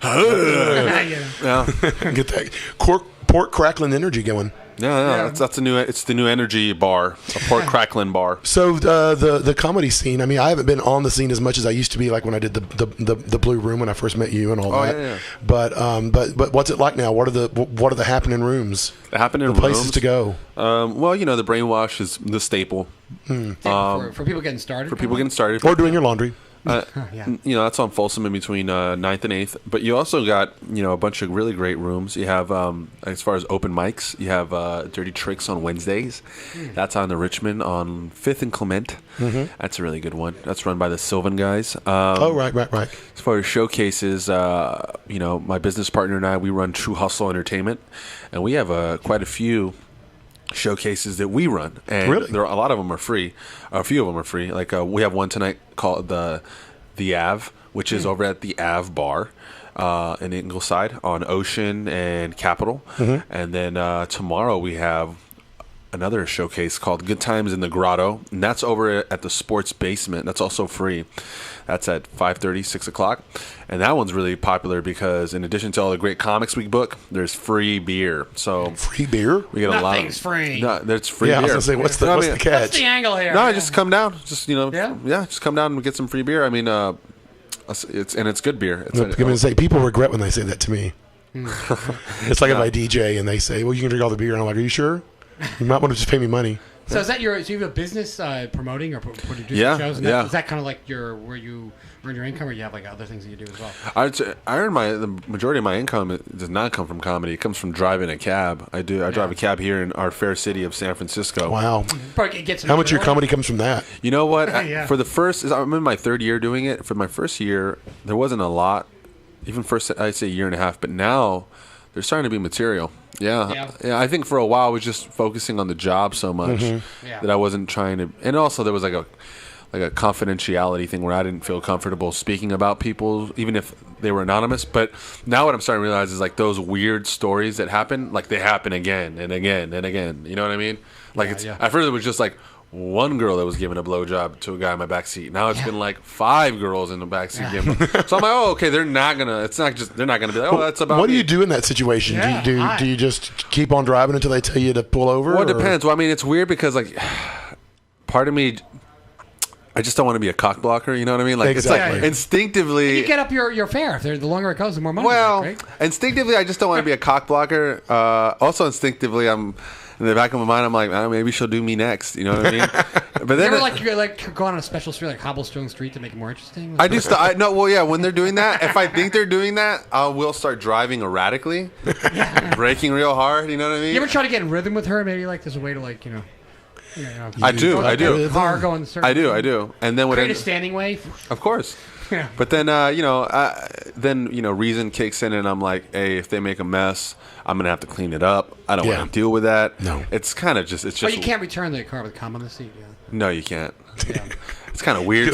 Speaker 19: Yeah.
Speaker 4: Get that pork crackling energy going.
Speaker 19: Yeah. That's it's the new energy bar, a pork crackling bar.
Speaker 4: So the comedy scene. I mean, I haven't been on the scene as much as I used to be, like when I did the Blue Room when I first met you and all that.
Speaker 19: Yeah.
Speaker 4: But what's it like now? What are the happening rooms?
Speaker 19: The happening
Speaker 4: places
Speaker 19: rooms?
Speaker 4: to go.
Speaker 19: Well, the Brainwash is the staple.
Speaker 3: For people getting started.
Speaker 4: Or doing your laundry.
Speaker 19: That's on Folsom in between 9th and 8th. But you also got, a bunch of really great rooms. You have, as far as open mics, you have Dirty Tricks on Wednesdays. That's on the Richmond on 5th and Clement. That's a really good one. That's run by the Sylvan guys.
Speaker 4: Right.
Speaker 19: As far as showcases, my business partner and I, we run True Hustle Entertainment. And we have quite a few showcases that we run, and
Speaker 4: really?
Speaker 19: a lot of them are free. A few of them are free. Like we have one tonight called the Ave, which is over at the Ave Bar in Ingleside on Ocean and Capitol. And then tomorrow we have another showcase called Good Times in the Grotto, and that's over at the Sports Basement. That's also free. That's at 5:30, 6 o'clock. And that one's really popular because in addition to all the great comics we book, there's free beer. So
Speaker 4: free beer?
Speaker 19: We get a lot.
Speaker 3: Nothing's free.
Speaker 19: No, there's free
Speaker 4: Yeah, I
Speaker 19: beer.
Speaker 4: was gonna say, what's the catch?
Speaker 3: What's the angle here?
Speaker 19: No, just come down. Just
Speaker 3: Yeah?
Speaker 19: just come down and get some free beer. I mean, it's good beer.
Speaker 4: I'm gonna say people regret when they say that to me. It's like if I DJ and they say, "Well, you can drink all the beer," and I'm like, "Are you sure? You might want to just pay me money."
Speaker 3: So is that so you have a business promoting or producing
Speaker 19: Yeah,
Speaker 3: shows? And
Speaker 19: yeah.
Speaker 3: Is that kind of like where you earn your income, or you have like other things that you do as well?
Speaker 19: I earn the majority of my income does not come from comedy. It comes from driving a cab. I drive a cab here in our fair city of San Francisco.
Speaker 4: Wow.
Speaker 3: Probably gets
Speaker 4: How much of your comedy comes from that?
Speaker 19: You know what?
Speaker 3: Yeah.
Speaker 19: I'm in my third year doing it. For my first year, there wasn't a lot. Even first, I'd say a year and a half. But now, there's starting to be material. Yeah. I think for a while I was just focusing on the job so much that I wasn't trying to. And also there was like a confidentiality thing where I didn't feel comfortable speaking about people, even if they were anonymous. But now what I'm starting to realize is like those weird stories that happen, like they happen again and again and again. You know what I mean? Like at first it was just like one girl that was giving a blowjob to a guy in my backseat. Now it's been like 5 girls in the backseat giving. So I'm like, oh, okay, they're not gonna be like, oh, that's about.
Speaker 4: What do you do in that situation?
Speaker 3: Yeah,
Speaker 4: do you just keep on driving until they tell you to pull over?
Speaker 19: Well, it depends. Well, I mean, it's weird because like part of me, I just don't want to be a cock blocker. You know what I mean? Like
Speaker 4: Exactly.
Speaker 19: It's like instinctively.
Speaker 3: You get up your fare. The longer it goes, the more money.
Speaker 19: Well,
Speaker 3: you make, right?
Speaker 19: instinctively, I just don't want to be a cock blocker. Also, instinctively, I'm in the back of my mind. I'm like, oh, maybe she'll do me next. You know what I mean? But then
Speaker 3: you ever go on a special street like Cobblestone Street to make it more interesting.
Speaker 19: I do. No, well, yeah. When they're doing that, if I think they're doing that, I will start driving erratically, braking real hard. You know what I mean?
Speaker 3: You ever try to get in rhythm with her? Maybe like there's a way to like
Speaker 19: I do.
Speaker 3: Car going a certain
Speaker 19: I do. And then
Speaker 3: create a standing wave.
Speaker 19: Of course.
Speaker 3: Yeah.
Speaker 19: But then, reason kicks in, and I'm like, hey, if they make a mess, I'm gonna have to clean it up. I don't want to deal with that.
Speaker 4: No.
Speaker 19: It's kind of just. It's
Speaker 3: But
Speaker 19: just.
Speaker 3: you can't return the car with cum on the seat. Yeah.
Speaker 19: No, you can't. It's kind of weird.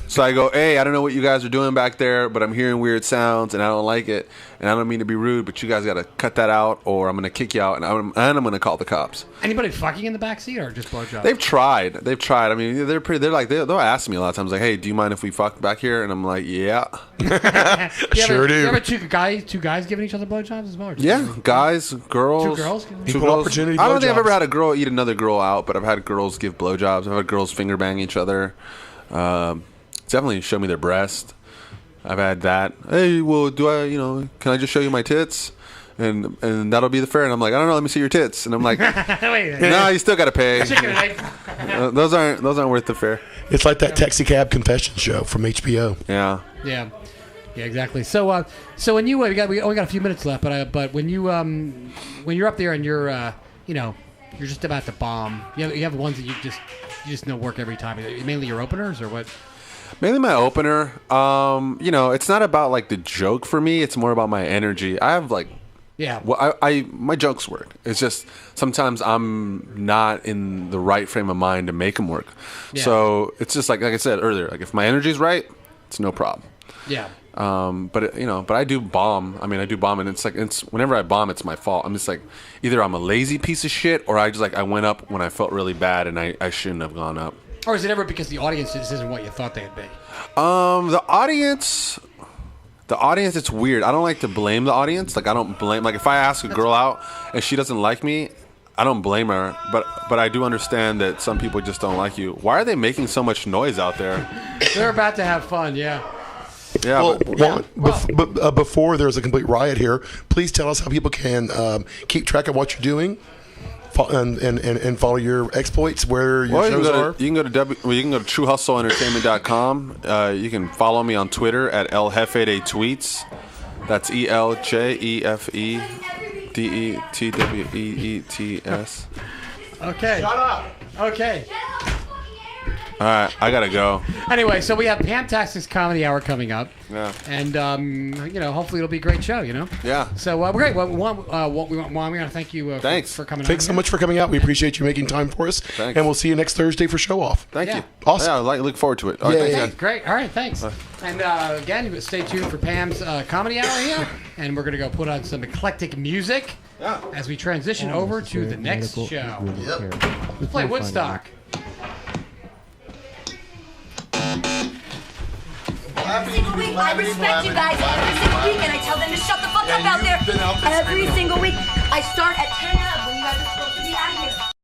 Speaker 19: So I go, hey, I don't know what you guys are doing back there, but I'm hearing weird sounds, and I don't like it. And I don't mean to be rude, but you guys got to cut that out, or I'm going to kick you out, and I'm going to call the cops.
Speaker 3: Anybody fucking in the back seat or just blowjobs?
Speaker 19: They've tried. I mean, they're pretty. They're like they'll ask me a lot of times, like, hey, do you mind if we fuck back here? And I'm like, yeah.
Speaker 4: Sure do.
Speaker 3: You ever two guys giving each other blowjobs as well?
Speaker 19: Yeah, guys, girls.
Speaker 3: 2 girls?
Speaker 4: Equal opportunity
Speaker 19: I don't think I've
Speaker 4: blowjobs.
Speaker 19: ever had a girl eat another girl out, but I've had girls give blowjobs. I've had girls finger bang each other. Definitely show me their breast. I've had that. Hey, well, can I just show you my tits? And that'll be the fare. And I'm like, I don't know, let me see your tits. And I'm like, no, you still got to pay. Those aren't worth the fare.
Speaker 4: It's like that taxi cab confession show from HBO.
Speaker 19: Yeah.
Speaker 3: Yeah, exactly. So when you we only got a few minutes left, but when you're up there and you're just about to bomb, you have ones that you just know work every time. Mainly your openers or what?
Speaker 19: Mainly my opener. It's not about like the joke for me. It's more about my energy. I have like.
Speaker 3: Yeah.
Speaker 19: Well, my jokes work. It's just sometimes I'm not in the right frame of mind to make them work.
Speaker 3: Yeah.
Speaker 19: So it's just like I said earlier. Like if my energy's right, it's no problem.
Speaker 3: Yeah.
Speaker 19: But I do bomb. I mean, I do bomb, and it's whenever I bomb, it's my fault. I'm just like either I'm a lazy piece of shit, or I went up when I felt really bad, and I shouldn't have gone up.
Speaker 3: Or is it ever because the audience just isn't what you thought they'd be?
Speaker 19: The audience, it's weird. I don't like to blame the audience. Like, I don't blame. Like, if I ask a girl out and she doesn't like me, I don't blame her. But I do understand that some people just don't like you. Why are they making so much noise out there?
Speaker 3: They're about to have fun. Yeah.
Speaker 19: Yeah.
Speaker 4: But before there's a complete riot here, please tell us how people can keep track of what you're doing. And follow your exploits where your shows are.
Speaker 19: You can go to TrueHustleEntertainment.com. You can follow me on Twitter at El Jefe de Tweets. That's ELJEFEDETWEETS.
Speaker 3: Okay.
Speaker 4: Shut up.
Speaker 3: Okay.
Speaker 19: All right, I gotta go.
Speaker 3: Anyway, so we have Pamtastic's Comedy Hour coming up.
Speaker 19: Yeah.
Speaker 3: And hopefully it'll be a great show.
Speaker 19: Yeah.
Speaker 3: So great. Well, we want to thank you.
Speaker 4: Thanks
Speaker 3: for coming.
Speaker 4: Thanks so much for coming out. We appreciate you making time for us.
Speaker 19: Thanks.
Speaker 4: And we'll see you next Thursday for Show Off.
Speaker 19: Thank you.
Speaker 4: Awesome.
Speaker 19: Yeah, I look forward to it. All right, thanks, guys.
Speaker 3: Great. All right. Thanks. And again, stay tuned for Pam's Comedy Hour here, and we're gonna go put on some eclectic music as we transition over to the next show. Let's play Woodstock.
Speaker 20: Every single week, I respect you guys every single week, and I tell them to shut the fuck up out there. Every single week, I start